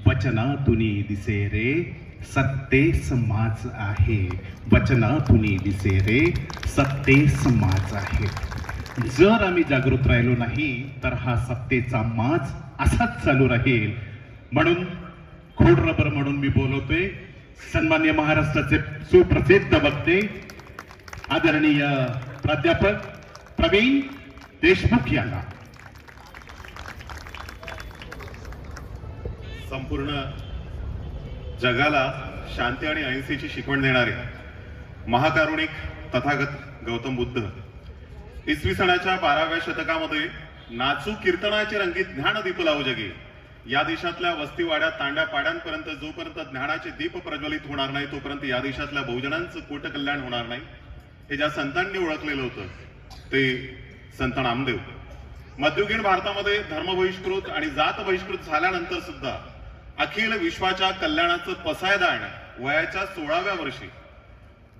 वचनातुनी दिसे रे सत्तेच माझ आहे, वचनातुनी दिसे रे सत्तेच माझ आहे. जर आम्ही जागृत राहिलो नाही तर हा सत्तेचा माज असाच चालू राहील. म्हणून खोड रबर म्हणून मी बोलवतोय सन्मान्य महाराष्ट्राचे सुप्रसिद्ध वक्ते आदरणीय प्राध्यापक प्रवीण देशमुख यांना. संपूर्ण जगाला शांती आणि अहिंसेची शिकवण देणारे महाकारुणिक तथागत गौतम बुद्ध इसवी सणाच्या 12व्या शतकामध्ये नाचू कीर्तनाचे रंगीत ज्ञान दीप लावू जगे या देशातल्या वस्तीवाड्या तांड्या पाड्यांपर्यंत जोपर्यंत ज्ञानाचे दीप प्रज्वलित होणार नाही तोपर्यंत या देशातल्या बहुजनांचं कोट कल्याण होणार नाही. हे ज्या संतांनी ओळखलेलं होतं ते संत नामदेव. मध्ययुगीन भारतामध्ये धर्म बहिष्कृत आणि जात बहिष्कृत झाल्यानंतर सुद्धा अखिल विश्वाच्या कल्याणाचं पसायदान वयाच्या 16व्या वर्षी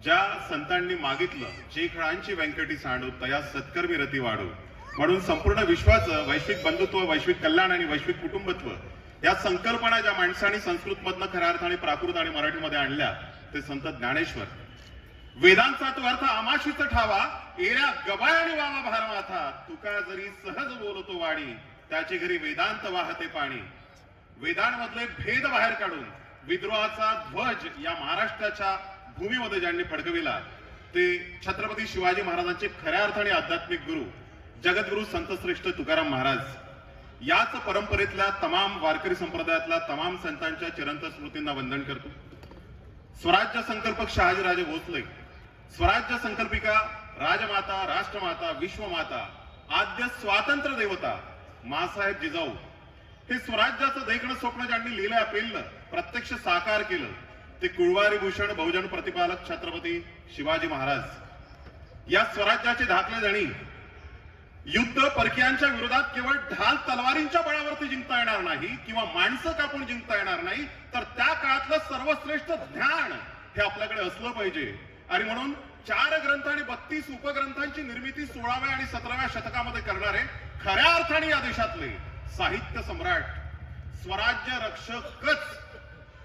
ज्या संतांनी मागितलं, जे खेळांची व्यंकटी सांडू तया सत्कर्मी रती वाढू, म्हणून संपूर्ण विश्वाचं वैश्विक बंधुत्व, वैश्विक कल्याण आणि वैश्विक कुटुंबत्व या संकल्पना ज्या माणसांनी संस्कृतमधनं खऱ्या अर्थाने प्राकृत आणि मराठीमध्ये आणल्या ते संत ज्ञानेश्वर. वेदांचा तो अर्थ आमाशीच ठावा एऱ्या गबाळ आणि वामा भार माथा, तुका जरी सहज बोलतो वाणी त्याचे घरी वेदांत वाहते पाणी. वेदांमधले भेद बाहेर काढून विद्रोहाचा ध्वज या महाराष्ट्राच्या भूमीमध्ये ज्यांनी फडकविला ते छत्रपती शिवाजी महाराजांचे खऱ्या अर्थाने आध्यात्मिक गुरु जगद्गुरु संतश्रेष्ठ तुकाराम महाराज. याच परंपरेतल्या तमाम वारकरी संप्रदायातल्या तमाम संतांच्या चिरंत स्मृतींना वंदन करतो. स्वराज्य संकल्पक शहाजीराजे भोसले, स्वराज्य संकल्पिका राजमाता, राष्ट्रमाता, विश्वमाता, आद्य स्वातंत्र्य देवता मासाहेब जिजाऊ हे स्वराज्याचं देखणं स्वप्न ज्यांनी लिहिलं, पेललं, प्रत्यक्ष साकार केलं ते कुळवारी भूषण बहुजन प्रतिपालक छत्रपती शिवाजी महाराज. या स्वराज्याचे धाकले धणी. युद्ध परकीयांच्या विरोधात केवळ ढाल तलवारींच्या बळावरती जिंकता येणार नाही किंवा माणसं कापून जिंकता येणार नाही, तर त्या काळातलं सर्वश्रेष्ठ ज्ञान हे आपल्याकडे असलं पाहिजे. आणि म्हणून 4 ग्रंथ आणि 32 उपग्रंथांची निर्मिती 16व्या आणि 17व्या शतकामध्ये करणारे खऱ्या अर्थाने या देशातले साहित्य सम्राट, स्वराज्य रक्षकच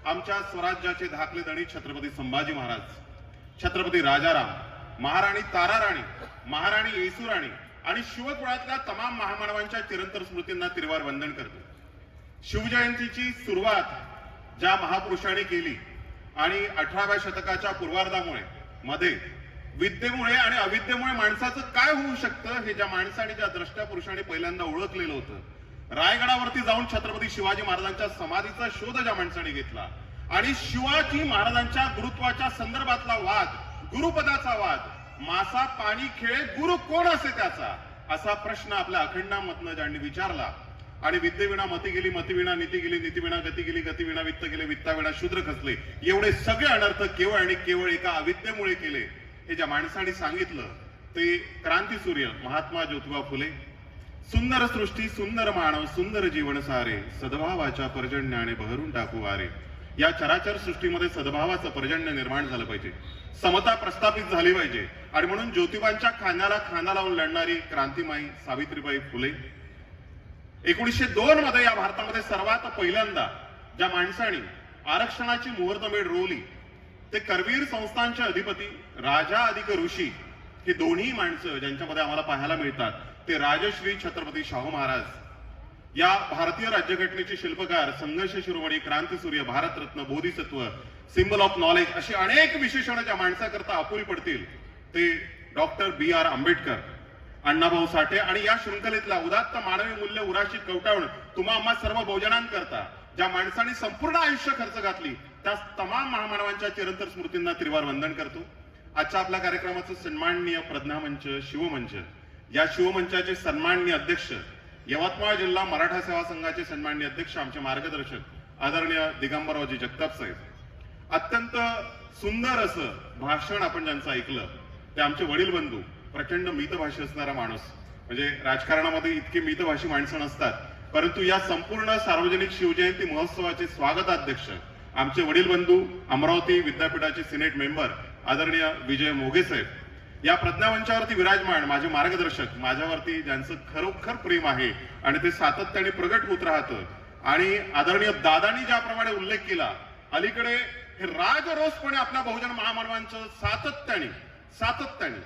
आमच्या स्वराज्याचे धाकले धणी छत्रपती संभाजी महाराज, छत्रपती राजाराम, महाराणी ताराराणी, महाराणी येसुराणी आणि शिवकुळातल्या तमाम महामानवांच्या चिरंतर स्मृतींना तिरवार वंदन करतो. शिवजयंतीची सुरुवात ज्या महापुरुषांनी केली आणि 18व्या शतकाच्या पूर्वार्धामुळे मध्ये विद्येमुळे आणि अविद्येमुळे माणसाचं काय होऊ शकतं हे ज्या माणसाने, ज्या द्रष्टा पुरुषांनी पहिल्यांदा ओळखलेलं होतं. रायगडावरती जाऊन छत्रपती शिवाजी महाराजांच्या समाधीचा शोध ज्या माणसाने घेतला आणि शिवाजी महाराजांच्या गुरुत्वाच्या संदर्भातला वाद, गुरुपदाचा वाद, मासा पाणी खेळे गुरु कोण असे त्याचा, असा प्रश्न आपल्या अखंडामधनं ज्यांनी विचारला आणि विद्येविना मती गेली, मतीविना नीती गेली, नीतीविना गती गेली, गतीविना वित्त गेले, वित्ताविना शूद्र खचले, एवढे सगळे अनर्थ केवळ आणि केवळ एका अविद्येमुळे केले हे ज्या माणसाने सांगितलं ते क्रांतीसूर्य महात्मा ज्योतिबा फुले. सुंदर सृष्टी सुंदर मानव सुंदर जीवन सारे, सद्भावाच्या पर्जन्याने बहरून टाकू वारे. या चराचर सृष्टीमध्ये सद्भावाचं पर्जन्य निर्माण झालं पाहिजे, समता प्रस्थापित झाली पाहिजे. आणि म्हणून ज्योतिबांच्या खांद्याला खांदा लावून लढणारी क्रांतिमाई सावित्रीबाई फुले. 1902 मध्ये या भारतामध्ये सर्वात पहिल्यांदा ज्या माणसाने आरक्षणाची मुहूर्तमेढ रोवली ते करवीर संस्थांचे अधिपती राजा अधिक ऋषी. हे दोन्ही माणसं ज्यांच्यामध्ये आम्हाला पाहायला मिळतात ते राजश्री छत्रपती शाहू महाराज. या भारतीय राज्यघटनेचे शिल्पकार, संघर्ष शिरोमणी, क्रांतीसूर्य, Bharat Ratna, Bodhisattva, symbol of knowledge अशी अनेक विशेषणं ज्या माणसाकरता अपुरी पडतील ते डॉक्टर B.R. आंबेडकर, अण्णाभाऊ साठे. आणि या शृंखलेतला उदात्त मानवी मूल्य उराशी कवटाळून तुम्हा आम्हा सर्व बहुजनांकरता ज्या माणसांनी संपूर्ण आयुष्य खर्च घातली त्या तमाम महामानवांच्या चिरंतर स्मृतींना त्रिवार वंदन करतो. आजच्या आपल्या कार्यक्रमाचं सन्माननीय प्रज्ञामंच, शिवमंच, या शिवमंचाचे सन्माननीय अध्यक्ष, यवतमाळ जिल्हा मराठा सेवा संघाचे सन्माननीय अध्यक्ष, आमचे मार्गदर्शक आदरणीय दिगंबररावजी जगताप साहेब. अत्यंत सुंदर असं भाषण आपण ज्यांचं ऐकलं ते आमचे वडील बंधू, प्रचंड मितभाषी असणारा माणूस. म्हणजे राजकारणामध्ये इतके मितभाषी माणसं नसतात, परंतु या संपूर्ण सार्वजनिक शिवजयंती महोत्सवाचे स्वागताध्यक्ष आमचे वडील बंधू, अमरावती विद्यापीठाचे सिनेट मेंबर आदरणीय विजय मोघे साहेब. या प्रज्ञामंचावरती विराजमान माझे मार्गदर्शक, माझ्यावरती ज्यांचं खरोखर प्रेम आहे आणि ते सातत्याने प्रगट होत राहतं आणि आदरणीय दादांनी ज्याप्रमाणे उल्लेख केला, अलीकडे हे राजरोसपणे आपल्या बहुजन महामानवांचं सातत्याने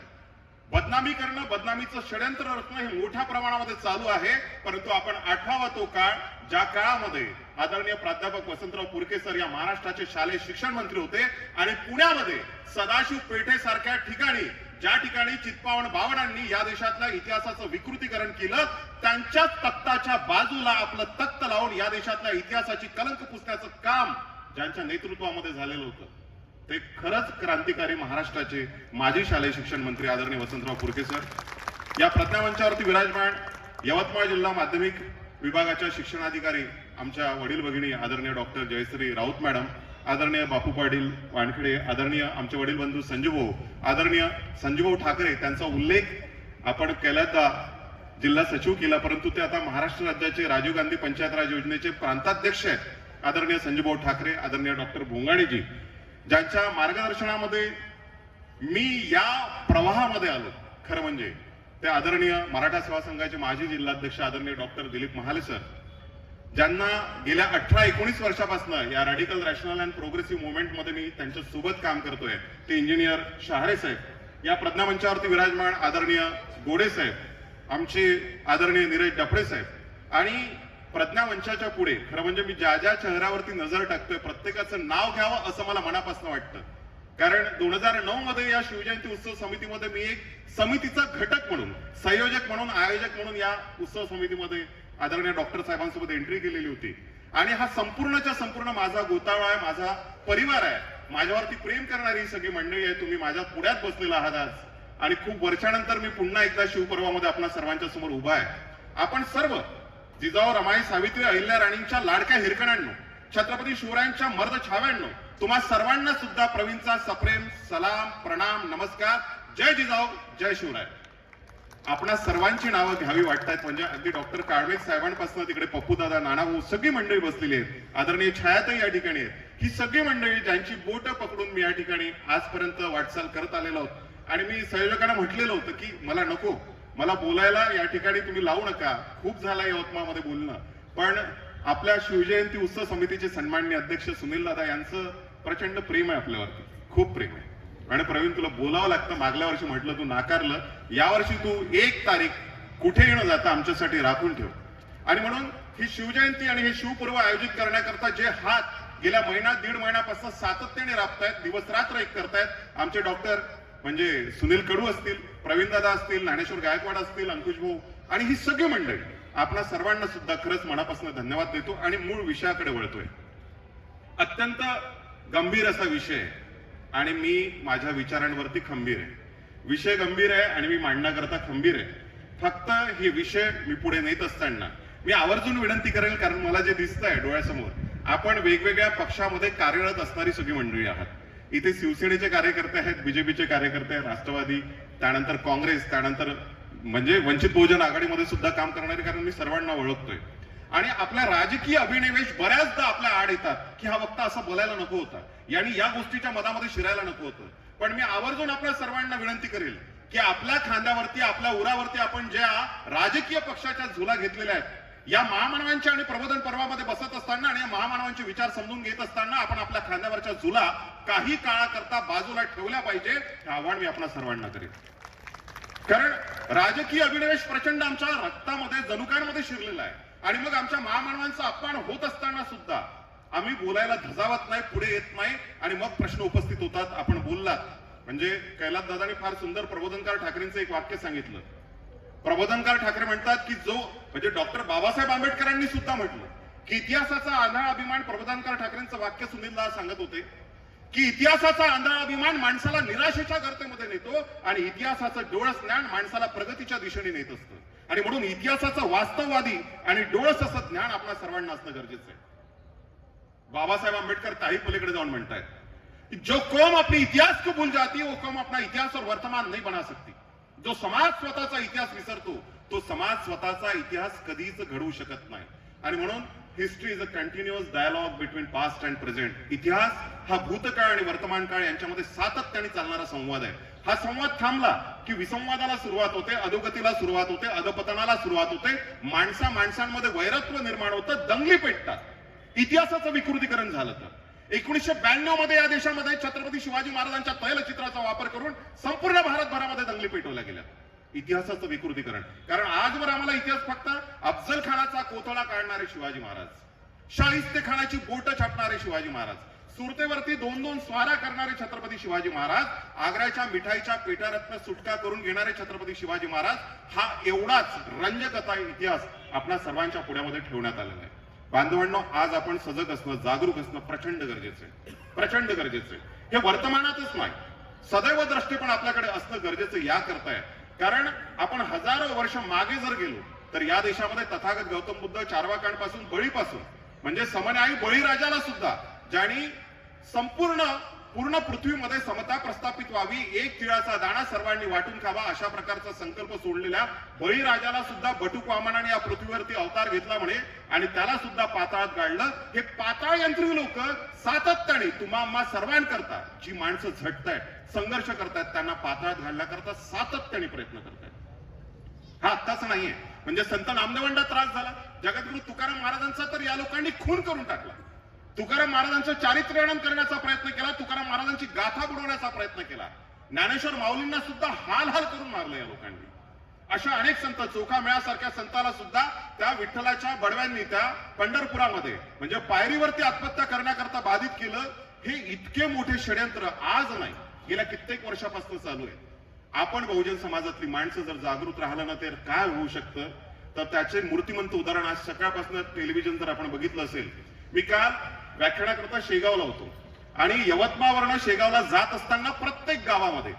बदनामी करणं, बदनामीचं षड्यंत्र रचणं हे मोठ्या प्रमाणामध्ये चालू आहे. परंतु आपण आठवावा तो काळ, ज्या काळामध्ये आदरणीय प्राध्यापक वसंतराव पुरके सर या महाराष्ट्राचे शालेय शिक्षण मंत्री होते आणि पुण्यामध्ये सदाशिव पेठेसारख्या ठिकाणी, ज्या ठिकाणी चित्पावन बावडांनी या देशातल्या इतिहासाचं विकृतीकरण केलं, त्यांच्याच तख्ताच्या बाजूला आपलं तख्त लावून या देशातल्या इतिहासाची कलंक पुसण्याचं काम ज्यांच्या नेतृत्वामध्ये झालेलं होतं, ते खरंच क्रांतिकारी महाराष्ट्राचे माजी शालेय शिक्षण मंत्री आदरणीय वसंतराव पुरके सर. या प्रज्ञामंचावरती विराजमान यवतमाळ जिल्हा माध्यमिक विभागाच्या शिक्षणाधिकारी आमच्या वडील भगिनी आदरणीय डॉक्टर जयश्री राऊत मॅडम, आदरणीय बापू पाटील वानखेडे, आदरणीय आमचे वडील बंधू संजूभाऊ, आदरणीय संजूभाऊ ठाकरे, त्यांचा उल्लेख आपण केल्याचा जिल्हा सचिव केला, परंतु ते आता महाराष्ट्र राज्याचे राजीव गांधी पंचायत राज योजनेचे प्रांताध्यक्ष आहेत आदरणीय संजूभाऊ ठाकरे, आदरणीय डॉक्टर भोंगाणेजी, ज्यांच्या मार्गदर्शनामध्ये मी या प्रवाहामध्ये आलो. खरं म्हणजे ते आदरणीय मराठा सेवा संघाचे माजी जिल्हाध्यक्ष आदरणीय डॉक्टर दिलीप महाले सर, ज्यांना गेल्या 18-19 वर्षापासून या रॅडिकल रॅशनल अँड प्रोग्रेसिव्ह मुवमेंटमध्ये मी त्यांच्या सोबत काम करतोय, ते इंजिनियर शहाळे साहेब. या प्रज्ञामंचावरती विराजमान आदरणीय गोडे साहेब, आमचे आदरणीय नीरज डफळे साहेब. आणि प्रज्ञामंचाच्या पुढे खरं म्हणजे मी ज्या ज्या चेहऱ्यावरती नजर टाकतोय प्रत्येकाचं नाव घ्यावं असं मला मनापासून वाटतं. कारण 2009 मध्ये या शिवजयंती उत्सव समितीमध्ये मी एक समितीचा घटक म्हणून, संयोजक म्हणून, आयोजक म्हणून या उत्सव समितीमध्ये आदरणीय डॉक्टर साहेबांसोबत एंट्री केलेली होती. आणि हा संपूर्णच्या संपूर्ण माझा गोतावळा आहे, माझा परिवार आहे, माझ्यावरती प्रेम करणारी ही सगळी मंडळी आहे. तुम्ही माझ्या पुढ्यात बसलेला आहात आज, आणि खूप वर्षानंतर मी पुन्हा एकदा शिवपर्वामध्ये आपल्या सर्वांच्या समोर उभा आहे. आपण सर्व जिजाऊ, रमाई, सावित्री, अहिल्या राणींच्या लाडक्या हिरकणांनो, छत्रपती शिवरायांच्या मर्द छाव्यांनो, तुम्हा सर्वांना सुद्धा प्रवीणचा सप्रेम सलाम, प्रणाम, नमस्कार. जय जिजाऊ, जय शिवराय. आपणा सर्वांची नावं घ्यावी वाटतात, म्हणजे अगदी डॉक्टर काळवेक साहेबांपासून तिकडे पप्पूदादा, नानाभाऊ, सगळी मंडळी बसलेली आहेत, आदरणीय छायाताई या ठिकाणी आहेत. ही सगळी मंडळी ज्यांची बोट पकडून मी या ठिकाणी आजपर्यंत वाटचाल करत आलेलो आहोत. आणि मी संयोजकांना म्हटलेलं होतं की मला नको, मला बोलायला या ठिकाणी तुम्ही लावू नका, खूप झालं यवतमाळमध्ये बोलणं, पण आपल्या शिवजयंती उत्सव समितीचे सन्माननीय अध्यक्ष सुनील दादा यांचं प्रचंड प्रेम आहे आपल्यावरती, खूप प्रेम आहे. आणि प्रवीण, तुला बोलावं लागतं. मागल्या वर्षी म्हटलं, तू नाकारलं. यावर्षी तू 1 तारीख कुठेही न जाता आमच्यासाठी राखून ठेव. आणि म्हणून ही शिवजयंती आणि हे शिवपर्व आयोजित करण्याकरता जे हात गेल्या महिना 1.5 महिन्यापासून सातत्याने राबतायत, दिवस रात्र एक करतायत, आमचे डॉक्टर म्हणजे सुनील कडू असतील, प्रवीण दादा असतील, ज्ञानेश्वर गायकवाड असतील, अंकुश भाऊ, आणि ही सगळी मंडळी, आपल्या सर्वांना सुद्धा खरंच मनापासून धन्यवाद देतो. आणि मूळ विषयाकडे वळतोय. अत्यंत गंभीर असा विषय आहे आणि मी माझ्या विचारांवरती खंबीर आहे. विषय गंभीर आहे आणि मी मांडण्याकरता खंबीर आहे. फक्त हे विषय मी पुढे नेत असताना मी आवर्जून विनंती करेल, कारण मला जे दिसतंय डोळ्यासमोर, आपण वेगवेगळ्या पक्षामध्ये कार्यरत असणारी सगळी मंडळी आहात. इथे शिवसेनेचे कार्यकर्ते आहेत, बीजेपीचे कार्यकर्ते आहेत, राष्ट्रवादी, त्यानंतर काँग्रेस, त्यानंतर म्हणजे वंचित बहुजन आघाडीमध्ये सुद्धा काम करणारे, कारण मी सर्वांना ओळखतोय. आणि आपल्या राजकीय अभिनिवेश बऱ्याचदा आपल्या आड येतात की हा वक्ता असं बोलायला नको होता, यांनी या गोष्टीच्या मधामध्ये शिरायला नको होतं. पण मी आवर्जून आपल्या सर्वांना विनंती करेल की आपल्या खांद्यावरती, आपल्या उरावरती आपण ज्या राजकीय पक्षाच्या झुला घेतलेल्या आहेत, या महामानवांच्या आणि प्रबोधन पर्वामध्ये बसत असताना आणि या महामानवांचे विचार समजून घेत असताना आपण आपल्या खांद्यावरच्या झुला काही काळाकरता बाजूला ठेवल्या पाहिजे, हे आव्हान मी आपल्या सर्वांना करेन. कारण राजकीय अभिनिवेश प्रचंड आमच्या रक्तामध्ये, जनुकांमध्ये शिरलेला आहे. आणि मग आमच्या महामानवांचा अपमान होत असताना सुद्धा आम्ही बोलायला धजावत नाही, पुढे येत नाही, आणि मग प्रश्न उपस्थित होतात. आपण बोललात म्हणजे कैलास दादांनी फार सुंदर प्रबोधनकार ठाकरेंचं एक वाक्य सांगितलं. प्रबोधनकार ठाकरे म्हणतात की जो म्हणजे डॉक्टर बाबासाहेब आंबेडकरांनी सुद्धा म्हटलं की इतिहासाचा आंधळा अभिमान, प्रबोधनकार ठाकरेंचं वाक्य सुनील दादा सांगत होते की इतिहासाचा आंधळा अभिमान माणसाला निराशेच्या गर्तेमध्ये नेतो आणि इतिहासाचं डोळस ज्ञान माणसाला प्रगतीच्या दिशेने नेत असतं. आणि म्हणून इतिहासाचं वास्तववादी आणि डोळस असं ज्ञान आपल्या सर्वांना असणं गरजेचं आहे. बाबासाहेब आंबेडकर काही पलीकडे जाऊन म्हणतायत, जो कौम अपनी इतिहास को भूल जाती वो कौम अपना इतिहास और वर्तमान नहीं बना सकती. जो समाज स्वतःचा इतिहास विसरतो तो समाज स्वतःचा इतिहास कधीच घडवू शकत नाही. आणि म्हणून history is a continuous dialogue between past and present. इतिहास हा भूतकाळ आणि वर्तमान काळ यांच्यामध्ये सातत्याने चालणारा संवाद आहे. हा संवाद थांबला की विसंवादाला सुरुवात होते, अधोगतीला सुरुवात होते, अधपतनाला सुरुवात होते, माणसांमध्ये वैरत्व निर्माण होतं, दंगली पेटतात. इतिहासाचं विकृतीकरण झालं. तर 1992 मध्ये या देशामध्ये छत्रपती शिवाजी महाराजांच्या तैलचित्राचा वापर करून संपूर्ण भारतभरामध्ये दंगली पेटवल्या गेल्या. इतिहासाचं विकृतीकरण. कारण आजवर आम्हाला इतिहास फक्त अफजल खानाचा कोथळा काढणारे शिवाजी महाराज, शाहिस्ते खानाची बोट छापणारे शिवाजी महाराज, सुरतेवरती 2-2 स्वारा करणारे छत्रपती शिवाजी महाराज, आग्र्याच्या मिठाईच्या पेटारत्न सुटका करून घेणारे छत्रपती शिवाजी महाराज, हा एवढाच रंजकता इतिहास आपल्या सर्वांच्या पुढ्यामध्ये ठेवण्यात आलेला आहे. बांधवांनो, आज आपण सजग असणं, जागरूक असणं प्रचंड गरजेचं आहे. प्रचंड गरजेचं आहे. हे वर्तमानातच नाही, सदैव दृष्टी पण आपल्याकडे असणं गरजेचं या करता आहे. कारण आपण हजारो वर्ष मागे जर गेलो तर या देशामध्ये तथागत गौतम बुद्ध चार्वाकांपासून बळीपासून म्हणजे समन्यायी बळीराजाला सुद्धा ज्यांनी पूर्ण पृथ्वीमध्ये समता प्रस्थापित व्हावी, एक तिळाचा दाणा सर्वांनी वाटून खावा अशा प्रकारचा संकल्प सोडलेल्या बळीराजाला सुद्धा बटुक वामनाने या पृथ्वीवरती अवतार घेतला म्हणे आणि त्याला सुद्धा पाताळात गाडलं. हे पाताळ यंत्री लोक सातत्याने तुम्हा सर्वांकरता जी माणसं झटतायत, संघर्ष करतायत, त्यांना पाताळात घालण्याकरता सातत्याने प्रयत्न करतायत. हा आत्ताच नाहीये. म्हणजे संत नामदेवांना त्रास झाला, जगद्गुरु तुकाराम महाराजांचा तर या लोकांनी खून करून टाकला. तुकाराम महाराजांचं चारित्र्यवर्णन करण्याचा प्रयत्न केला, तुकाराम महाराजांची गाथा बुडवण्याचा प्रयत्न केला. ज्ञानेश्वर माऊलींना सुद्धा हाल करून मारलं या लोकांनी. अशा अनेक संत, चोखामेळासारख्या संताला सुद्धा त्या विठ्ठलाच्या बडव्यांनी त्या पंढरपुरामध्ये म्हणजे पायरीवरती आत्महत्या करण्याकरता बाधित केलं. हे इतके मोठे षड्यंत्र आज नाही, गेल्या कित्येक वर्षापासून चालू आहे. आपण बहुजन समाजातली माणसं जर जागृत राहिलं ना तर काय होऊ शकतं, तर त्याचे मूर्तिमंत उदाहरण आज सकाळपासून टेलिव्हिजन जर आपण बघितलं असेल. मी काल व्याख्यानाकरता शेगावला होतो आणि यवतमाळवरनं शेगावला जात असताना प्रत्येक गावामध्ये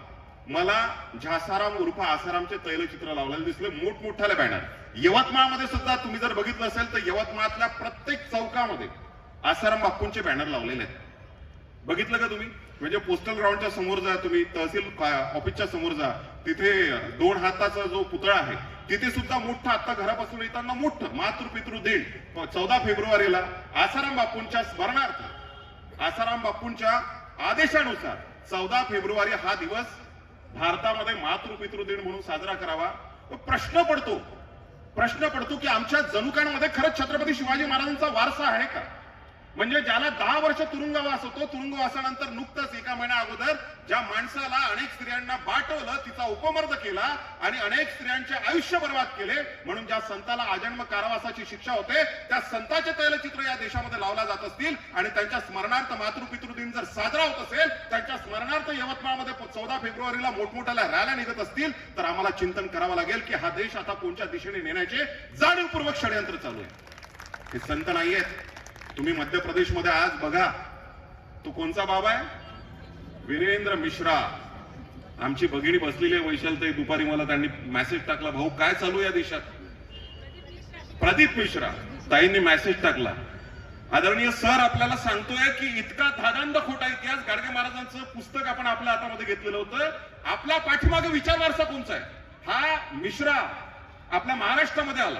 मला झासाराम उर्फ आसारामचे तैलचित्र लावलेले दिसले, मोठमोठ्याले बॅनर. यवतमाळमध्ये सुद्धा तुम्ही जर बघितलं असेल तर यवतमाळातल्या प्रत्येक चौकामध्ये आसाराम बापूंचे बॅनर लावलेले आहेत. बघितलं का तुम्ही? म्हणजे पोस्टल ग्राउंडच्या समोर जा, तुम्ही तहसील ऑफिसच्या समोर जा, तिथे 2 हाताचा जो पुतळा आहे तिथे सुद्धा मोठं, आता घरापासून येताना मोठं मातृपितृ दिन 14 फेब्रुवारीला आसाराम बापूंच्या स्मरणार्थ, आसाराम बापूंच्या आदेशानुसार 14 फेब्रुवारी हा दिवस भारतामध्ये मातृपितृ दिन म्हणून साजरा करावा. प्रश्न पडतो की आमच्या जनुकांमध्ये खरंच छत्रपती शिवाजी महाराजांचा वारसा आहे का? म्हणजे ज्याला 10 वर्ष तुरुंगवास होतो, तुरुंगवासानंतर नुकतंच एका महिन्या अगोदर ज्या माणसाला अनेक स्त्रियांना बाटवलं, तिचा उपमर्द केला आणि अनेक स्त्रियांचे आयुष्य बर्बाद केले, म्हणून ज्या संताला आजन्म कारावासाची शिक्षा होते त्या संतांचे तैलचित्र या देशामध्ये लावला जात असतील आणि त्यांच्या स्मरणार्थ मातृपितृ दिन जर साजरा होत असेल, त्यांच्या स्मरणार्थ यवतमाळमध्ये 14 फेब्रुवारीला मोठमोठ्याला रॅल्या निघत असतील, तर आम्हाला चिंतन करावं लागेल की हा देश आता कोणत्या दिशेने नेण्याचे जाणीवपूर्वक षडयंत्र चालू आहे. हे संत नाहीयेत. तुम्ही मध्य प्रदेशमध्ये आज बघा, तो कोणचा बाबा आहे? वीरेंद्र मिश्रा. आमची भगिनी बसलेली आहे वैशालताई, दुपारी मला त्यांनी मेसेज टाकला, भाऊ काय चालू आहे या देशात? प्रदीप मिश्रा ताईंनी मेसेज टाकला, आदरणीय सर आपल्याला सांगतोय की इतका धादांड खोटा इतिहास, गाडगे महाराजांचं पुस्तक आपण आपल्या हातामध्ये घेतलेलं होतं, आपल्या पाठीमागे विचार वारसा कोणचा आहे? हा मिश्रा आपल्या महाराष्ट्रामध्ये आला,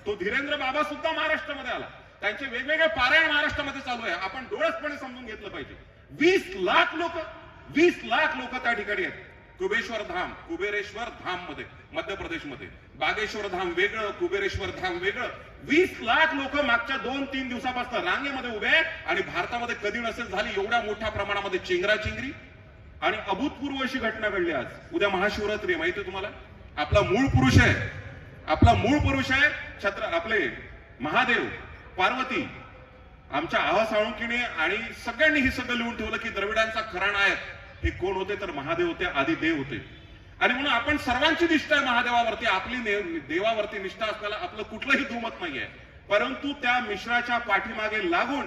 तो धीरेंद्र बाबा सुद्धा महाराष्ट्रामध्ये आला, त्यांचे वेगवेगळे पारायण महाराष्ट्रामध्ये चालू आहे. आपण डोळसपणे समजून घेतलं पाहिजे. 20 लाख लोक त्या ठिकाणी आहेत. कुबेरेश्वर धाम मध्ये मध्य प्रदेशमध्ये, बागेश्वर धाम वेगळं, कुबेरेश्वर धाम वेगळं. 20 लाख लोक मागच्या 2-3 दिवसापासून रांगेमध्ये उभे आहेत आणि भारतामध्ये कधी नसेल झाली एवढ्या मोठ्या प्रमाणामध्ये चेंगराचेंगरी आणि अभूतपूर्व अशी घटना घडली. आज उद्या महाशिवरात्री आहे, माहिती आहे तुम्हाला? आपला मूळ पुरुष आहे आपले महादेव, पार्वती, आमच्या आवा साळुंकीने आणि सगळ्यांनी हे सगळं लिहून ठेवलं की द्रविडांचा खरा नायक हे कोण होते, तर महादेव होते, आदिदेव होते. आणि म्हणून आपण सर्वांची निष्ठा आहे महादेवावरती, आपली देवावरती निष्ठा असल्याला आपलं कुठलंही दुमत नाहीये. परंतु त्या मिश्राच्या पाठीमागे लागून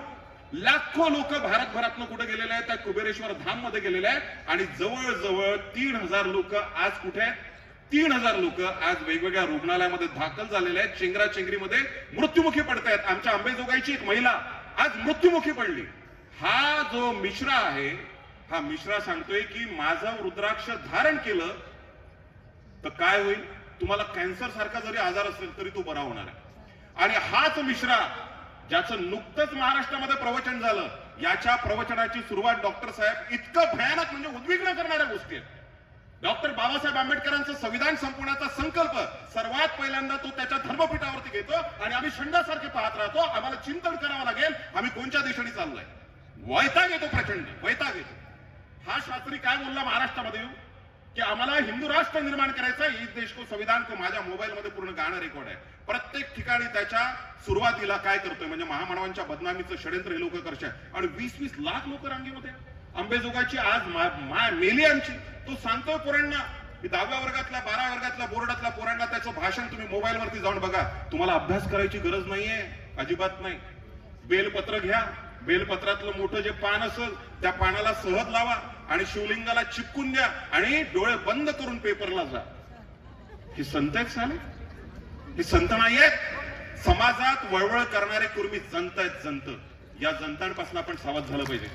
लाखो लोक भारतभरातनं कुठे गेलेले आहेत? त्या कुबेरेश्वर धाम मध्ये गेलेले आहेत आणि जवळजवळ 3000 लोक आज कुठे आहेत? 3000 लोक आज वेगवेगळ्या रुग्णालयामध्ये दाखल झालेले आहेत, चेंगराचेंगरीमध्ये मृत्युमुखी पडतायत. आमच्या अंबेजोगाईची एक महिला आज मृत्युमुखी पडली. हा जो मिश्रा आहे, हा मिश्रा सांगतोय की माझं रुद्राक्ष धारण केलं तर काय होईल? तुम्हाला कॅन्सर सारखा जरी आजार असेल तरी तो बरा होणार आहे. आणि हाच मिश्रा ज्याचं नुकतंच महाराष्ट्रामध्ये प्रवचन झालं, याच्या प्रवचनाची सुरुवात डॉक्टर साहेब इतकं भयानक म्हणजे उद्विग्न करणाऱ्या गोष्टी आहेत. डॉक्टर बाबासाहेब आंबेडकरांचं संविधान संपवण्याचा संकल्प सर्वात पहिल्यांदा तो त्याच्या धर्मपीठावरती घेतो आणि आम्ही षंडासारखे पाहत राहतो. आम्हाला चिंतन करावं लागेल आम्ही कोणत्या दिशेने चाललोय. वैताग येतो, प्रचंड वैताग येतो. हा शास्त्री काय बोलला महाराष्ट्रामध्ये येऊन की आम्हाला हिंदू राष्ट्र निर्माण करायचं आहे. इस देश को संविधान को माझ्या मोबाईल मध्ये पूर्ण गाणं रेकॉर्ड आहे. प्रत्येक ठिकाणी त्याच्या सुरुवातीला काय करतोय म्हणजे महामानवांच्या बदनामीचं षडयंत्र हे लोक करतात आणि 20-20 लाख लोक रांगेमध्ये. अंबेजोगाईची आज मेली आमची. तो सांगतोय पोरांना की 10व्या वर्गातल्या 12व्या वर्गातल्या बोर्डातल्या पोरांना त्याचं भाषण तुम्ही मोबाईल वरती जाऊन बघा. तुम्हाला अभ्यास करायची गरज नाहीये, अजिबात नाही. बेलपत्र घ्या, बेलपत्रातलं मोठं जे पान असेल त्या पानाला सहज लावा आणि शिवलिंगाला चिपकून द्या आणि डोळे बंद करून पेपरला जा. ही संत आहेत साले? ही संत नाहीयेत. समाजात वळवळ करणारे कुर्मी जंत आहेत, जंत. या जंतांपासून आपण सावध झालं पाहिजे.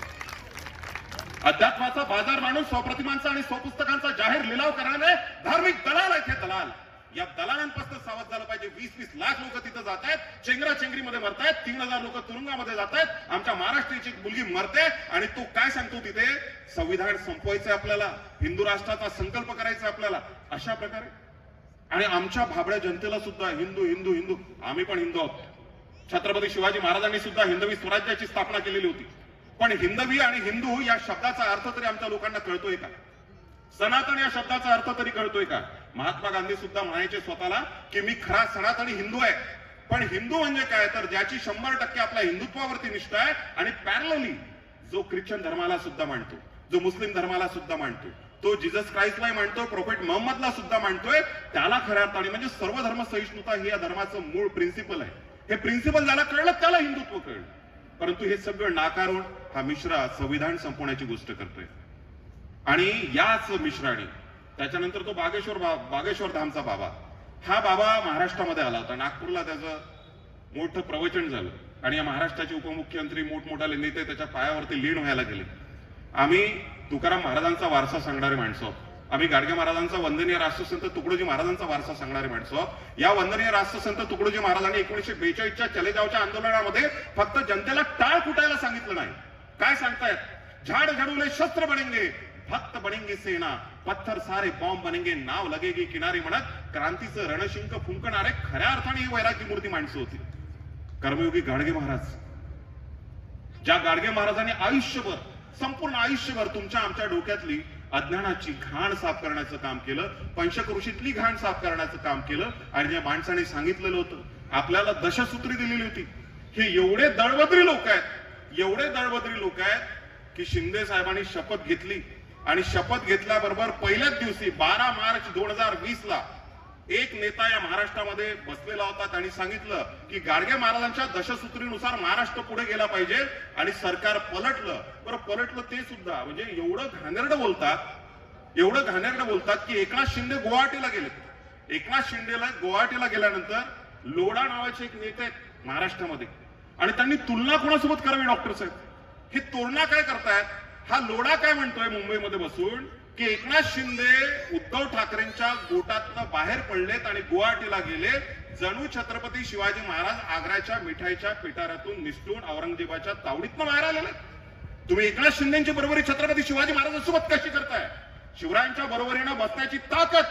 अध्यात्माचा बाजार मांडून स्वप्रतिमांचा आणि स्वपुस्तकांचा जाहीर लिलाव करणारे धार्मिक दलाल आहेत हे दलाल. या दलालांपासून सावध झालं पाहिजे. 20-20 लाख लोक तिथं जात आहेत, चेंगराचेंगरीमध्ये मरतायत. 3000 लोक तुरुंगामध्ये जात आहेत. आमच्या महाराष्ट्राची एक मुलगी मरते आणि तो काय सांगतो तिथे संविधान संपवायचंय आपल्याला, हिंदू राष्ट्राचा संकल्प करायचा आपल्याला, अशा प्रकारे. आणि आमच्या भाबड्या जनतेला सुद्धा हिंदू हिंदू हिंदू, आम्ही पण हिंदू आहोत. छत्रपती शिवाजी महाराजांनी सुद्धा हिंदवी स्वराज्याची स्थापना केलेली होती. पण हिंदवी आणि हिंदू या शब्दाचा अर्थ तरी आमच्या लोकांना कळतोय का? सनातन या शब्दाचा अर्थ तरी कळतोय का? महात्मा गांधी सुद्धा म्हणायचे स्वतःला की मी खरा सनातनी हिंदू आहे. पण हिंदू म्हणजे काय तर ज्याची 100% आपल्या हिंदुत्वावरती निष्ठा आहे आणि पॅरलली जो ख्रिश्चन धर्माला सुद्धा मानतो, जो मुस्लिम धर्माला सुद्धा मानतो, तो जीसस क्राइस्टला मानतो, प्रोफेट मोहम्मदला सुद्धा मानतोय, त्याला खऱ्या अर्थाने म्हणजे सर्व धर्म सहिष्णुता ही या धर्माचं मूळ प्रिन्सिपल आहे. हे प्रिन्सिपल ज्याला कळलं त्याला हिंदुत्व कळलं. परंतु हे सगळं नाकारून हा मिश्रा संविधान संपवण्याची गोष्ट करतोय. आणि याच मिश्राने त्याच्यानंतर तो बागेश्वर धामचा बाबा, हा बाबा महाराष्ट्रामध्ये आला होता. नागपूरला त्याचं मोठं प्रवचन झालं आणि या महाराष्ट्राचे उपमुख्यमंत्री मोठमोठाले नेते त्याच्या पायावरती लीन व्हायला गेले. आम्ही तुकाराम महाराजांचा वारसा सांगणारे माणसं आहोत. आम्ही गाडगे महाराजांचा वंदनीय राष्ट्रसंत तुकडोजी महाराजांचा वारसा सांगणारे माणसं आहोत. या वंदनीय राष्ट्रसंत तुकडोजी महाराजांनी 1942च्या चलेजावच्या आंदोलनामध्ये फक्त जनतेला टाळ फुटायला सांगितलं नाही. काय सांगतायत? झाड झडूले शस्त्र बनेंगे, भक्त बनेंगे सेना, पत्थर सारे बॉम्ब बनेंगे, नाव लगेगी किनारी म्हणत क्रांतीचं रणशिंक फुंकणारे खऱ्या अर्थाने ही वैरागी मूर्ती माणसं होती. कर्मयोगी गाडगे महाराज, ज्या गाडगे महाराजांनी आयुष्यभर, संपूर्ण आयुष्यभर तुमच्या आमच्या डोक्यातली अज्ञानाची घाण साफ करण्याचं काम केलं, पंचक्रोशीतली घाण साफ करण्याचं काम केलं. आणि ज्या माणसाने सांगितलेलं होतं, आपल्याला दशसूत्री दिलेली होती. हे एवढे दळबद्री लोक आहेत, एवढे दळबद्री लोक आहेत की शिंदे साहेबांनी शपथ घेतली आणि शपथ घेतल्याबरोबर पहिल्याच दिवशी 12 मार्च 2020 ला एक नेता या महाराष्ट्रामध्ये बसलेला होता. त्यांनी सांगितलं की गाडगे महाराजांच्या दशसूत्रीनुसार महाराष्ट्र पुढे गेला पाहिजे आणि सरकार पलटलं. बरं, पलटलं ते सुद्धा म्हणजे एवढं घाणेरडं बोलतात की एकनाथ शिंदे गुवाहाटीला गेले. एकनाथ शिंदेला गुवाहाटीला गेल्यानंतर लोढा नावाचे एक नेते आहेत महाराष्ट्रामध्ये आणि त्यांनी तुलना कोणासोबत करावी डॉक्टर साहेब? ही तुलना काय करतायत? हा लोढा काय म्हणतोय मुंबईमध्ये बसून की एकनाथ शिंदे उद्धव ठाकरेंच्या गोटातनं बाहेर पडलेत आणि गुवाहाटीला गेले, जणू छत्रपती शिवाजी महाराज आग्र्याच्या मिठाईच्या पिटाऱ्यातून निसटून औरंगजेबाच्या तावडीतनं बाहेर आलेले. तुम्ही एकनाथ शिंदेच्या बरोबरी छत्रपती शिवाजी महाराजांसोबत कशी करताय? शिवरायांच्या बरोबरीनं बसण्याची ताकद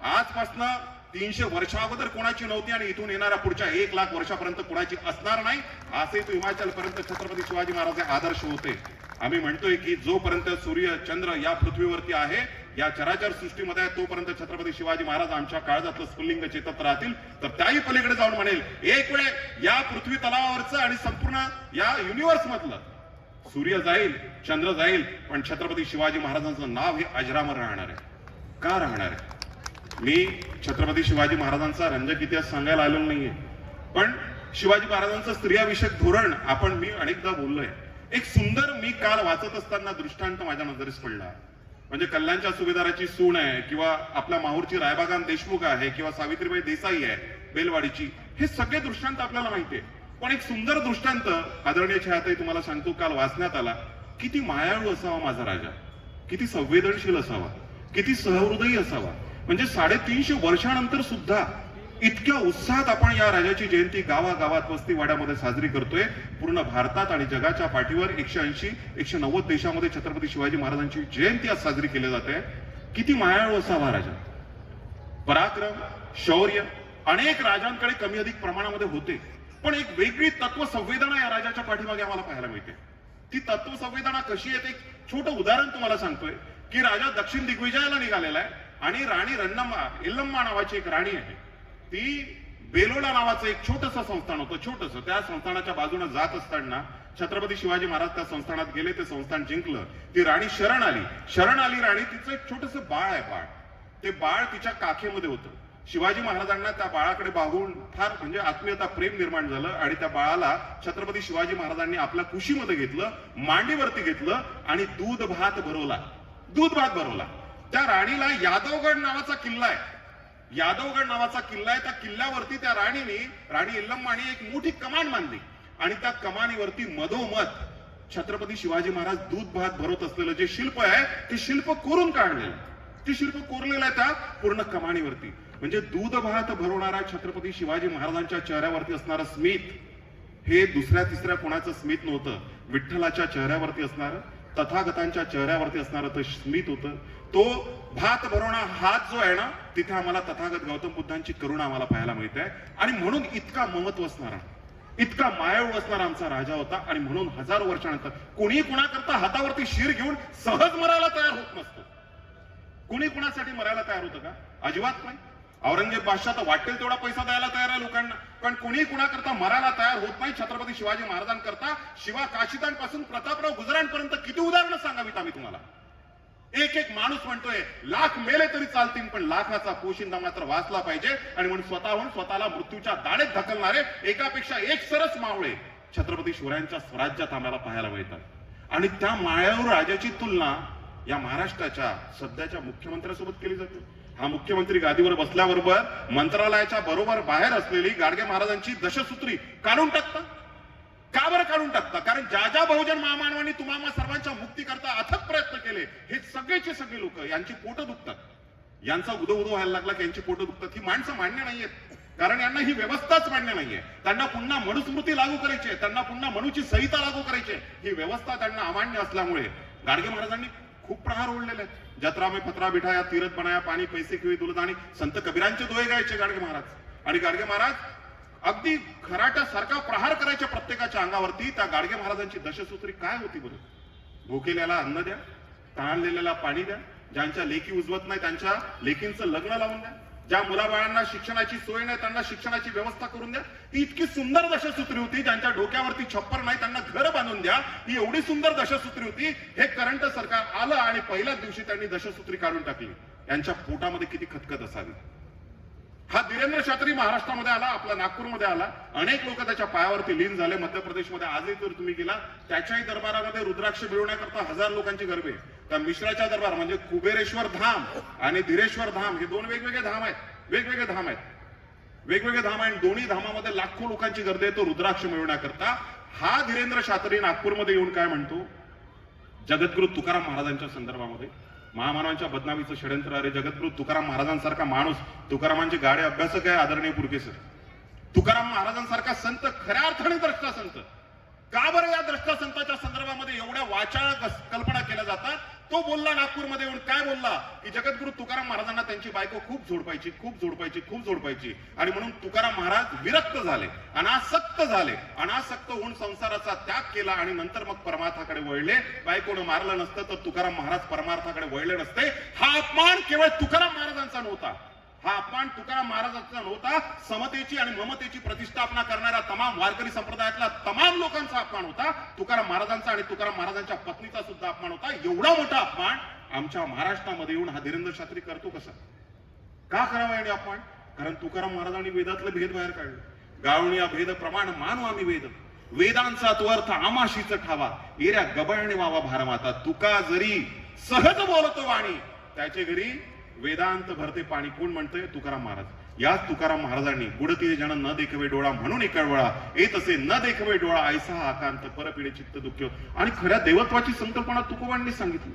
आजपासनं 300 वर्षा अगोदर कोणाची नव्हती आणि इथून येणाऱ्या पुढच्या 1 लाख वर्षापर्यंत कोणाची असणार नाही. असे तो हिमाचलपर्यंत छत्रपती शिवाजी महाराज आदर्श होते. आम्ही म्हणतोय की जोपर्यंत सूर्य चंद्र या पृथ्वीवरती आहे, या चराचर सृष्टीमध्ये आहे, तोपर्यंत छत्रपती शिवाजी महाराज आमच्या काळजातलं स्फुल्लिंग चेतत राहतील. तर त्याही पलीकडे जाऊन म्हणेल, एक वेळ या पृथ्वी तलावावरचं आणि संपूर्ण या युनिव्हर्स मधलं सूर्य जाईल, चंद्र जाईल, पण छत्रपती शिवाजी महाराजांचं नाव हे अजरामर राहणार आहे. का राहणार आहे? मी छत्रपती शिवाजी महाराजांचा रंजक इतिहास सांगायला आलेलो नाहीये, पण शिवाजी महाराजांचं स्त्रियाविषयक धोरण मी अनेकदा बोललोय. एक सुंदर मी काल वाचत असताना दृष्टांत माझ्या नजरेस पडला. म्हणजे कल्याणच्या सुभेदाराची सून आहे किंवा आपल्या माहूरची रायबागान देशमुख आहे किंवा सावित्रीबाई देसाई आहे बेलवाडीची, हे सगळे दृष्टांत आपल्याला माहिती आहे. पण एक सुंदर दृष्टांत आदरणीय छायाताई तुम्हाला सांगतो, काल वाचण्यात आला. किती मायाळू असावा माझा राजा, किती संवेदनशील असावा, किती सहृदयी असावा. म्हणजे 350 वर्षानंतर सुद्धा इतक्या उत्साहात आपण या राजाची जयंती गावागावात वस्तीवाड्यामध्ये साजरी करतोय. पूर्ण भारतात आणि जगाच्या पाठीवर 180-190 देशामध्ये छत्रपती शिवाजी महाराजांची जयंती आज साजरी केली जाते. किती मायाळू असावा राजा. पराक्रम, शौर्य अनेक राजांकडे कमी अधिक प्रमाणामध्ये होते, पण एक वेगळी तत्व संवेदना या राजाच्या पाठीमागे आम्हाला पाहायला मिळते. ती तत्व संवेदना कशी आहे ते एक छोटं उदाहरण तुम्हाला सांगतोय की राजा दक्षिण दिग्विजयाला निघालेला आहे आणि राणी यल्लम्मा नावाची एक राणी आहे. ती बेलोडा नावाचं एक छोटंसं संस्थान होतं, छोटंसं. त्या संस्थानाच्या बाजूने जात असताना छत्रपती शिवाजी महाराज त्या संस्थानात गेले, ते संस्थान जिंकलं. ती राणी शरण आली राणी. तिचं एक छोटंसं बाळ आहे, बाळ. ते बाळ तिच्या काखेमध्ये होतं. शिवाजी महाराजांना त्या बाळाकडे पाहून फार म्हणजे आत्मीयता, प्रेम निर्माण झालं आणि त्या बाळाला छत्रपती शिवाजी महाराजांनी आपल्या कुशीमध्ये घेतलं, मांडीवरती घेतलं आणि दूध भात भरवला. त्या राणीला यादवगड नावाचा किल्ला आहे, त्या किल्ल्यावरती त्या राणी यल्लम्माने एक मोठी कमान बांधली आणि त्या कमानीवरती मधोमध छत्रपती शिवाजी महाराज दूध भात भरवत असलेलं जे शिल्प आहे ते शिल्प कोरून काढलेलं. ते शिल्प कोरलेलं आहे त्या पूर्ण कमानीवरती. म्हणजे दूध भात भरवणारा छत्रपती शिवाजी महाराजांच्या चेहऱ्यावरती असणारं स्मित हे दुसऱ्या तिसऱ्या कोणाचं स्मित नव्हतं. विठ्ठलाच्या चेहऱ्यावरती असणारं, तथागतांच्या चेहऱ्यावरती असणारं ते स्मित होतं. तो भात भरवणारा हात जो आहे ना, तिथे आम्हाला तथागत गौतम बुद्धांची करुणा आम्हाला पाहायला मिळते. आणि म्हणून इतका ममत्व असणारा, इतका मायाळू असणारा आमचा राजा होता. आणि म्हणून हजारो वर्षानंतर कोणी कुणाकरता हातावरती शिर घेऊन सहज मरायला तयार होत नसतो. कुणी कुणासाठी मरायला तयार होतं का? अजिबात नाही. औरंगजेब बादशाह तर वाटेल तेवढा पैसा द्यायला तयार आहे लोकांना, पण कुणी कुणाकरता मरायला तयार होत नाही. छत्रपती शिवाजी महाराजांकरता शिवा काशिदांपासून प्रतापराव गुजरांपर्यंत किती उदाहरणं सांगावीत आम्ही तुम्हाला. एक एक माणूस म्हणतोय लाख मेले तरी चालतील, पण लाखाचा पोशिंदा मात्र वाचला पाहिजे. आणि म्हणून स्वतःला मृत्यूच्या दाढेत ढकलणारे एकापेक्षा एक सरस मावळे छत्रपती शिवरायांच्या स्वराज्यात आम्हाला पाहायला मिळतात. आणि त्या मायाळू राजाची तुलना या महाराष्ट्राच्या सध्याच्या मुख्यमंत्र्यासोबत केली जाते. हा मुख्यमंत्री गादीवर बसल्याबरोबर मंत्रालयाच्या बरोबर बाहेर असलेली गाडगे महाराजांची दशसूत्री काढून टाकता. का बरं काढून टाकता? कारण ज्या बहुजन महामानवांनी तुम्हाला सर्वांच्या मुक्तीकरता अथक प्रयत्न केले, हे सगळेचे सगळे लोक यांची पोटं दुखतात. यांचा उदो व्हायला लागला की यांची पोटं दुखतात. ही माणसं मान्य नाहीयेत, कारण यांना ही व्यवस्थाच मान्य नाहीये. त्यांना पुन्हा मनुस्मृती लागू करायची आहे, त्यांना पुन्हा मनुची संहिता लागू करायची आहे. ही व्यवस्था त्यांना अमान्य असल्यामुळे गाडगे महाराजांनी खूप प्रहार ओढलेले आहेत. जत्रा में पत्रा बिठाया, तीरथ बनाया, पाणी पैसे किंवा दुलदाणी, संत कबीरांचे दोहे गायचे गाडगे महाराज. आणि गाडगे महाराज अगदी खराट्यासारखा प्रहार करायच्या प्रत्येकाच्या अंगावरती. त्या गाडगे महाराजांची दशसूत्री काय होती बरं? भुकेल्याला अन्न द्या, तहानलेल्याला पाणी द्या, ज्यांच्या लेखी उजवत नाही त्यांच्या लेखींचं लग्न लावून द्या, ज्या मुलाबाळांना शिक्षणाची सोय नाही त्यांना शिक्षणाची व्यवस्था करून द्या. ही इतकी सुंदर दशसूत्री होती. ज्यांच्या डोक्यावरती छप्पर नाही त्यांना घर बांधून द्या. ही एवढी सुंदर दशसूत्री होती. हे करंट सरकार आलं आणि पहिल्याच दिवशी त्यांनी दशसूत्री काढून टाकली. यांच्या पोटामध्ये किती खतखत असावी. हा धीरेंद्र शास्त्री महाराष्ट्रामध्ये आला, आपला नागपूरमध्ये आला. अनेक लोक त्याच्या पायावरती लीन झाले. मध्य प्रदेशमध्ये आजही जर तुम्ही गेला, त्याच्याही दरबारामध्ये रुद्राक्ष मिळवण्याकरता 1000 लोकांची गर्भे. त्या मिश्राच्या दरबार म्हणजे कुबेरेश्वर धाम आणि धीरेश्वर धाम हे दोन वेगवेगळे धाम आहेत. वेगवेगळे धाम आहेत. दोन्ही धामामध्ये लाखो लोकांची गर्दी आहे तो रुद्राक्ष मिळवण्याकरता. हा धीरेंद्र शास्त्री नागपूरमध्ये येऊन काय म्हणतो? जगद्गुरु तुकाराम महाराजांच्या संदर्भामध्ये महामानवांच्या बदनामीचं षडयंत्र. अरे जगद्गुरु तुकाराम महाराजांसारखा माणूस, तुकारामांचे गाडे अभ्यासक आहे आदरणीय पुरकेसर. तुकाराम महाराजांसारखा संत, खऱ्या अर्थाने द्रष्टा संत. का बरं या द्रष्टा संतांच्या संदर्भामध्ये एवढ्या वाचाळ कल्पना केल्या जातात? तो बोलला नागपूरमध्ये येऊन, काय बोलला की जगद्गुरु तुकाराम महाराजांना त्यांची बायको खूप जोडपायची आणि म्हणून तुकाराम महाराज विरक्त झाले, अनासक्त होऊन संसाराचा त्याग केला आणि नंतर मग परमार्थाकडे वळले. बायकोनं मारलं नसतं तर तुकाराम महाराज परमार्थाकडे वळले नसते. हा अपमान केवळ तुकाराम महाराजांचा नव्हता, समतेची आणि ममतेची प्रतिष्ठापना करणाऱ्या तमाम वारकरी संप्रदायातल्या तमाम लोकांचा अपमान होता. तुकाराम महाराजांचा आणि तुकाराम महाराजांच्या पत्नीचा सुद्धा अपमान होता. एवढा मोठा अपमान आमच्या महाराष्ट्रामध्ये येऊन हा धीरेंद्र शास्त्री करतो कसा? का करावा याने अपमान? कारण तुकाराम महाराजांनी वेदातले भेद बाहेर काढले. गावणी भेद प्रमाण मानू आम्ही वेद, वेदांचा तो अर्थ आमाशीच ठावा, येऱ्या गबळणी वावा भारमाता. तुका जरी सहज बोलतो वाणी, त्याचे घरी वेदांत भरते पाणी. कोण म्हणतंय? तुकाराम महाराज. याच तुकाराम महाराजांनी गुडती जन न देखवे डोळा म्हणून एकळवळा, येत असे न देखवे डोळा ऐसा आकांत परपिढे चित्त दुःख. आणि खऱ्या देवत्वाची संकल्पना तुकोबांनी सांगितली.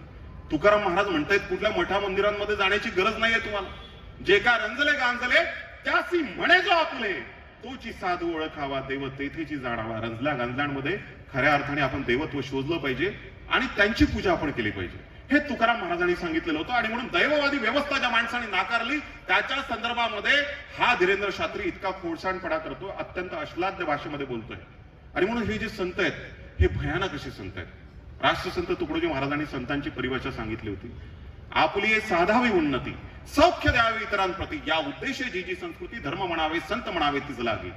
तुकाराम महाराज म्हणतायत कुठल्या मठा मंदिरांमध्ये जाण्याची गरज नाहीये तुम्हाला. जे का रंजले गांजले त्यासी म्हणे जो आपले, तोची साधू ओळखावा देव तेथेची जाणावा. रंजल्या गांजल्यांमध्ये खऱ्या अर्थाने आपण देवत्व शोधलं पाहिजे आणि त्यांची पूजा आपण केली पाहिजे. हे तुकाराम महाराजांनी सांगितलेलं होतं. आणि म्हणून दैववादी व्यवस्था ज्या माणसाने नाकारली त्याच्या संदर्भामध्ये हा धीरेंद्र शास्त्री इतका खोडसाळपणा करतो, अत्यंत अश्लाघ्य भाषेमध्ये बोलतोय. आणि म्हणून हे जे संत आहेत हे भयानक असे संत आहेत. राष्ट्रसंत तुकडोजी महाराजांनी संतांची परिभाषा सांगितली होती, आपली साधावी उन्नती सौख्य द्यावे इतरांप्रती, या उद्देशे जी जी संस्कृती धर्म म्हणावे संत म्हणावे तीच लागे.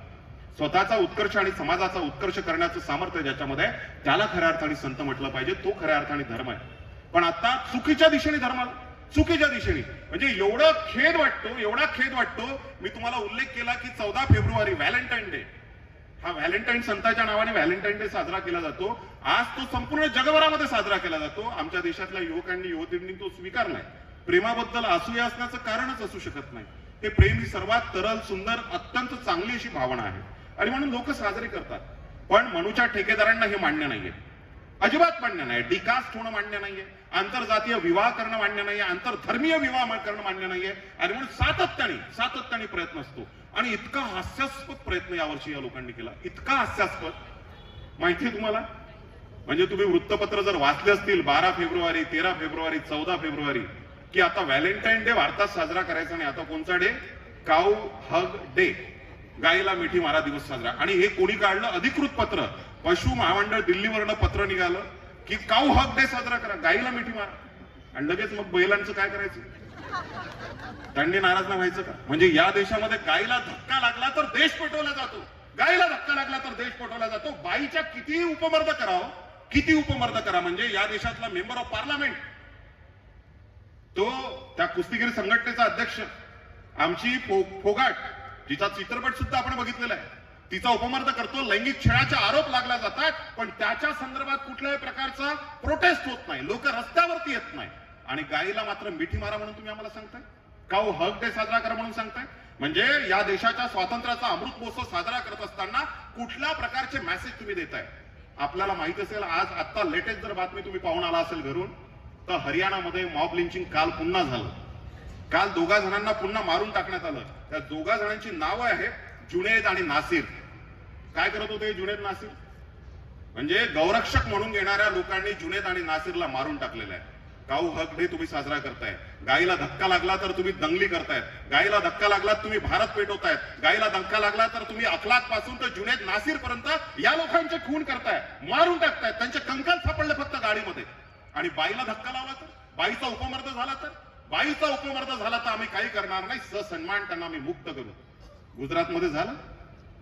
स्वतःचा उत्कर्ष आणि समाजाचा उत्कर्ष करण्याचं सामर्थ्य ज्याच्यामध्ये आहे त्याला खऱ्या अर्थाने संत म्हटलं पाहिजे, तो खऱ्या अर्थाने धर्म आहे. पण आता चुकीच्या दिशेने धर्म, चुकीच्या दिशेने, म्हणजे एवढा खेद वाटतो. मी तुम्हाला उल्लेख केला की 14 फेब्रुवारी व्हॅलेंटाईन डे, हा व्हॅलेंटाईन संतांच्या नावाने व्हॅलेंटाईन डे साजरा केला जातो. आज तो संपूर्ण जगभरामध्ये साजरा केला जातो. आमच्या देशातल्या युवकांनी युवतींनी तो स्वीकारलाय. प्रेमाबद्दल असूया असण्याचं कारणच असू शकत नाही. हे प्रेम ही सर्वात तरल, सुंदर, अत्यंत चांगली अशी भावना आहे आणि म्हणून लोक साजरे करतात. पण मनूच्या ठेकेदारांना हे मान्य नाहीये, अजिबात मान्य नाही. डिकास्ट होणं मान्य नाहीये, आंतरजातीय विवाह करणं मान्य नाहीये, आंतरधर्मीय विवाह करणं मान्य नाहीये. आणि म्हणून सातत्याने प्रयत्न असतो. आणि इतका हास्यास्पद प्रयत्न यावर्षी या लोकांनी केला, इतका हास्यास्पद. माहितीये तुम्हाला, म्हणजे तुम्ही वृत्तपत्र जर वाचले असतील 12 फेब्रुवारी, 13 फेब्रुवारी, 14 फेब्रुवारी, की आता व्हॅलेंटाईन डे भारतात साजरा करायचा नाही. आता कोणचा डे? काऊ हग डे, गायीला मिठी मारा दिवस साजरा. आणि हे कोणी काढलं? अधिकृत पत्र, पशु महामंडळ दिल्लीवरनं पत्र निघालं की काऊ हग डे साजरा करा, गायीला मिठी मारा. आणि लगेच मग बैलांचं काय करायचं? त्यांनी नाराज नाही व्हायचं का? म्हणजे या देशामध्ये गायीला धक्का लागला तर देश पेटवला जातो, गायीला धक्का लागला तर देश पेटवला जातो. बाईच्या किती उपमर्द करावं, किती उपमर्द करा. म्हणजे या देशातला मेंबर ऑफ पार्लमेंट, तो त्या कुस्तीगीर संघटनेचा अध्यक्ष, आमची फोगाट, जिचा चित्रपट सुद्धा आपण बघितलेला आहे, तिचा उपमर्द करतो. लैंगिक छळाचे आरोप लागला जातात, पण त्याच्या संदर्भात कुठल्याही प्रकारचा प्रोटेस्ट होत नाही, लोक रस्त्यावरती येत नाही. आणि गायीला मात्र मिठी मारा म्हणून तुम्ही आम्हाला सांगताय, काऊ हक डे साजरा करा म्हणून सांगताय. म्हणजे या देशाच्या स्वातंत्र्याचा अमृत महोत्सव साजरा करत असताना कुठल्या प्रकारचे मेसेज तुम्ही देताय? आपल्याला माहित असेल, आज आता लेटेस्ट जर बातमी तुम्ही पाहून आला असेल घरून, तर हरियाणामध्ये मॉब लिंचिंग काल पुन्हा झालं. काल 2 जणांना पुन्हा मारून टाकण्यात आलं. त्या 2 जणांची नावं आहेत जुनेद आणि नासिर. काय करत होते जुनेद नासिर? म्हणजे गौरक्षक म्हणून घेणाऱ्या लोकांनी जुनेद आणि नासिरला मारून टाकलेलं आहे. काऊ हक डे तुम्ही साजरा करताय, गायीला धक्का लागला तर तुम्ही दंगली करतायत, गायीला धक्का लागला तुम्ही भारत पेटवतायत, गायीला धक्का लागला तर तुम्ही अखलाक पासून तर जुनेद नासिर पर्यंत या लोकांचे खून करताय, मारून टाकतायत, त्यांचे कंकाल सापडले फक्त गाडीमध्ये. आणि बाईला धक्का लावला तर, बाईचा उपमर्द झाला तर, बाईचा उपमर्द झाला तर आम्ही काही करणार नाही, सन्मान त्यांना आम्ही मुक्त करू. गुजरातमध्ये झालं,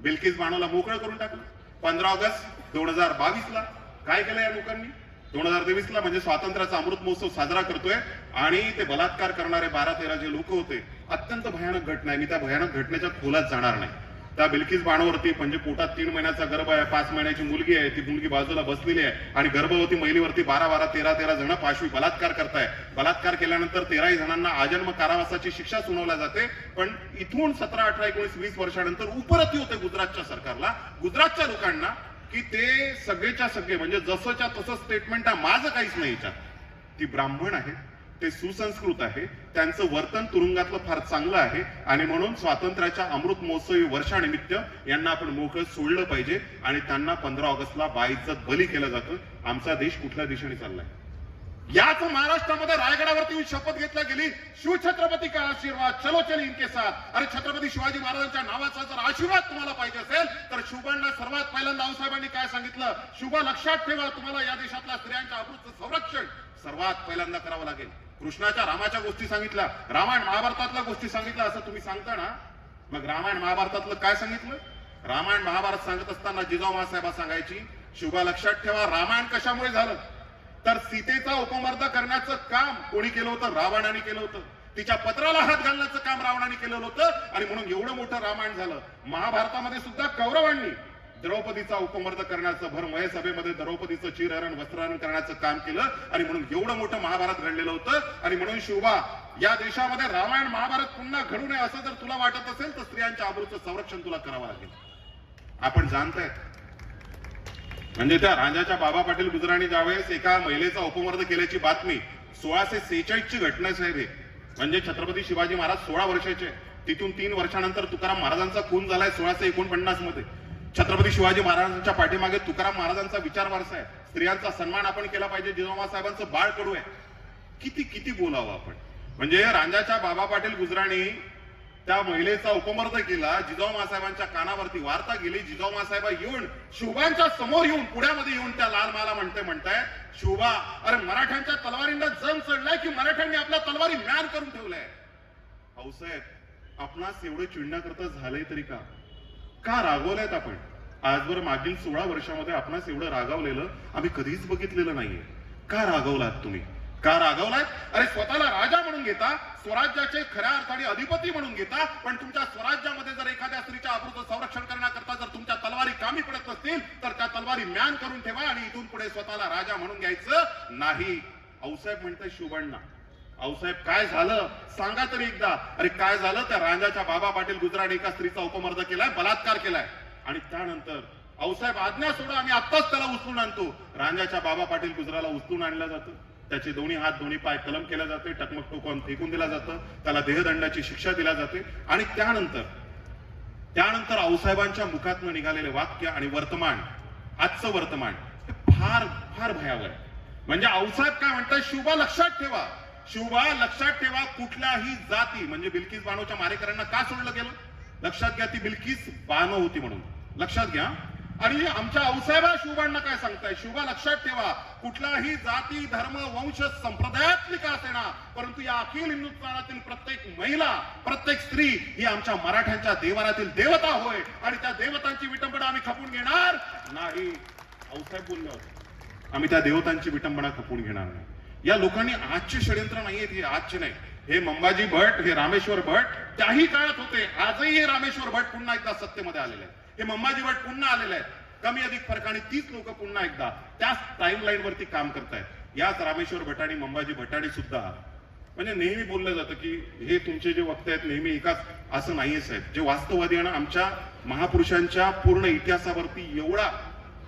बिल्किस बानोला मोकळं करून टाकलं. 15 ऑगस्ट 2022ला काय केलं या लोकांनी? 2023ला म्हणजे स्वातंत्र्याचा अमृत महोत्सव साजरा करतोय आणि ते बलात्कार करणारे 12-13 जे लोक होते, अत्यंत भयानक घटना आहे. मी त्या भयानक घटनेच्या खोलात जाणार नाही. त्या बिल्किस बानोवरती म्हणजे पोटात 3 महिन्याचा गर्भ आहे, 5 महिन्याची मुलगी आहे, ती मुलगी बाजूला बसलेली आहे आणि गर्भवती महिलेवरती 12-12, 13-13 जण पाशवी बलात्कार करताय. बलात्कार केल्यानंतर 13 जणांना आजन्म कारावासाची शिक्षा सुनावली जाते. पण इथून 17, 18, 19, 20 वर्षानंतर उपरती होते गुजरातच्या सरकारला, गुजरातच्या लोकांना, की ते सगळेच्या सगळे म्हणजे जसंच्या तसं स्टेटमेंट आहे, माझं काहीच नाही याच्यात. ती ब्राह्मण आहे, ते सुसंस्कृत आहे, त्यांचं वर्तन तुरुंगातलं फार चांगलं आहे आणि म्हणून स्वातंत्र्याच्या अमृत महोत्सवी वर्षानिमित्त यांना आपण मोकळं सोडलं पाहिजे आणि त्यांना 15 ऑगस्टला बाईचं बली केलं जातं. आमचा देश कुठल्या दिशेने चाललाय? याच महाराष्ट्रामध्ये रायगडावरती शपथ घेतल्या गेली, शिवछत्रपती का आशीर्वाद, चलो चल इनके साथ. अरे छत्रपती शिवाजी महाराजांच्या नावाचा जर आशीर्वाद तुम्हाला पाहिजे असेल तर शुभांना सर्वात पहिल्यांदा आऊसाहेबांनी काय सांगितलं? शुभा लक्षात ठेवा, तुम्हाला या देशातल्या स्त्रियांच्या अमृतचं संरक्षण सर्वात पहिल्यांदा करावं लागेल. कृष्णाच्या रामाच्या गोष्टी सांगितल्या, रामायण महाभारतातल्या गोष्टी सांगितल्या असं तुम्ही सांगता ना, मग रामायण महाभारतातलं काय सांगितलं? रामायण महाभारत सांगत असताना जिजाऊ मासाहेबा सांगायची, शुभा लक्षात ठेवा, रामायण कशामुळे झालं तर सीतेचा उपमर्द करण्याचं काम कोणी केलं होतं? रावणाने केलं होतं. तिच्या पत्राला हात घालण्याचं काम रावणाने केलेलं होतं आणि म्हणून एवढं मोठं रामायण झालं. महाभारतामध्ये सुद्धा कौरवांनी द्रौपदीचा उपमर्द करण्याचं, भर सभेमध्ये द्रौपदीचं चिरहरण वस्त्रहरण करण्याचं काम केलं आणि म्हणून एवढं मोठं महाभारत घडलेलं होतं. आणि म्हणून शुभा, या देशामध्ये रामायण महाभारत पुन्हा घडू नये असं जर तुला वाटत असेल तर स्त्रियांच्या अमृतचं संरक्षण तुला करावं लागेल. आपण जाणताय म्हणजे त्या राजाच्या बाबा पाटील गुजराणी ज्यावेळेस एका महिलेचा उपमर्द केल्याची बातमी 1646 ची घटना साहेब आहे. म्हणजे छत्रपती शिवाजी महाराज 16 वर्षाचे, तिथून 3 वर्षानंतर तुकाराम महाराजांचा खून झालाय 1649 मध्ये. छत्रपती शिवाजी महाराजांच्या पाठीमागे तुकाराम महाराजांचा विचार वारसा आहे. स्त्रियांचा सन्मान आपण केला पाहिजे. जिजाऊ साहेबांचं बाळ कडू आहे. किती किती बोलावं आपण. म्हणजे रांजाच्या बाबा पाटील गुजराणी त्या महिलेचा उपमर्द केला. जिजाऊ मासाहेबांच्या कानावरती वार्ता गेली. जिजाऊ मासाहेब येऊन शिवबांच्या समोर येऊन पुण्यामध्ये येऊन त्या लाल माला म्हणताय शिवबा, अरे मराठ्यांच्या तलवारींना जम चढलाय की मराठ्यांनी आपल्या तलवारी म्यान करून ठेवलाय. भाऊसाहेब, आपणास एवढं चिडण्याकरता झालंय तरी का रागवलायत आपण? आजवर मागील 16 वर्षामध्ये आपणास एवढं रागावलेलं आम्ही कधीच बघितलेलं नाहीये. का रागवलात तुम्ही? का रागवलात? अरे स्वतःला राजा म्हणून घेता, स्वराज्याचे खऱ्या अर्थाने अधिपती म्हणून घेता, पण तुमच्या स्वराज्यामध्ये जर एखाद्या स्त्रीच्या आबरूचं संरक्षण करण्याकरता जर तुमच्या तलवारी कामी पडत नसतील तर त्या तलवारी म्यान करून ठेवा आणि इथून पुढे स्वतःला राजा म्हणून घ्यायचं नाही. आऊसाहेब म्हणताय शिवबांना, आऊसाहेब काय झालं सांगा तरी एकदा. अरे काय झालं? त्या रांजाच्या बाबा पाटील गुजराणी एका स्त्रीचा उपमर्द केलाय, बलात्कार केलाय. आणि त्यानंतर आऊसाहेब आज्ञा सोडा, आम्ही आत्ताच त्याला उचलून आणतो. रांजाच्या बाबा पाटील गुजराला उचलून आणलं जातं. त्याचे दोन्ही हात दोन्ही पाय कलम केल्या जाते, टकमक टोकून फेकून दिला जातं, त्याला देहदंडाची शिक्षा दिल्या जाते. आणि त्यानंतर आऊसाहेबांच्या मुखातनं निघालेले वाक्य आणि वर्तमान, आजचं वर्तमान फार फार भयावह आहे. म्हणजे आऊसाहेब काय म्हणतात, शिवबा लक्षात ठेवा, शिवबा लक्षात ठेवा, कुठल्याही जाती म्हणजे बिल्किस बानोच्या मारेकऱ्यांना का सोडलं गेलं? लक्षात घ्या, ती बिल्किस बानो होती म्हणून लक्षात घ्या. आणि आमच्या आऊसाहेबा शिवबांना काय सांगताय, शिवबा लक्षात ठेवा, कुठलाही जाती धर्म वंश संप्रदायातली का असेना, परंतु या अखिल हिंदुस्थानातील प्रत्येक महिला प्रत्येक स्त्री ही आमच्या मराठ्यांच्या देवारातील देवता होय आणि त्या देवतांची विटंबना आम्ही खपून घेणार नाही. आऊसाहेब बोलले होते, आम्ही त्या देवतांची विटंबना खपून घेणार नाही. या लोकांनी आजचे षडयंत्र नाहीयेत, हे आजचे नाही. हे मंबाजी भट, हे रामेश्वर भट त्याही काळात होते. आजही हे रामेश्वर भट पुन्हा एकदा सत्तेमध्ये आलेले आहेत. हे मंबाजी भट पुन्हा आलेले आहेत. कमी अधिक फरकाने 30 लोक पुन्हा एकदा त्याच टाइमलाईन वरती काम करतायत. याच रामेश्वर भट आणि मंबाजी भटाणी सुद्धा म्हणजे नेहमी बोललं जातं की हे तुमचे जे वक्ते आहेत नेहमी एकाच, असं नाहीये साहेब. जे वास्तववादी आहे ना, आमच्या महापुरुषांच्या पूर्ण इतिहासावरती एवढा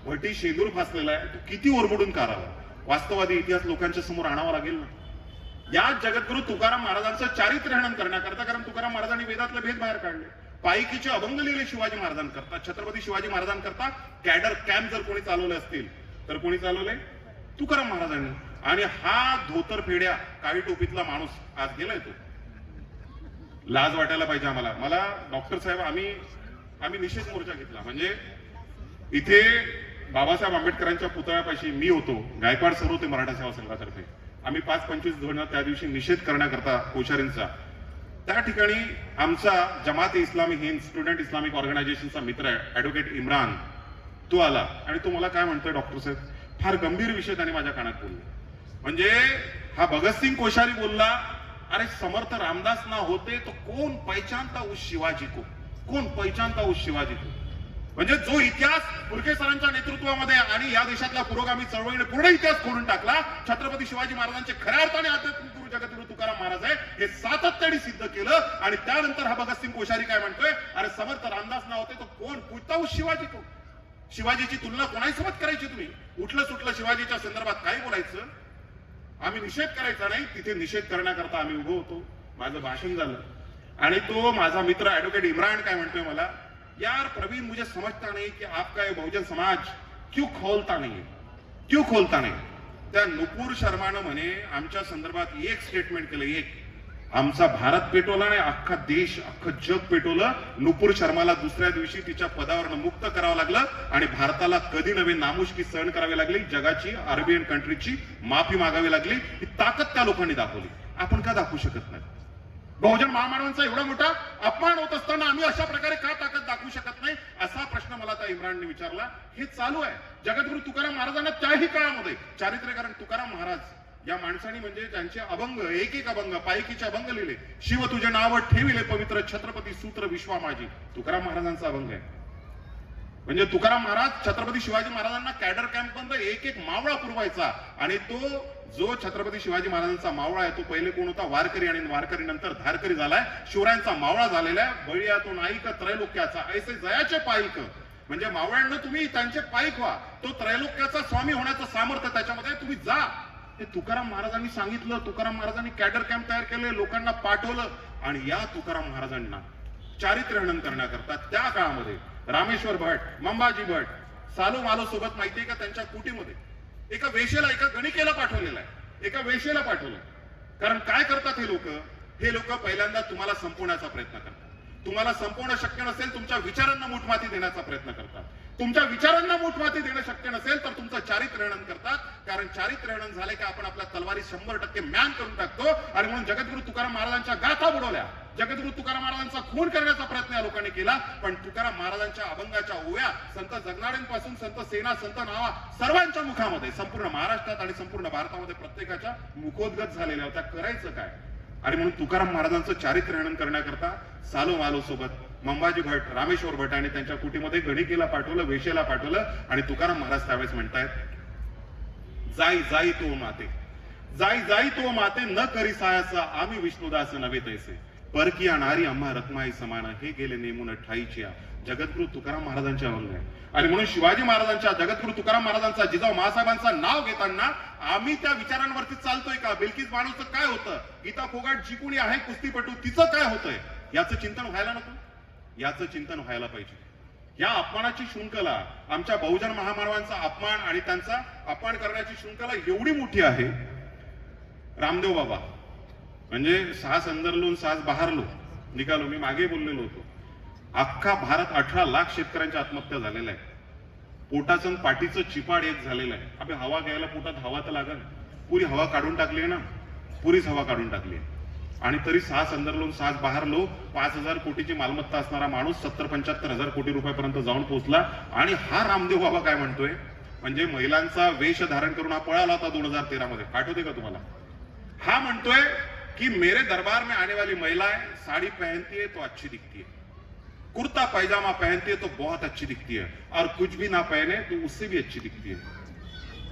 भटी शेंदूर फासलेला आहे, तो किती ओरबडून काढावा. वास्तववादी इतिहास लोकांच्या समोर आणावा लागेल ना. याच जगद्गुरु तुकाराम महाराजांचं चारित्र्य हनन करण्याकरता, कारण तुकाराम महाराजांनी वेदातले भेद बाहेर काढले, पायकीचे अभंग लिहिले शिवाजी महाराजांकरता, छत्रपती शिवाजी महाराजांकरता कॅडर कॅम्प जर कोणी चालवले असतील तर कोणी चालवले? तुकाराम महाराजांनी. आणि हा धोतर फेड्या काळी टोपीतला माणूस आज गेलाय. तो लाज वाटायला पाहिजे आम्हाला. मला डॉक्टर साहेब, आम्ही निषेध मोर्चा घेतला. म्हणजे इथे बाबासाहेब आंबेडकरांच्या पुतळ्यापाशी मी होतो, गायकवाड सर होते मराठा सेवा संघातर्फे. आम्ही 5-25 जण त्या दिवशी निषेध करण्याकरता कोश्यारींचा. त्या ठिकाणी आमचा जमात इस्लामी हिंद स्टुडंट इस्लामिक ऑर्गनायझेशनचा मित्र आहे ऍडव्होकेट इम्रान, तो आला आणि तो मला काय म्हणतोय, डॉक्टर साहेब फार गंभीर विषय त्याने माझ्या कानात बोलले. म्हणजे हा भगतसिंग कोश्यारी बोलला, अरे समर्थ रामदास ना होते तो कोण पहचानता उस शिवाजी को, कोण पहचानता उस शिवाजी को. म्हणजे जो इतिहास फुलके सरांच्या नेतृत्वामध्ये आणि या देशातल्या पुरोगामी चळवळीने पूर्ण इतिहास खोडून टाकला, छत्रपती शिवाजी महाराजांचे खऱ्या अर्थाने आध्यात्मिक गुरु जगद्गुरु तुकाराम महाराज आहे हे सातत्याने सिद्ध केलं. आणि त्यानंतर हा भगतसिंग कोश्यारी काय म्हणतोय, अरे समर्थ रामदास ना होते तो कोण पूजता उस शिवाजी को. शिवाजीची तुलना कोणासोबत करायची तुम्ही? उठलं सुटलं शिवाजीच्या संदर्भात काय बोलायचं? आम्ही निषेध करायचा नाही, तिथे निषेध करण्याकरता आम्ही उभं होतो. माझं भाषण झालं आणि तो माझा मित्र ऍडव्होकेट इम्रान काय म्हणतोय मला, यार प्रवीण मुझे समझता नहीं कि आपका ये बहुजन समाज क्यों खोलता नहीं, क्यों खोलता नहीं. त्या नुपूर शर्मानं म्हणे आमच्या संदर्भात एक स्टेटमेंट केलं, एक, आमचा भारत पेटवला नाही, अख्खा देश अख्खं जग पेटवलं. नुपूर शर्माला दुसऱ्या दिवशी तिच्या पदावरनं मुक्त करावं लागलं आणि भारताला कधी नवे नामुष्की सहन करावी लागली, जगाची अरेबियन कंट्रीची माफी मागावी लागली. ही ताकद त्या लोकांनी दाखवली. आपण का दाखवू शकत नाही? बहुजन महामानवांचा एवढा मोठा अपमान होत असताना आम्ही अशा प्रकारे का ताकद दाखवू शकत नाही, असा प्रश्न मला त्या इम्रानने विचारला. हे चालू आहे. जगद्गुरु तुकाराम महाराजांना त्याही काळामध्ये चारित्र्यकारण तुकाराम महाराज या माणसाने म्हणजे त्यांचे अभंग, एक अभंग, पायकीचे अभंग लिहिले. शिव तुझे नाव ठेविले पवित्र छत्रपती सूत्र विश्वा माझी, तुकाराम महाराजांचा अभंग आहे. म्हणजे तुकाराम महाराज छत्रपती शिवाजी महाराजांना कॅडर कॅम्प मध्ये एक मावळा पुरवायचा. आणि तो जो छत्रपती शिवाजी महाराजांचा मावळा आहे तो पहिले कोण होता? वारकरी, आणि वारकरी नंतर धारकरी झालाय. शिवरायांचा मावळा झालेला आहे. बळीया तो नाईक त्रैलोक्याचा ऐसे जयाचे पाईक. म्हणजे मावळ्यांना तुम्ही त्यांचे पाईक व्हा. तो त्रैलोक्याचा स्वामी होण्याचं सामर्थ्य त्याच्यामध्ये, तुम्ही जा. हे तुकाराम महाराजांनी सांगितलं. तुकाराम महाराजांनी कॅडर कॅम्प तयार केले, लोकांना पाठवलं. आणि या तुकाराम महाराजांना चारित्र्य हनन करण्याकरता त्या काळामध्ये रामेश्वर भट, मंबाजी भट, सालो मालो सोबत माहितीये का त्यांच्या कुटीमध्ये एका वेशेला, एका गणिकेला पाठवलेला आहे. एका वेशेला पाठवलं. कारण काय करतात हे लोक? हे लोक पहिल्यांदा तुम्हाला संपवण्याचा प्रयत्न करतात. तुम्हाला संपवणं शक्य नसेल, तुमच्या विचारांना मूठमाती देण्याचा प्रयत्न करतात. तुमच्या विचारांना मूठमाती देणं शक्य नसेल तर तुमचं चारित्र्यहनन करतात. कारण चारित्र्यहनन झाले की आपण आपल्या तलवारी 100% म्यान करून टाकतो. आणि म्हणून जगद्गुरु तुकाराम महाराजांच्या गाथा बुडवल्या. जगद्गुरु तुकाराम महाराजांचा खून करण्याचा प्रयत्न या लोकांनी केला. पण तुकाराम महाराजांच्या अभंगाच्या ओव्या संत जगनाडेंपासून संत सेना, संत नावा सर्वांच्या मुखामध्ये संपूर्ण महाराष्ट्रात आणि संपूर्ण भारतामध्ये प्रत्येकाच्या मुखोद्गत झालेल्या होत्या. करायचं काय? आणि म्हणून तुकाराम महाराजांचं चारित्र्यहनन करण्याकरता सालो मालो सोबत मंबाजी भट, रामेश्वर भट आणि त्यांच्या कुटीमध्ये गणिकेला पाठवलं, वेशेला पाठवलं. आणि तुकाराम महाराज त्यावेळेस म्हणतायत, जाई जाई तो माते, जाई जाई तो माते, न करी सायाचा आम्ही विष्णुदास नव्हे तैसे, परकीया नारी आम्हा रत्नाई समान, हे गेले नेमून ठाईच्या. जगद्गुरु तुकाराम महाराजांचे अभंग आहे. आणि म्हणून शिवाजी महाराजांच्या, जगद्गुरु तुकाराम महाराजांचा, जिजाऊ मासाहेबांचं नाव घेताना आम्ही त्या विचारांवरती चालतोय का? बिल्किस बानोचं काय होतं? गीता फोगाट जी कोणी आहे कुस्तीपटू, तिचं काय होतंय? याचं चिंतन व्हायला नको? याचं चिंतन व्हायला पाहिजे. या अपमानाची शृंखला, आमच्या बहुजन महामानवांचा अपमान आणि त्यांचा अपमान करण्याची शृंखला एवढी मोठी आहे. रामदेव बाबा म्हणजे सास अंदरलो सास बाहेरलो निघालो. मी मागे बोललेलो होतो, अख्खा भारत 18 लाख शेतकऱ्यांच्या आत्महत्या झालेल्या आहे. पोटाचं पाठीचं चिपाड एक झालेलं आहे. अबे हवा घ्यायला पोटात हवा तर लागल. पुरी हवा काढून टाकली आहे ना, पुरीच हवा काढून टाकली. आणि तरी सास अंदरलो सास बाहेरलो 5,000 कोटीची मालमत्ता असणारा माणूस 70-75 हजार कोटी रुपयापर्यंत जाऊन पोहोचला. आणि हा रामदेव बाबा काय म्हणतोय, म्हणजे महिलांचा वेश धारण करून हा पळाला होता 2013 मध्ये, आठवते का तुम्हाला? हा म्हणतोय कि मेरे दरबार में आने वाली महिलाएं साड़ी पहनती है तो अच्छी दिखती है, कुर्ता पैजामा पहनती है तो बहुत अच्छी दिखती है, और कुछ भी ना पहने तो उससे भी अच्छी दिखती है.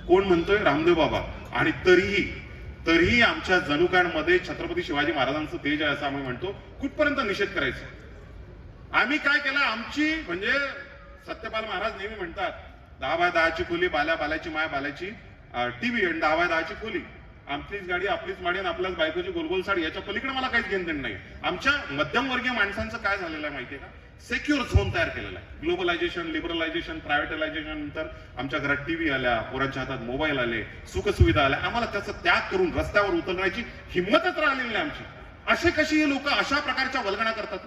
कोण म्हणतोय? रामदेव बाबा. आणि तरीही आमच्या जनुकांमध्ये छत्रपती शिवाजी महाराजांचं तेज आहे असं आम्ही म्हणतो. कुठपर्यंत निषेध करायचा? आम्ही काय केलं? आमची म्हणजे सत्यपाल महाराज नेहमी म्हणतात, 10x10ची खोली, बाल्या बाल्याची माया बाल्याची टीव्ही आणि 10x10ची खोली, आमचीच गाडी आपलीच माडी आणि आपल्याच बायकोची गोलगोल साडी, याच्या पलीकडे मला काहीच घेणं देणं नाही. आमच्या मध्यमवर्गीय माणसांचं काय झालेलं आहे माहितीये का? सेक्युअर झोन तयार केलेला आहे. ग्लोबलायझेशन, लिबरलायझेशन, प्रायव्हेटायझेशन नंतर आमच्या घरात टीव्ही आल्या, पोरांच्या हातात मोबाईल आले, सुखसुविधा आल्या. आम्हाला त्याचा त्याग करून रस्त्यावर उतरण्याची हिंमतच राहिलेली नाही आमची. असे कशी हे लोक अशा प्रकारच्या वल्गणा करतात?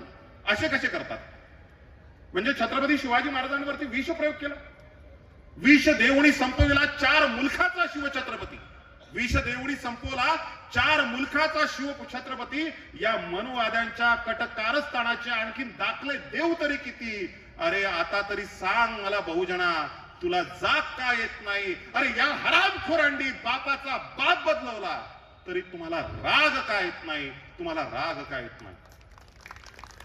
असे कसे करतात? म्हणजे छत्रपती शिवाजी महाराजांवरती विष प्रयोग केला, विष देऊनी संपविला 4 मुलखाचा शिवछत्रपती, विष देऊनी संपवला 4 मुलखाचा शिवछत्रपती. या मनुवाद्यांच्या कटकारस्थानाचे आणखीन दाखले देऊ तरी किती? अरे आता तरी सांग मला बहुजना, तुला जाग का येत नाही? अरे या हरामखोरांनी बापाचा बाप बदलवला तरी तुम्हाला राग का येत नाही? तुम्हाला राग का येत नाही?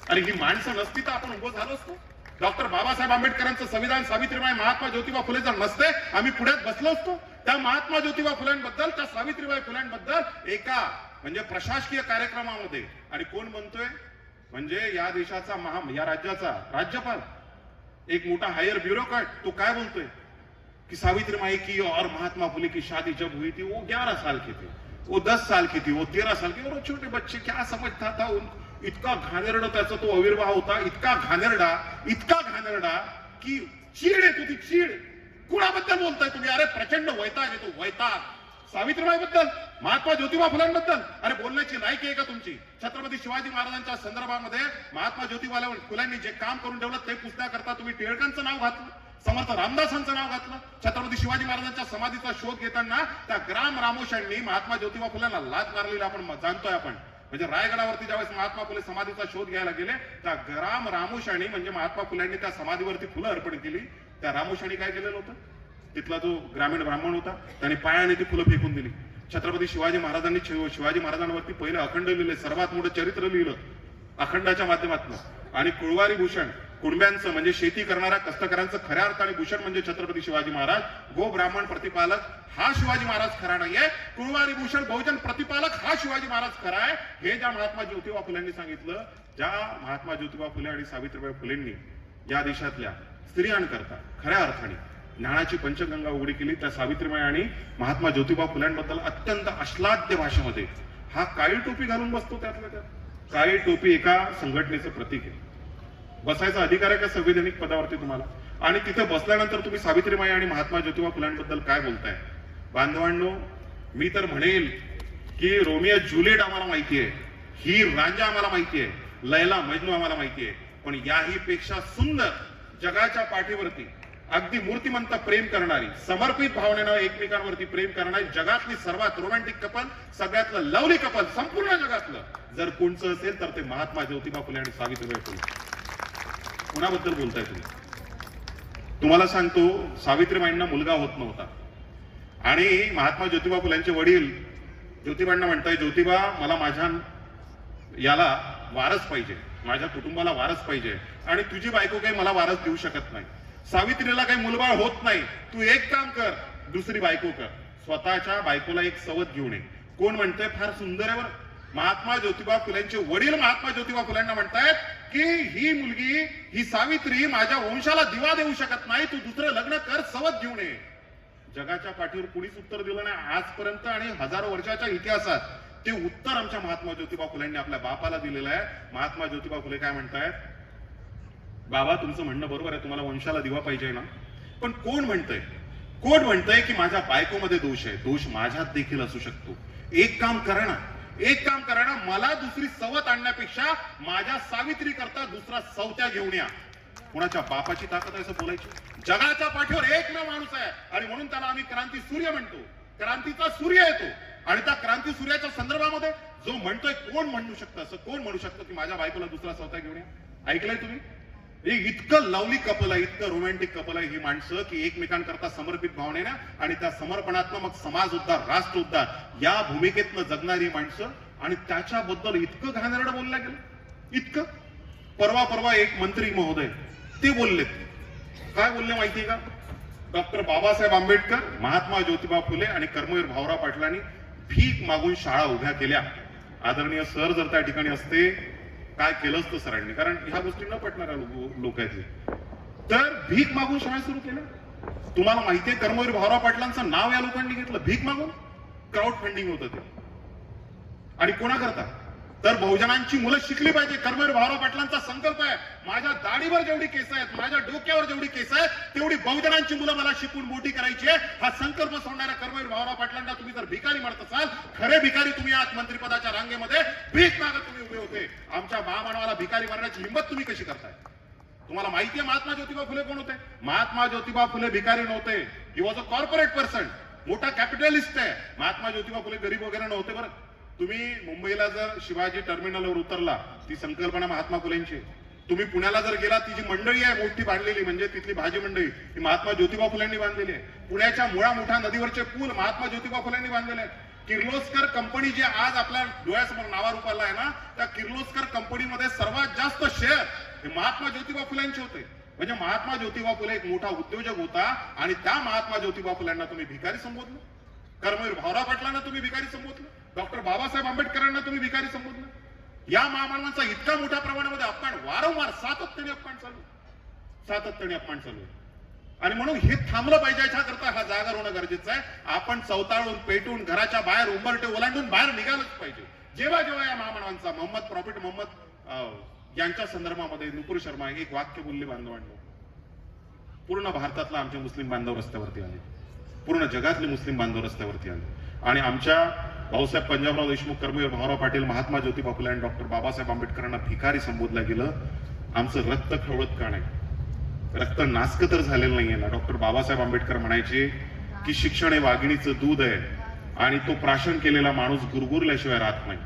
अरे ही माणसं नसती तर आपण उभं झालो असतो? डॉक्टर बाबासाहेब आंबेडकरांचं संविधान, सावित्रीबाई, महात्मा ज्योतिबा फुले जर नसते आम्ही पुढ्यात बसलो असतो? त्या महात्मा ज्योतिबा फुल्यांबद्दल, त्या सावित्रीबाई फुल्यांबद्दल एका म्हणजे प्रशासकीय कार्यक्रमामध्ये, आणि कोण म्हणतोय? म्हणजे या देशाचा या राज्याचा राज्यपाल, एक मोठा हायर ब्युरोक्रॅट, तो काय बोलतोय कि सावित्रीबाई की और महात्मा फुले की शादी जब हुई थी वो 11 साल की थी, वो 10 साल की थी, वो 13 साल की, और छोटे बच्चे क्या समझता था? इतका घाणेरडा त्याचा तो आविर्भाव होता, इतका घाणेरडा की चीड येत होती, चीड. कुणाबद्दल बोलताय तुम्ही? अरे प्रचंड वैताग येतो, वैताग. सावित्रीबाई बद्दल, महात्मा ज्योतिबा फुल्यांबद्दल अरे बोलण्याची लायकी आहे का तुमची? छत्रपती शिवाजी महाराजांच्या संदर्भामध्ये महात्मा ज्योतिबा फुल्यांनी जे काम करून ठेवलं ते पुसण्याकरता तुम्ही टिळकांचं नाव घातलं, समर्थ रामदासांचं नाव घातलं. छत्रपती शिवाजी महाराजांच्या समाधीचा शोध घेताना त्या ग्राम रामोशांनी महात्मा ज्योतिबा फुल्यांना लाच मारलेली आपण जाणतोय. आपण म्हणजे रायगडावरती ज्यावेळेस महात्मा फुले समाधीचा शोध घ्यायला गेले, त्या ग्राम रामोशांनी म्हणजे महात्मा फुल्यांनी त्या समाधीवरती फुलं अर्पण केली. त्या रामोशांनी काय केलेलं होतं? तिथला जो ग्रामीण ब्राह्मण होता त्याने पायाने ती फुलं फेकून दिली. छत्रपती शिवाजी महाराजांनी शिवाजी महाराजांवरती पहिलं अखंड लिहिले, सर्वात मोठं चरित्र लिहिलं अखंडाच्या माध्यमातून. आणि कुळवारी भूषण, कुणब्यांचं म्हणजे शेती करणाऱ्या कष्टकऱ्यांचं खऱ्या अर्थाने भूषण म्हणजे छत्रपती शिवाजी महाराज. गो ब्राह्मण प्रतिपालक हा शिवाजी महाराज खरा नाहीये, कुळवारी भूषण बहुजन प्रतिपालक हा शिवाजी महाराज खरा आहे. हे ज्या महात्मा ज्योतिबा फुल्यांनी सांगितलं, ज्या महात्मा ज्योतिबा फुले आणि सावित्रीबाई फुलेंनी या देशातल्या स्त्रियांकरता खऱ्या अर्थाने ज्ञानाची पंचगंगा उघडी केली, त्या सावित्रीबाई आणि महात्मा ज्योतिबा फुल्यांबद्दल अत्यंत अश्लाघ्य भाषेमध्ये हा काळी टोपी घालून बसतो. त्यातल्या त्यात काळी टोपी एका संघटनेचं प्रतीक आहे. बसायचा अधिकार आहे का संविधानिक पदावरती तुम्हाला? आणि तिथे बसल्यानंतर तुम्ही सावित्रीबाई आणि महात्मा ज्योतिबा फुल्यांबद्दल काय बोलताय? बांधवांनो, मी तर म्हणेल की रोमियो ज्युलिएट आम्हाला माहिती आहे, ही रांजा आम्हाला माहिती आहे, लैला मजनू आम्हाला माहिती आहे, पण याही पेक्षा सुंदर जगाच्या पाठीवरती अगदी मूर्तिमंत प्रेम करणारी, समर्पित भावनेनं एकमेकांवरती प्रेम करणारी जगातली सर्वात रोमॅन्टिक कपल, सगळ्यातलं लवली कपल संपूर्ण जगातलं जर कोणचं असेल तर ते महात्मा ज्योतिबा फुले आणि सावित्रीबाई फुले. कुणाबद्दल बोलताय तुम्ही? तुम्हाला सांगतो, सावित्रीबाईंना मुलगा होत नव्हता आणि महात्मा ज्योतिबा फुल्यांचे वडील ज्योतिबांना म्हणताय, ज्योतिबा मला माझ्या याला वारस पाहिजे, माझ्या कुटुंबाला वारस पाहिजे आणि तुझी बायको काही मला वारस देऊ शकत नाही. सावित्रीला काही मुलबाळ होत नाही, तू एक काम कर, दुसरी बायको कर, स्वतःच्या बायकोला एक सवत घेऊन ये. कोण म्हणतंय? फार सुंदर आहे बरं. महात्मा ज्योतिबा फुल्यांचे वडील महात्मा ज्योतिबा फुल्यांना म्हणतायत की ही मुलगी, ही सावित्री माझ्या वंशाला दिवा देऊ शकत नाही, तू दुसरं लग्न कर, सवत घेऊन ये. जगाच्या पाठीवर कुणीच उत्तर दिलं नाही आजपर्यंत आणि हजारो वर्षाच्या इतिहासात. ते उत्तर आमच्या महात्मा ज्योतिबा फुल्यांनी आपल्या बापाला दिलेलं आहे. महात्मा ज्योतिबा फुले काय म्हणतायत? बाबा, तुमचं म्हणणं बरोबर आहे, तुम्हाला वंशाला दिवा पाहिजे ना, पण कोण म्हणतंय? कोण म्हणतंय की माझ्या बायकोमध्ये दोष आहे? दोष माझ्यात देखील असू शकतो. एक काम करा ना, एक काम करा ना, मला दुसरी सवत आणण्यापेक्षा माझ्या सावित्री करता दुसरा सवत्या घेऊन या. कुणाच्या बापाची ताकद आहे असं बोलायची? जगाच्या पाठीवर एकमेव माणूस आहे आणि म्हणून त्याला आम्ही क्रांती सूर्य म्हणतो. क्रांतीचा सूर्य येतो आणि त्या क्रांती सूर्याच्या संदर्भामध्ये जो म्हणतोय, कोण म्हणू शकतं असं? कोण म्हणू शकतं की माझ्या बायकोला दुसरा सवता घेऊन या? ऐकलंय तुम्ही? हे इतकं लवली कपल आहे, इतकं रोमॅन्टिक कपल आहे ही माणसं की एकमेकांकरता समर्पित भावनेनं आणि त्या समर्पणातनं मग समाज उद्धार, राष्ट्र उद्धार या भूमिकेतनं जगणारी माणसं. आणि त्याच्याबद्दल इतकं घाणेरडं बोललं गेलं, इतकं. परवा एक मंत्री महोदय ते बोललेत, काय बोलले माहितीये का? डॉक्टर बाबासाहेब आंबेडकर, महात्मा ज्योतिबा फुले आणि कर्मवीर भाऊराव पाटलांनी भीक मागून शाळा उभ्या केल्या. आदरणीय सर जर त्या ठिकाणी असते, काय केलं असतं सरांनी? कारण ह्या गोष्टी न पटणाऱ्या लोक आहेत. तर भीक मागून शाळा सुरू केल्या. तुम्हाला माहितीये कर्मवीर भाऊराव पाटलांचं नाव या लोकांनी घेतलं भीक मागून. क्राऊड फंडिंग होतं ते. आणि कोणाकरता? तर बहुजनांची मुलं शिकली पाहिजे. कर्मवीर भाऊराव पाटलांचा संकल्प आहे, माझ्या दाढीवर जेवढी केस आहेत, माझ्या डोक्यावर जेवढी केस आहेत, तेवढी बहुजनांची मुलं मला शिकून मोठी करायची आहे. हा संकल्प सोडणाऱ्या कर्मवीर भाऊराव पाटलांना तुम्ही जर भिकारी म्हणत असाल, खरे भिकारी तुम्ही आज मंत्रिपदाच्या रांगेमध्ये भीक मागत तुम्ही उभे होते. आमच्या महामानवाला भिकारी मारण्याची हिंमत तुम्ही कशी करताय? तुम्हाला माहितीये महात्मा ज्योतिबा फुले कोण होते? महात्मा ज्योतिबा फुले भिकारी नव्हते. He was a corporate person, मोठा कॅपिटलिस्ट आहे. महात्मा ज्योतिबा फुले गरीब वगैरे नव्हते बरं. तुम्ही मुंबईला जर शिवाजी टर्मिनलवर उतरला, ती संकल्पना महात्मा फुलेंची. तुम्ही पुण्याला जर गेला, ती जी मंडळी आहे मोठी बांधलेली, म्हणजे तिथली भाजी मंडळी, ही महात्मा ज्योतिबा फुलेंनी बांधलेली आहे. पुण्याच्या मुळा मोठ्या नदीवरचे पूल महात्मा ज्योतिबा फुलेंनी बांधलेले आहेत. किर्लोस्कर कंपनी जे आज आपल्या डोळ्यासमोर नावारूपाला आहे ना, त्या किर्लोस्कर कंपनीमध्ये सर्वात जास्त शेअर हे महात्मा ज्योतिबा फुलेंचे होते. म्हणजे महात्मा ज्योतिबा फुले एक मोठा उद्योजक होता आणि त्या महात्मा ज्योतिबा फुल्यांना तुम्ही भिकारी संबोधलं. कर्मवीर भाऊराव पाटलांना तुम्ही भिकारी संबोधलं. डॉक्टर बाबासाहेब आंबेडकरांना तुम्ही भिकारी संबोधलं. या महामानवांचा इतका मोठ्या प्रमाणामध्ये अपमान, वारंवार सातत्याने अपमान चालू आहे. आणि म्हणून हे थांबलं पाहिजे. याच्याकरता हा जागर होणं गरजेचं आहे. आपण चौताळून पेटून घराच्या बाहेर उंबरठे ओलांडून बाहेर निघालच पाहिजे. जेव्हा या महामानवांचा मोहम्मद यांच्या संदर्भामध्ये नुपूर शर्मा एक वाक्य बोलले, बांधवांनो, पूर्ण भारतातला आमचे मुस्लिम बांधव रस्त्यावरती आले, पूर्ण जगातले मुस्लिम बांधव रस्त्यावरती आले आणि आमच्या भाऊसाहेब पंजाबराव देशमुख, कर्मवीर भाऊराव पाटील, महात्मा ज्योतिबा फुले आणि डॉक्टर बाबासाहेब आंबेडकरांना भिकारी संबोधलं गेलं. आमचं रक्त खवळत का नाही? रक्त नासक तर झालेलं नाहीये ना. डॉक्टर बाबासाहेब आंबेडकर म्हणायचे की शिक्षण हे वाघिणीचं दूध आहे आणि तो प्राशन केलेला माणूस गुरगुरल्याशिवाय राहत नाही.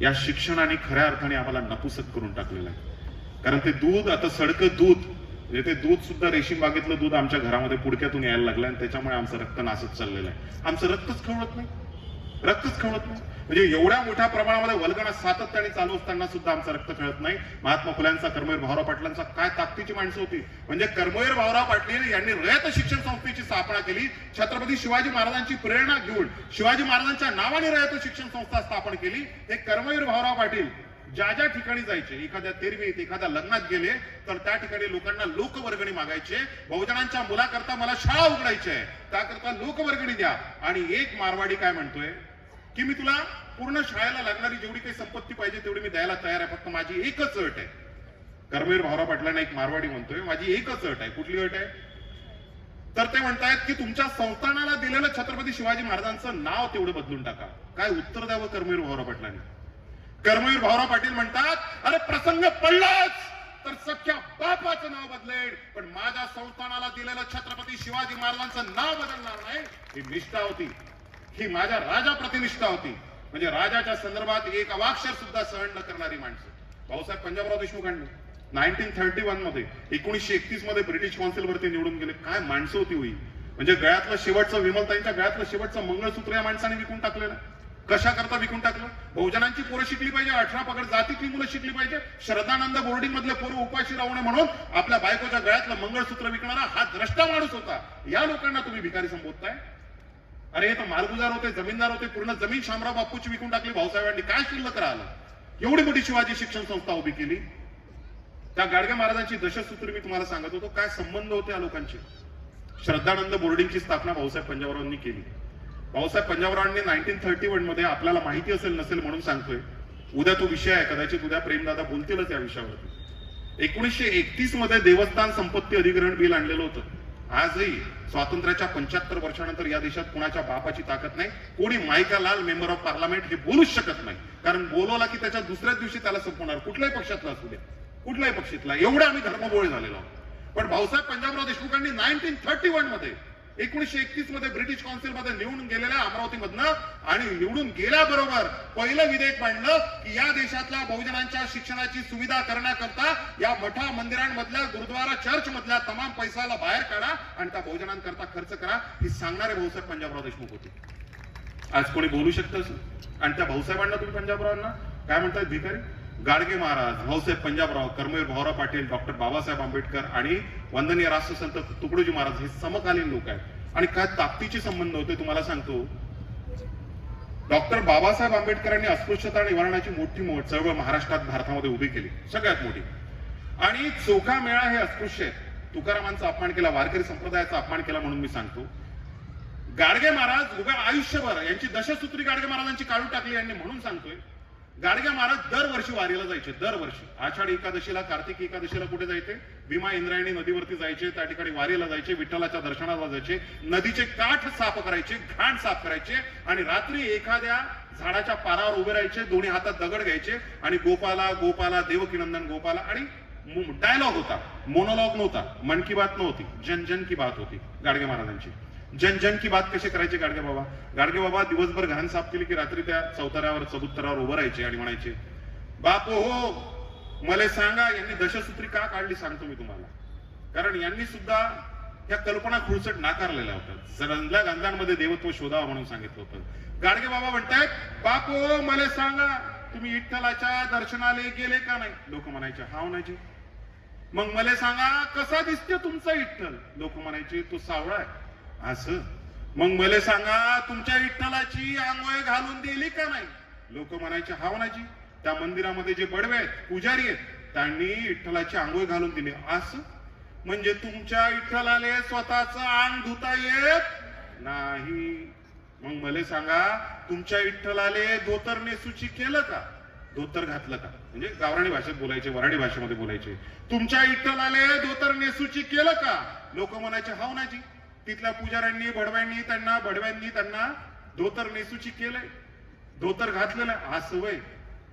या शिक्षणाने खऱ्या अर्थाने आम्हाला नपुसक करून टाकलेलं आहे. कारण ते दूध आता सडकं दूध, म्हणजे ते दूध सुद्धा रेशीम बागेतलं दूध आमच्या घरामध्ये पुडक्यातून यायला लागलं आणि त्याच्यामुळे आमचं रक्त नासत चाललेलं आहे. आमचं रक्तच खवळत नाही. म्हणजे एवढ्या मोठ्या प्रमाणामध्ये वल्गना सातत्याने चालू असताना सुद्धा आमचं रक्त खळत नाही. महात्मा फुल्यांचा, कर्मवीर भाऊराव पाटलांचा काय ताकदीची माणसं होती. म्हणजे कर्मवीर भाऊराव पाटील यांनी रयत शिक्षण संस्थेची स्थापना केली. छत्रपती शिवाजी महाराजांची प्रेरणा घेऊन शिवाजी महाराजांच्या नावाने रयत शिक्षण संस्था स्थापन केली. हे कर्मवीर भाऊराव पाटील ज्या ज्या ठिकाणी जायचे, एखाद्या तेरवीत, एखाद्या लग्नात गेले तर त्या ठिकाणी लोकांना लोकवर्गणी मागायचे. बहुजनांच्या मुलाकरता मला शाळा उघडायची आहे, त्याकरता लोकवर्गणी द्या. आणि एक मारवाडी काय म्हणतोय की मी तुला पूर्ण शाळेला लागणारी जेवढी काही संपत्ती पाहिजे तेवढी मी द्यायला तयार आहे, फक्त माझी एकच अट आहे. कर्मवीर भाऊराव पाटलांना एक मारवाडी म्हणतोय, माझी एकच अट आहे. कुठली अट आहे? तर ते म्हणतायत की तुमच्या संस्थानाला दिलेलं छत्रपती शिवाजी महाराजांचं नाव तेवढं बदलून टाका. काय उत्तर द्यावं कर्मवीर भाऊराव पाटलांनी? कर्मवीर भाऊराव पाटील म्हणतात, अरे प्रसंग पडलाच तर सख्या बापाचं नाव बदलेल, पण माझ्या संस्थानाला दिलेलं छत्रपती शिवाजी महाराजांचं नाव बदलणार नाही. ही निष्ठा होती, ही माझ्या राजाप्रती निष्ठा होती. म्हणजे राजाच्या संदर्भात एक अवाक्षर सुद्धा सहन न करणारी माणसं. भाऊसाहेब पंजाबराव देशमुखांनी 1931 मध्ये 1931 मध्ये ब्रिटिश काउन्सिलवरती निवडून गेले. काय माणसं होती होई. म्हणजे गळ्यातलं शेवटचं, विमलताईंच्या गळ्यातलं शेवटचं मंगळसूत्र या माणसाने विकून टाकलेलं. कशा करता विकून टाकलं? बहुजनांची पोरं शिकली पाहिजे, 18 पगड जातीतली मुलं शिकली पाहिजे, श्रद्धानंद बोर्डिंग मधले पोरं उपाशी राहू नये म्हणून आपल्या बायकोच्या गळ्यातलं मंगळसूत्र विकणारा हा द्रष्टा माणूस होता. या लोकांना तुम्ही भिकारी संबोधताय? अरे हे तर मालगुजार होते, जमीनदार होते. पूर्ण जमीन शामराव बापूची विकून टाकली भाऊसाहेबांनी. काय शिल्लक राहिलं? एवढी मोठी शिवाजी शिक्षण संस्था उभी केली. त्या गाडगे महाराजांची दशसूत्री मी तुम्हाला सांगत होतो. काय संबंध होते या लोकांचे? श्रद्धानंद बोर्डिंगची स्थापना भाऊसाहेब पंजाबरावांनी केली. भाऊसाहेब पंजाबरावांनी 1931 मध्ये, आपल्याला माहिती असेल नसेल म्हणून सांगतोय, उद्या तो विषय आहे, कदाचित उद्या प्रेमदादा बोलतीलच या विषयावरती. 1931 मध्ये देवस्थान संपत्ती अधिग्रहण बिल आणलेलं होतं. आजही स्वातंत्र्याच्या 75 वर्षानंतर या देशात कुणाच्या बापाची ताकद नाही. कोणी मायका लाल मेंबर ऑफ पार्लमेंट हे बोलूच शकत नाही. कारण बोलवला की त्याच्या दुसऱ्याच दिवशी त्याला संपवणार, कुठल्याही पक्षातला असू द्या, कुठल्याही पक्षातला. एवढे आम्ही धर्मबोळे झालेलो आहोत. पण भाऊसाहेब पंजाबराव देशमुखांनी 1931 मध्ये, 1931 मध्ये ब्रिटिश काउन्सिल मध्ये निवडून गेलेल्या अमरावतीमधनं, आणि निवडून गेल्याबरोबर पहिलं विधेयक मांडलं की या देशातल्या बहुजनांच्या शिक्षणाची सुविधा करण्याकरता या मठा मंदिरांमधल्या, गुरुद्वारा चर्च मधल्या तमाम पैशाला बाहेर काढा आणि त्या बहुजनांकरता खर्च करा. ही सांगणारे भाऊसाहेब पंजाबराव देशमुख होते. आज कोणी बोलू शकतं? आणि त्या भाऊसाहेबांना तुम्ही पंजाबरावांना काय म्हणतात? भिकारी. गाडगे महाराज, भाऊसाहेब पंजाबराव, कर्मवीर भाऊराव पाटील, डॉक्टर बाबासाहेब आंबेडकर आणि वंदनीय राष्ट्रसंत तुकडोजी महाराज हे समकालीन लोक आहेत. आणि काय ताकदीचे संबंध होते तुम्हाला सांगतो. डॉक्टर बाबासाहेब आंबेडकरांनी अस्पृश्यता निवारणाची मोठी चळवळ महाराष्ट्रात, भारतामध्ये उभी केली, सगळ्यात मोठी. आणि चोखा मेळा हे अस्पृश्य आहेत. तुकारामांचा अपमान केला, वारकरी संप्रदायाचा अपमान केला म्हणून मी सांगतो. गाडगे महाराज उभ्या आयुष्यभर, यांची दशसूत्री गाडगे महाराजांची काढून टाकली यांनी म्हणून सांगतोय. गाडगे महाराज दरवर्षी वारीला जायचे. दरवर्षी आषाढी एकादशीला, कार्तिकी एकादशीला कुठे जायचे? भीमा इंद्रायणी नदीवरती जायचे, त्या ठिकाणी वारीला जायचे, विठ्ठलाच्या दर्शनाला जायचे, नदीचे काठ साफ करायचे, घाण साफ करायचे, आणि रात्री एखाद्या झाडाच्या पारावर उभे राहायचे, दोन्ही हातात दगड घ्यायचे आणि गोपाला गोपाला देवकीनंदन गोपाला. आणि डायलॉग होता, मोनोलॉग नव्हता, मन की बात नव्हती, जन जन की बात होती गाडगे महाराजांची. जन जन की बात कशी करायचे गाडगे बाबा? गाडगे बाबा दिवसभर घाण साफ केली की रात्री त्या चौताऱ्यावर, चबुतरावर उभं राहायचे आणि म्हणायचे, बापू हो मला सांगा, यांनी दशसूत्री का काढली सांगतो मी तुम्हाला. कारण यांनी सुद्धा या कल्पना खुळसट नाकारलेल्या होत्या. रंजल्या गांजांमध्ये देवत्व शोधावं म्हणून सांगितलं होतं. गाडगे बाबा म्हणतायत, बापू मला सांगा, तुम्ही विठ्ठलाच्या दर्शनाला गेले का नाही? लोक म्हणायचे हा म्हणायचे. मग मला सांगा कसा दिसते तुमचा विठ्ठल? लोक म्हणायचे तो सावळा आहे. असं. मग मला सांगा तुमच्या विठ्ठलाची आंघोळ घालून दिली का नाही? लोक म्हणायचे हा म्हणायची. त्या मंदिरामध्ये जे बडवे आहेत, पुजारी आहेत, त्यांनी विठ्ठलाची आंघोळ घालून दिली. असं. म्हणजे तुमच्या विठ्ठलाले स्वतःच अंग धुता येत नाही. मग मला सांगा तुमच्या विठ्ठलाले धोतर नेसूची केलं का? धोतर घातलं का? म्हणजे गावराणी भाषेत बोलायचे, वराडी भाषेमध्ये बोलायचे. तुमच्या विठ्ठलाले धोतर नेसूची केलं का? लोक म्हणायचे हा म्हणायची. तिथल्या पुजाऱ्यांनी, बडव्यांनी त्यांना धोतर नेसूची केलंय, धोतर घातलेलं आहे. असं वय.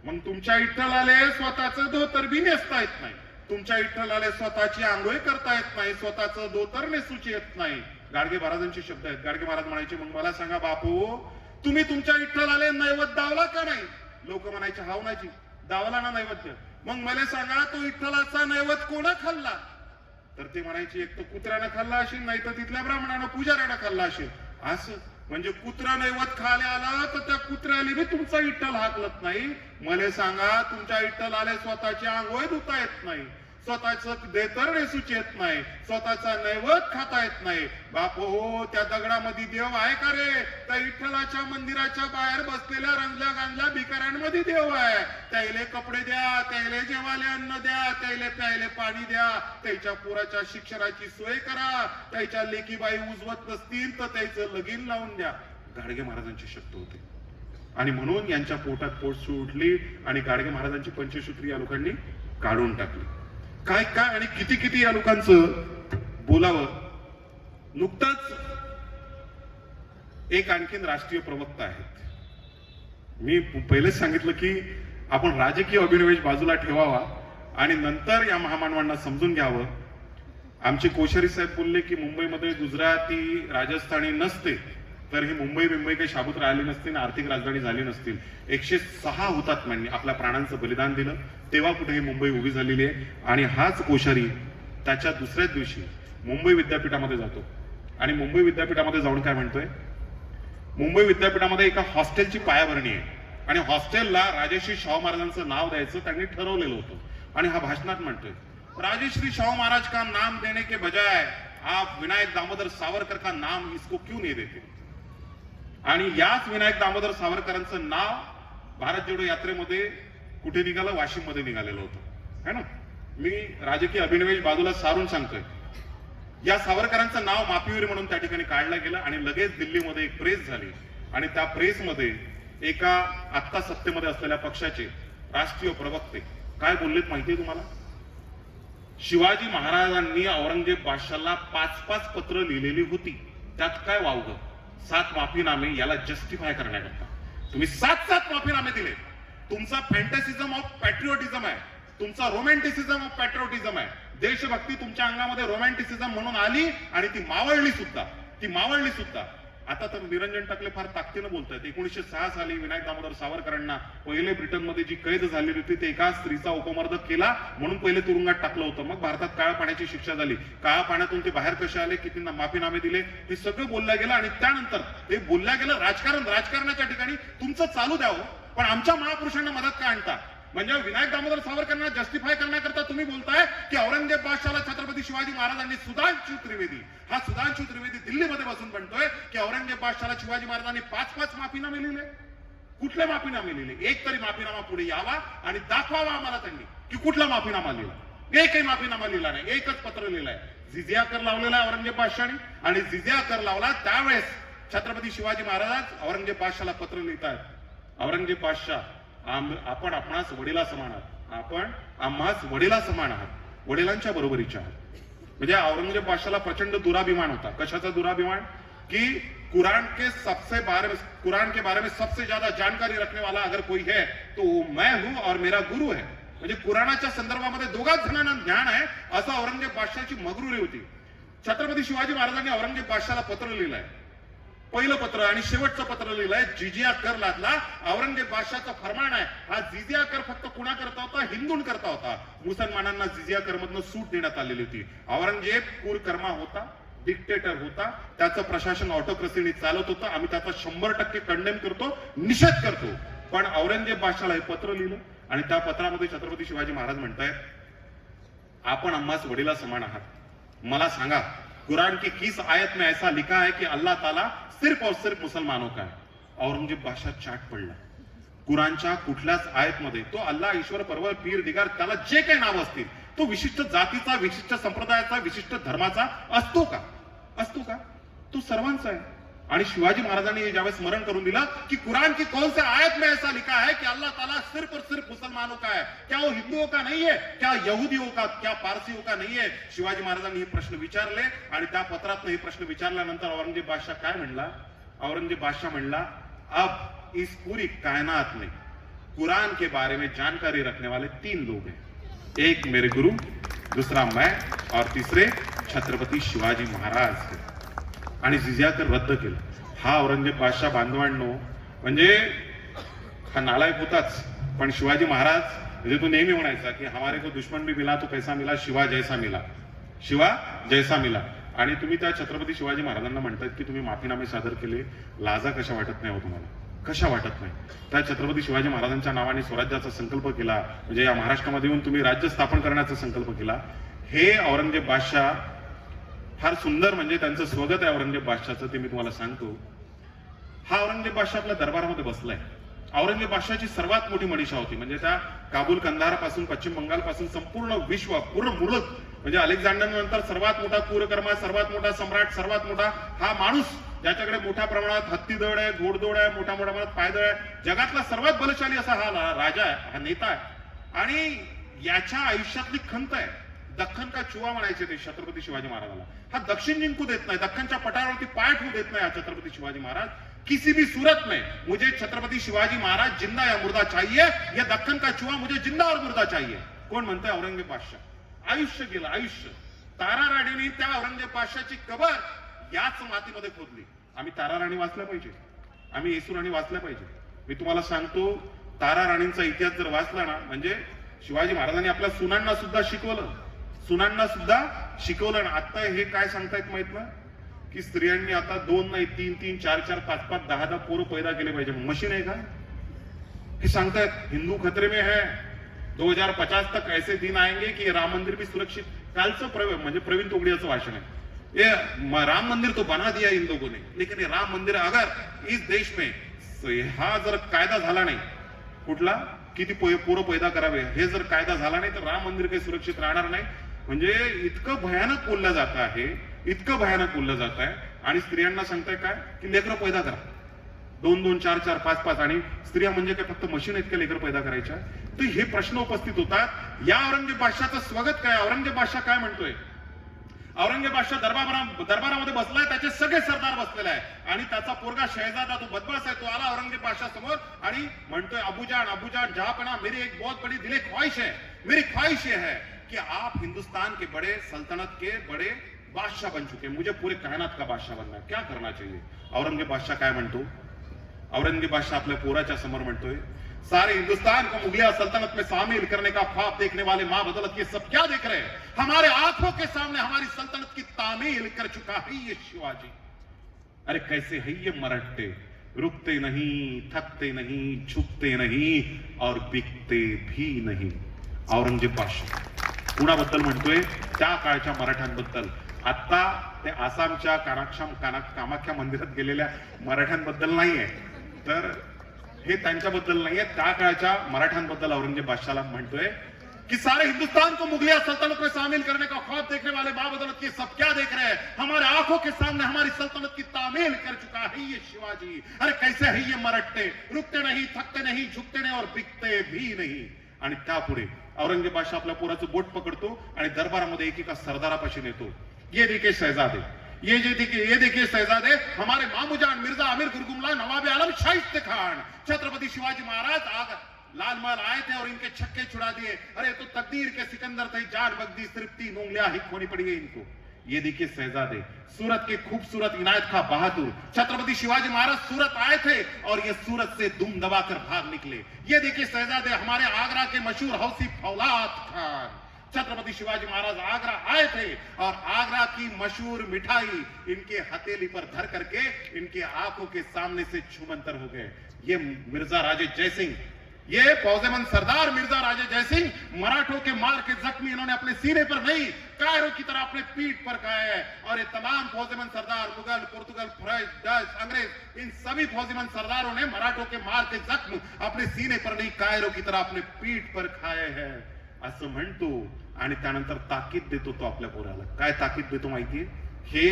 मग तुमच्या विठ्ठलाले स्वतःच धोतर बी नेसता येत नाही, तुमच्या विठ्ठलाले स्वतःची आंघोळ करता येत नाही, स्वतःच धोतर नेसूची येत नाही. गाडगे महाराजांचे शब्द आहेत. गाडगे महाराज म्हणायचे, मग मला सांगा बापू, तुम्ही तुमच्या विठ्ठलाले नैवेद्य दावला का नाही? लोक म्हणायचे हा म्हणायची. दावला ना नैवेद्य. मग मला सांगा तो विठ्ठलाचा नैवेद्य कोणा खाल्ला? तर ते म्हणायचे एक तर कुत्र्यानं खाल्ला असेल, नाही तर तिथल्या ब्राह्मणानं पुजाऱ्यानं खाल्ला असेल. असं. म्हणजे कुत्रा नैवेद्य खायला आला तर त्या कुत्र्याला बी तुमचा विठ्ठल हाकलत नाही. मला सांगा तुमच्या विठ्ठलाला स्वतःची आंघोळ धुता येत नाही, स्वतःच देतर नेसूच येत नाही, स्वतःचा नैवेद्य खाता येत नाही. बाप हो, त्या दगडामध्ये देव आहे का रे? त्या विठ्ठलाच्या मंदिराच्या बाहेर बसलेल्या रंगल्या गांजल्या भिकाऱ्यांमध्ये देव आहे. त्याले कपडे द्या, त्याले जेवायला अन्न द्या, त्याले प्यायले पाणी द्या, त्याच्या पोराच्या शिक्षणाची सोय करा, त्याच्या लेकीबाई उजवत नसतील तर त्याचं लगीन लावून द्या. गाडगे महाराजांचे शब्द होते. आणि म्हणून यांच्या पोटात पोट सुटली आणि गाडगे महाराजांची पंचसूत्री या लोकांनी काढून टाकली. काय काय आणि किती किती या लोकांचं बोलावं. नुकताच एक आणखीन राष्ट्रीय प्रवक्ता आहेत. मी पहिलेच सांगितलं की आपण राजकीय अभिनिवेश बाजूला ठेवावा आणि नंतर या महामानवांना समजून घ्यावं. आमचे कोश्यारी साहेब बोलले की मुंबईमध्ये गुजराती राजस्थानी नसते तर ही मुंबई काही शाबूत राहिली नसती आणि आर्थिक राजधानी झाली नसतील. 106 हुतात्म्यांनी आपल्या प्राणांचं बलिदान दिलं, तेव्हा कुठे ही मुंबई उभी झालेली आहे. आणि हाच कोश्यारी त्याच्या दुसऱ्याच दिवशी मुंबई विद्यापीठामध्ये जातो आणि मुंबई विद्यापीठामध्ये जाऊन काय म्हणतोय, मुंबई विद्यापीठामध्ये एका हॉस्टेलची पायाभरणी आहे आणि हॉस्टेलला राजश्री शाहू महाराजांचं नाव द्यायचं त्यांनी ठरवलेलं होतं. आणि हा भाषणात म्हणतोय, राजश्री शाहू महाराज का नाम देने के बजाय आप विनायक दामोदर सावरकर का नाम इसको क्यों नहीं देते. आणि याच विनायक दामोदर सावरकरांचं नाव भारत जोडो यात्रेमध्ये कुठे निघालं, वाशिम मध्ये निघालेलं होतं है ना. मी राजकीय अभिनिवेश बाजूला सारून सांगतोय, या सावरकरांचं नाव माफीवीर म्हणून त्या ठिकाणी काढलं गेलं आणि लगेच दिल्लीमध्ये एक प्रेस झाली आणि त्या प्रेसमध्ये एका आत्ता सत्तेमध्ये असलेल्या पक्षाचे राष्ट्रीय प्रवक्ते काय बोललेत माहितीये तुम्हाला. शिवाजी महाराजांनी औरंगजेब बादशाहला 5-5 पत्र लिहिलेली होती, त्यात काय वावगं 7 माफीनामे याला जस्टिफाय करण्याकरता तुम्ही 7 माफीनामे दिले. तुमचा फॅन्टॅसिझम ऑफ पॅट्रिओटिझम आहे, तुमचा रोमॅन्टिसिझम ऑफ पॅट्रिओटिझम आहे. देशभक्ती तुमच्या अंगामध्ये रोमॅन्टिसिझम म्हणून आली आणि ती मावळली सुद्धा. आता तर निरंजन टाकले फार ताकदीनं बोलतायत. 1906 साली विनायक दामोदर सावरकरांना पहिले ब्रिटनमध्ये जी कैद झालेली होती ते एका स्त्रीचा उपमर्दक केला म्हणून पहिले तुरुंगात टाकलं होतं. मग भारतात काळ्या पाण्याची शिक्षा झाली. काळ्या पाण्यातून ते बाहेर कसे आले, किती माफीनामे दिले, हे सगळं बोलल्या गेलं. आणि त्यानंतर ते बोलल्या गेलं राजकारणाच्या ठिकाणी तुमचं चालू द्यावं, पण आमच्या महापुरुषांना मदत का आणता. म्हणजे विनायक दामोदर सावरकरांना जस्टिफाय करण्याकरता तुम्ही बोलताय की औरंगजेब बादशाहला छत्रपती शिवाजी महाराजांनी सुधांशू त्रिवेदी दिल्लीमध्ये बसून म्हणतोय की औरंगजेब बादशाहला शिवाजी महाराजांनी 5-5 माफीनामे लिहिले. कुठले माफीनामे लिहिले, एक तरी माफीनामा पुढे यावा आणि दाखवावा आम्हाला त्यांनी की कुठला माफीनामा लिहिला. एकही माफीनामा लिहिला नाही, एकच पत्र लिहिलंय. जिजिया कर लावलेला आहे औरंगजेब बादशाहने आणि जिजिया कर लावला त्यावेळेस छत्रपती शिवाजी महाराज औरंगजेब बादशाहला पत्र लिहितात, औरंगजेब बादशाह आपण आपणास वडिला समान आहात, आपण आम्हास वडिला समान आहात, वडिलांच्या बरोबरीच्या आहात. म्हणजे औरंगजेब बादशाहला प्रचंड दुराभिमान होता. कशाचा दुराभिमान की कुरान के बारे में सबसे ज्यादा जानकारी रखने वाला अगर कोई है तो मैं हूं और मेरा गुरु है. म्हणजे कुराणाच्या संदर्भामध्ये दोघाच जणांना ज्ञान आहे असं औरंगजेब बादशाहची मगरुरी होती. छत्रपती शिवाजी महाराजांनी औरंगजेब बादशाहला पत्र लिहिलंय, पहिलं पत्र आणि शेवटचं पत्र लिहिलंय, जिजिया कर लादला. औरंगजेब बादशाहचं फरमान आहे. हा जिजिया कर फक्त कुणा करता होता, हिंदूंकरता होता. मुसलमानांना जिजिया कर मधनं सूट देण्यात आलेली होती. औरंगजेब कुरकर्मा होता, डिक्टेटर होता, त्याचं प्रशासन ऑटोक्रेसीने चालत होतं. आम्ही त्याचा 100% कंडेम करतो, निषेध करतो. पण औरंगजेब बादशाहला हे पत्र लिहिलं आणि त्या पत्रामध्ये छत्रपती शिवाजी महाराज म्हणतायत, आपण आम्हास वडिला समान आहात. मला सांगा, कुरान की किस आयत में ऐसा लिखा है कि अल्लाह ताला सिर्फ और सिर्फ मुसलमानों का है. औरंगजेब बादशाह चाट पडला. कुरानच्या कुठल्याच आयतमध्ये तो अल्लाह, ईश्वर, परवर, पीर, दिगार, त्याला जे काही नाव असतील तो विशिष्ट जातीचा, विशिष्ट संप्रदायाचा, विशिष्ट धर्माचा असतो का? तो सर्वांचा आहे. आणि शिवाजी महाराजांनी ज्यावेळेस स्मरण करून दिलं की कुरान की कौन से आयत में ऐसा लिखा है कि अल्लाह ताला सिर्फ और सिर्फ मुसलमानों का है, क्या वो हिंदुओं का नहीं है, क्या यहुदियों का, क्या पारसियों का नहीं है. शिवाजी महाराजांनी हे प्रश्न विचारले आणि त्या पत्रात हे प्रश्न विचारल्यानंतर औरंगजेब बादशाह काय म्हणला, औरंगजेब बादशाह म्हणला, अब इस पूरी कायनात में कुरान के बारे में जानकारी रखने वाले 3 लोग हैं. एक मेरे गुरु, दूसरा मैं और तीसरे छत्रपती शिवाजी महाराज. आणि जिजिया कर रद्द केलं. हा औरंगजेब बादशाह बांधवांनो म्हणजे हा नालायक होताच, पण शिवाजी महाराज म्हणजे तो नेहमी म्हणायचा की हमारे को दुश्मन भी मिला तो कैसा मिला, शिवा जैसा मिला. आणि तुम्ही त्या छत्रपती शिवाजी महाराजांना म्हणतायत की तुम्ही माफीनामे सादर केले, लाजा कशा वाटत नाही हो तुम्हाला, कशा वाटत नाही. त्या छत्रपती शिवाजी महाराजांच्या नावाने स्वराज्याचा संकल्प केला, म्हणजे या महाराष्ट्रामध्ये येऊन तुम्ही राज्य स्थापन करण्याचा संकल्प केला. हे औरंगजेब बादशाह फार सुंदर, म्हणजे त्यांचं स्वागत आहे औरंगजेब बादशाहचं, ते मी तुम्हाला सांगतो. हा औरंगजेब बादशाह आपल्या दरबारामध्ये बसलाय. औरंगजेब बादशाहची सर्वात मोठी मनीषा होती, म्हणजे त्या काबूल कंधार पासून पश्चिम बंगाल पासून संपूर्ण विश्व, पूर्ण मुलक, म्हणजे अलेक्झांडर नंतर सर्वात मोठा कुरकर्मा, सर्वात मोठा सम्राट, सर्वात मोठा हा माणूस ज्याच्याकडे मोठ्या प्रमाणात हत्तीदळ आहे, घोडदौड आहे, मोठ्या प्रमाणात पायदळ आहे, जगातला सर्वात बलशाली असा हा राजा आहे, हा नेता आहे. आणि याच्या आयुष्यातली खंत आहे दख्खन का चुवा म्हणायचे ते छत्रपती शिवाजी महाराजाला. हा दक्षिण जिंकू देत नाही, दख्खनच्या पठारावरती पाय ठेवू देत नाही हा छत्रपती शिवाजी महाराज. किसी भी सूरत में मुझे छत्रपती शिवाजी महाराज जिंदा या मुर्दा चाहिए, या दख्खन का चुवा मुझे जिंदा और मुर्दा चाहिए. कोण म्हणतंय? औरंगजेब बादशाह. आयुष्य गेलं, आयुष्य. तारा राणीने त्या औरंगजेब बादशाहची कबर याच मातीमध्ये खोदली. आम्ही तारा राणी वाचल्या पाहिजे, आम्ही येसू राणी वाचल्या पाहिजे. मी तुम्हाला सांगतो, तारा राणींचा इतिहास जर वाचला ना, म्हणजे शिवाजी महाराजांनी आपल्या सुनांना सुद्धा शिकवलं, सुनांना सुद्धा शिकवलं ना. आता हे काय सांगतायत माहित ना, की स्त्रियांनी आता 2 नाही 3-3, 4-4, 5-5, 10-10 पोरं पैदा केले पाहिजे. मशीन आहे का? हे सांगतायत. हिंदू खतरे में है, 2050 तक ऐसे दिन आएंगे कि राम मंदिर भी सुरक्षित. कालचं म्हणजे प्रवीण तोगडियाचं भाषण आहे. ये राम मंदिर तो बना दिया इन लोगों ने, लेकिन ये राम मंदिर अगर इस देश में हा जर कायदा झाला नाही, कुठला किती पोरं पैदा करावे, हे जर कायदा झाला नाही तर राम मंदिर काही सुरक्षित राहणार नाही. म्हणजे इतकं भयानक बोललं जात आहे, इतकं भयानक बोललं जात आहे. आणि स्त्रियांना सांगताय काय, की लेकरं पैदा करा, 2-2, 4-4, 5-5. आणि स्त्रिया म्हणजे काय फक्त मशीन आहेत का लेकरं पैदा करायच्या? तर हे प्रश्न उपस्थित होतात. या औरंगजेब बादशाहचं स्वागत काय? औरंगजेब बादशाह काय म्हणतोय? औरंगजेब बादशाह दरबारामध्ये बसलाय, त्याचे सगळे सरदार बसलेले आहे आणि त्याचा पोरगा शहजादा, तो बदमाश आहे, तो आला औरंगजेब बादशाह समोर आणि म्हणतोय, अबूजान अबूजान जहांपना, मेरी एक बहुत बड़ी दिले ख्वाहिश है, मेरी ख्वाहिश ये है कि आप हिंदुस्तान के बड़े सल्तनत के बड़े बादशाह बन चुके, मुझे पूरे कायनात का बादशाह बनना है, क्या करना चाहिए? औरंगजेब बादशाह काय म्हणतो? औरंगजेब बादशाह आपल्या पोराच्या समोर म्हणतोय, सारे हिंदुस्तान को मुगलिया सल्तनत में शामिल करने का ख्वाब देखने वाले मां बदौलत ये सब क्या देख रहे हैं? हमारे आंखों के सामने हमारी सल्तनत की तामील कर चुका है ये शिवाजी. अरे कैसे है ये मराठे, रुकते नहीं, थकते नहीं, झुकते नहीं और बिकते भी नहीं. औरंगजेब बादशाह कुणाबद्दल म्हणतोय? त्या काळच्या मराठ्यांबद्दल. आता ते आसामच्या कामाख्या मंदिरात गेलेल्या मराठ्यांबद्दल नाहीये, तर हे त्यांच्याबद्दल नाहीये, त्या काळच्या मराठ्यांबद्दल औरंगजेब बादशाहला म्हणतोय कि सारे हिंदुस्तान को मुगलिया सल्तनत में शामिल करने का ख्वाब देखने वाले बाबदौलत ये सब क्या देख रहे हैं? हमारे आंखों के सामने हमारी सल्तनत की तामील कर चुका है ये शिवाजी. अरे कैसे है ये मराठे, रुकते नहीं, थकते नहीं, झुकते नहीं और बिकते भी नहीं. आणि त्यापुढे औरंगजेब बादशाह आपल्या पोराचं बोट पकडतो आणि दरबारामध्ये एकेका सरदारापाशी नेतो. ये देखिए शहजादे, ये देखिए शहजादे, हमारे मामूजान मिर्जा अमीर गुरगुमला नवाब आलम शाइस्ते खान, छत्रपति शिवाजी महाराज लाल महल आए थे और इनके छक्के छुड़ा दिए. अरे तो तकदीर के सिकंदर थे, जान बगदी सिर्फ 3 उंगलियां ही खोनी पड़ी है इनको. ये देखिए शहजादे, सूरत के खूबसूरत इनायत खां बहादुर छत्रपति शिवाजी महाराज सूरत आए थे और ये सूरत से दुम दबाकर भाग निकले. ये देखिए शहजादे, हमारे आगरा के मशहूर हौसी फौलाद खान, छत्रपति शिवाजी महाराज आगरा आए थे और आगरा की मशहूर मिठाई इनके हथेली पर धर करके इनके आंखों के सामने से छूमंतर हो गए. ये मिर्जा राजे जयसिंह, ये फौजेमंद सरदार मिर्जा राजे जयसिंह मराठों के मार के जख्मी इन्होंने अपने सीने पर नहीं, कायरों की तरह अपने पीठ पर खाए हैं. और ये तमाम फौजेमंद सरदार, मुगल, पुर्तगाल, फ्रेंच, डच, अंग्रेज, इन सभी फौजेमंद सरदारों ने मराठों के मार के जख्म अपने सीने पर नहीं, कायरों की तरह अपने पीठ पर खाए हैं. असं म्हणतो आणि त्यानंतर ताकीद देतो तो आपल्या पोराला. काय ताकीद देतो माहितीये? हे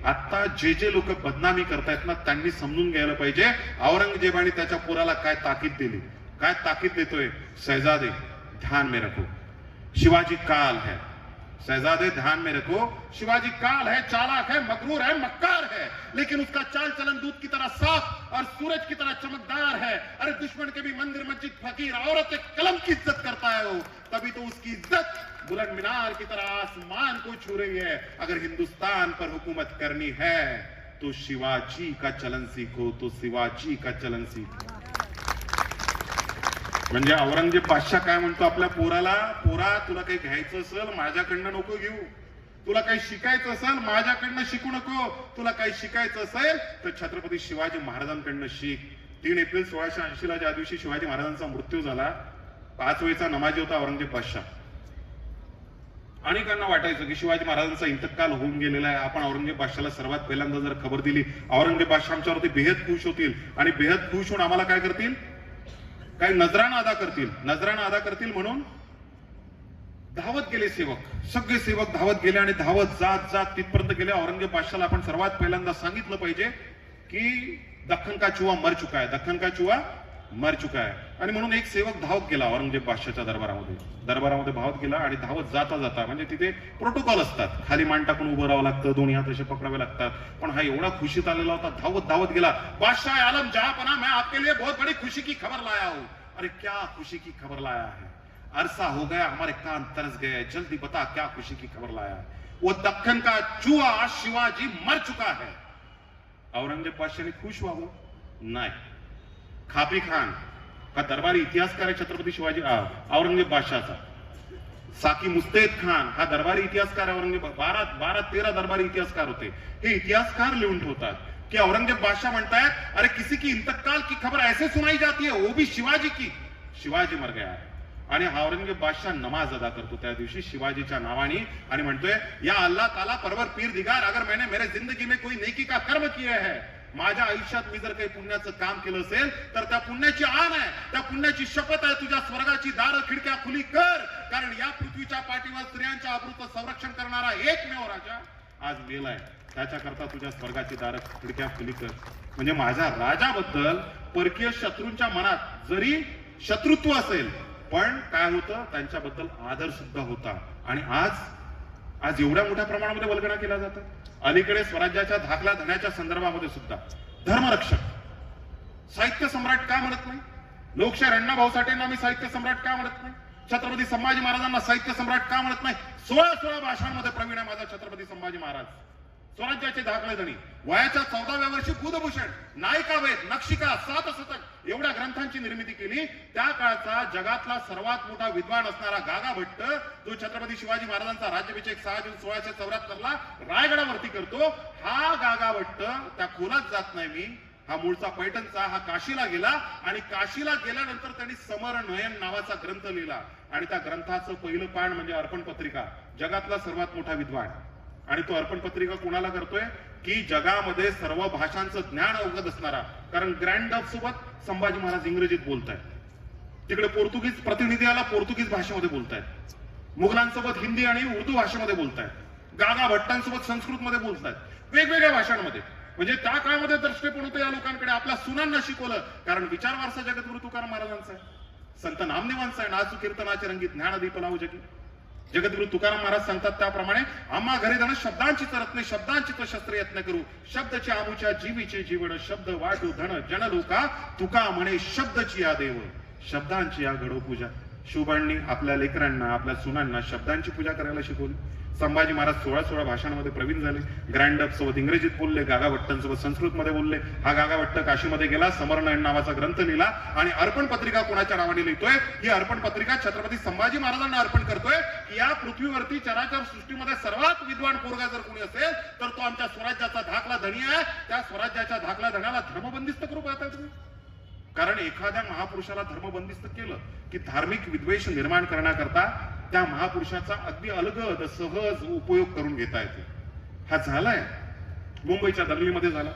आता जे लोक बदनामी करतायत ना, त्यांनी समजून घ्यायला पाहिजे औरंगजेबाने त्याच्या पोराला काय ताकीद दिली. काय ताकीद देतोय? शहजादे ध्यान में रखो, शिवाजी काल है. शहजादे ध्यान में रखो, शिवाजी काल है, चालाक है, मगरूर है, मक्कार है, लेकिन उसका चाल चलन दूध की तरह साफ और सूरज की तरह चमकदार है. अरे दुश्मन के भी मंदिर, मस्जिद, फकीर, औरत के कलम की इज्जत करता है वो, तभी तो उसकी इज्जत बुलंद मीनार की तरह आसमान को छू रही है. अगर हिंदुस्तान पर हुकूमत करनी है तो शिवाजी का चलन सीखो, तो शिवाजी का चलन सीखो. म्हणजे औरंगजेब बादशाह काय म्हणतो आपल्या पोराला, पोरा तुला काही घ्यायचं असेल माझ्याकडनं नको घेऊ, तुला काही शिकायचं असेल माझ्याकडनं शिकू नको, तुला काही शिकायचं असेल तर छत्रपती शिवाजी महाराजांकडनं शिक. 3 एप्रिल 1680 ला ज्या दिवशी शिवाजी महाराजांचा मृत्यू झाला, 5 वयचा नमाजी होता औरंगजेब बादशाह. अनेकांना वाटायचं की शिवाजी महाराजांचा इंतकाल होऊन गेलेला आहे, आपण औरंगजेब बादशाहला सर्वात पहिल्यांदा जर खबर दिली, औरंगजेब बादशाह आमच्यावरती बेहद खुश होतील आणि बेहद खुश होऊन आम्हाला काय करतील, काही नजराना अदा करतील. नजराना अदा करतील म्हणून धावत गेले सेवक, सगळे सेवक धावत गेले आणि धावत जात जात तिथपर्यंत गेले. औरंगजेब बादशाहला आपण सर्वात पहिल्यांदा सांगितलं पाहिजे की दख्खन का चुवा मर चुका है, दख्खन का चुवा मर चुका है. आणि म्हणून एक सेवक धावत गेला औरंगजेब बादशाहच्या दरबारामध्ये धावत गेला आणि धावत जाता जाता, म्हणजे तिथे प्रोटोकॉल असतात, खाली मान टाकून उभं राहावं लागतं, दोन्ही हात असे पकडावे लागतात, पण हा एवढा खुशीत आलेला होता, धावत धावत गेला. बादशाह आलम जहांपना, मैं आपके लिए बहुत बड़ी खुशी की खबर लाया हूं. अरे क्या खुशी की खबर लाया है? अरसा हो गया, हमारे कान तरस गए, जल्दी बता क्या खुशी की खबर लाया है? वो दक्कन का चूहा शिवाजी मर चुका है. औरंगजेब बादशाहने खुश व्हावं? नाही. खापी खान हा दरबारी इतिहासकार आहे छत्रपती शिवाजी औरंगजेब बादशाहचा. साकी मुस्तैद खान हा दरबारी इतिहासकार आहे. औरंगजेब 12-13 दरबारी इतिहासकार होते. हे इतिहासकार लिहून ठेवतात की औरंगजेब बादशाह म्हणतायत, अरे किसी की इंतकाल की खबर ऐसे सुनाई जाती है, वो भी शिवाजी की. शिवाजी मर गया है. आणि हा औरंगजेब बादशाह नमाज अदा करतो त्या दिवशी शिवाजीच्या नावाने आणि म्हणतोय, या अल्लाह ताला परवर पीर दिगार, अगर मैंने मेरे जिंदगी में कोई नेकी का कर्म किया है, माझ्या आयुष्यात मी जर काही पुण्याचं काम केलं असेल तर त्या पुण्याची आण आहे, त्या पुण्याची शपथ आहे, तुझ्या स्वर्गाची दारं खिडक्या खुली कर, कारण या पृथ्वीच्या पाठीवर स्त्रियांच्या अमृत संरक्षण करणारा एकमेव राजा आज मेलाय, त्याच्याकरता तुझ्या स्वर्गाची दारं खिडक्या खुली कर. म्हणजे माझ्या राजाबद्दल परकीय शत्रूंच्या मनात जरी शत्रुत्व असेल, पण काय होतं, त्यांच्याबद्दल आदर सुद्धा होता. आणि आज एवढ्या मोठ्या प्रमाणामध्ये वल्गना केला जातो. अलीकडे स्वराज्याच्या धाकल्या धण्याच्या संदर्भामध्ये सुद्धा धर्मरक्षक, साहित्य सम्राट का म्हणत नाही? लोकशाहीर अण्णाभाऊ साठेंना मी साहित्य सम्राट का म्हणत नाही? छत्रपती संभाजी महाराजांना साहित्य सम्राट का म्हणत नाही? 16 भाषांमध्ये प्रवीण आहे माझा छत्रपती संभाजी महाराज. स्वराज्याचे दाखले धनी, वयाच्या 14व्या वर्षी बुधभूषण, नायिकावेद, नक्षिका, 7 शतक एवढ्या ग्रंथांची निर्मिती केली. त्या काळचा जगातला सर्वात मोठा विद्वान असणारा गागा भट्ट, जो छत्रपती शिवाजी महाराजांचा राज्याभिषेक 6 जून 1674 रायगडावरती करतो, हा गागा भट्ट त्या खोलात जात नाही मी, हा मूळचा पैठणचा, हा काशीला गेला आणि काशीला गेल्यानंतर त्यांनी समर नयन नावाचा ग्रंथ लिहिला. आणि त्या ग्रंथाचं पहिलं पान म्हणजे अर्पण पत्रिका, जगातला सर्वात मोठा विद्वान. आणि तो अर्पण पत्रिका कोणाला करतोय की जगामध्ये सर्व भाषांचं ज्ञान अवगत असणारा, कारण ग्रँड डफ सोबत संभाजी महाराज इंग्रजीत बोलतायत, तिकडे पोर्तुगीज प्रतिनिधी आला पोर्तुगीज भाषेमध्ये बोलतायत, मुघलांसोबत हिंदी आणि उर्दू भाषेमध्ये बोलतायत, गागा भट्टांसोबत संस्कृतमध्ये बोलतायत, वेगवेगळ्या भाषांमध्ये. म्हणजे त्या काळामध्ये दृष्टिकोन होतं या लोकांकडे. आपल्या सुनांना शिकवलं, कारण विचार वारसा जगद्गुरु तुकाराम महाराजांचा आहे, संत नामदेवांचा आहे, नाचू कीर्तनाचे रंगीत ज्ञानदीप लावू जगी. जगद्गुरु तुकाराम महाराज सांगतात त्याप्रमाणे, आम्हा घरी धन शब्दांची तरत नाही, शब्दांची तो शस्त्र यत्न करू, शब्दची आमुच्या जीवीचे जीवन, शब्द वाटू धन जन लोका, तुका म्हणे शब्दची या देव, शब्दांची या घडो पूजा. शिवबांनी आपल्या लेकरांना, आपल्या सुनांना शब्दांची पूजा करायला शिकवली. संभाजी महाराज 16 भाषांमध्ये प्रवीण झाले. ग्रँड डफ सोबत इंग्रजीत बोलले, गागा भट्टांसोबत संस्कृतमध्ये बोलले. हा गागा भट्ट काशीमध्ये गेला, समरनयन नावाचा ग्रंथ लिहिला आणि अर्पण पत्रिका कोणाच्या नावाने लिहितोय? ही अर्पण पत्रिका छत्रपती संभाजी महाराजांना अर्पण करतोय की या पृथ्वीवरती चराचर सृष्टीमध्ये सर्वात विद्वान पोरगा जर कोणी असेल तर तो आमच्या स्वराज्याचा धाकला धनी आहे. त्या स्वराज्याच्या धाकल्या धण्याला धर्मबंदिस्त करू पाहताय तुम्ही? कारण एखाद्या महापुरुषाला धर्मबंदिस्त केलं की धार्मिक विद्वेष निर्माण करण्याकरता त्या महापुरुषाचा अगदी अलगद सहज उपयोग करून घेता येतो. हा झालाय मुंबईच्या दंगलीमध्ये झाला.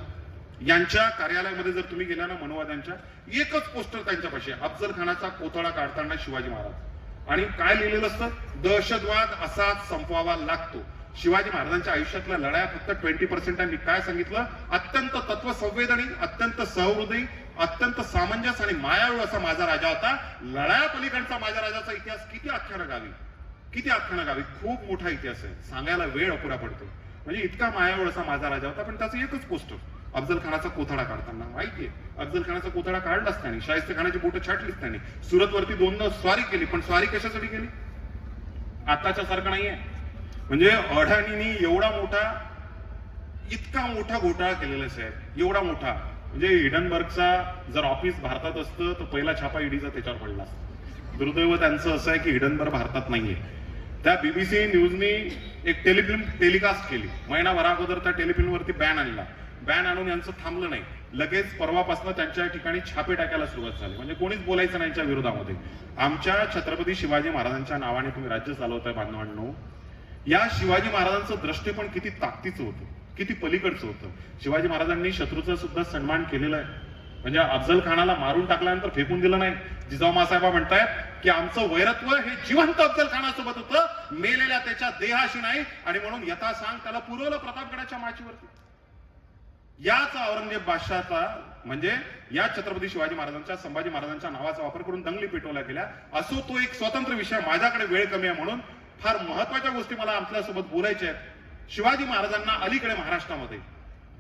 यांच्या कार्यालयामध्ये जर तुम्ही गेला ना, मनोवाद्यांच्या, एकच पोस्टर त्यांच्यापाशी, अफजल खानाचा कोथळा काढताना शिवाजी महाराज, आणि काय लिहिलेलं असतं, दहशतवाद असाच संपवावा लागतो. शिवाजी महाराजांच्या आयुष्यातल्या लढाया फक्त 20%. काय सांगितलं? अत्यंत तत्वसंवेदनी, अत्यंत सहृदयी, अत्यंत सामंजस्य आणि मायाळू असा माझा राजा होता. लढाया पलीकडचा माझ्या राजाचा इतिहास किती आख्यानं गावी, खूप मोठा इतिहास आहे, सांगायला वेळ अपुरा पडतो. म्हणजे इतका मायाळू असा माझा राजा होता. पण त्याचं एकच पोस्टर, अफजल खानाचा कोथळा काढताना. माहितीये अफजल खानाचा कोथळा काढलाच त्यांनी, शाहिस्ते खानाची बोटं छाटलीच त्यांनी, सुरत वरती 2 स्वारी केली. पण स्वारी कशासाठी केली? आताच्या सारखं नाहीये. म्हणजे अडाणींनी इतका मोठा घोटाळा केलेला आहे, एवढा मोठा. म्हणजे हिडनबर्गचा जर ऑफिस भारतात असतं तर पहिला छापा ईडीचा त्याच्यावर पडला असता. दुर्दैव त्यांचं असं आहे की हिडनबर्ग भारतात नाहीये. त्या बीबीसी न्यूजनी एक टेलिफिल्म टेलिकास्ट केली. महिनाभरा अगोदर त्या टेलिफिल्मवरती बॅन आणला. बॅन आणून यांचं थांबलं नाही, लगेच परवापासून त्यांच्या ठिकाणी छापे टाकायला सुरुवात झाली. म्हणजे कोणीच बोलायचं नाही यांच्या विरोधामध्ये. आमच्या छत्रपती शिवाजी महाराजांच्या नावाने तुम्ही राज्य चालवताय बांधवांनो. या शिवाजी महाराजांचं दृष्टिकोन किती ताकदीचं होतं, किती पलीकडचं होतं. शिवाजी महाराजांनी शत्रूचा सुद्धा सन्मान केलेला आहे. म्हणजे अफजल खानाला मारून टाकल्यानंतर फेकून दिलं नाही. जिजाऊ साहेब म्हणतायत की आमचं वैरत्व हे जिवंत अफजल खानासोबत होतं, मेलेल्या त्याच्या देहाशी नाही. आणि म्हणून यथा सांग त्याला पुरवलं प्रतापगडाच्या माचीवरती. याच औरंगजेब बादशाहचा म्हणजे या छत्रपती शिवाजी महाराजांच्या संभाजी महाराजांच्या नावाचा वापर करून दंगली पेटवल्या गेल्या. असो तो एक स्वतंत्र विषय, माझ्याकडे वेळ कमी आहे म्हणून फार महत्वाच्या गोष्टी मला आपल्यासोबत बोलायच्या आहेत. शिवाजी महाराजांना अलीकडे महाराष्ट्रामध्ये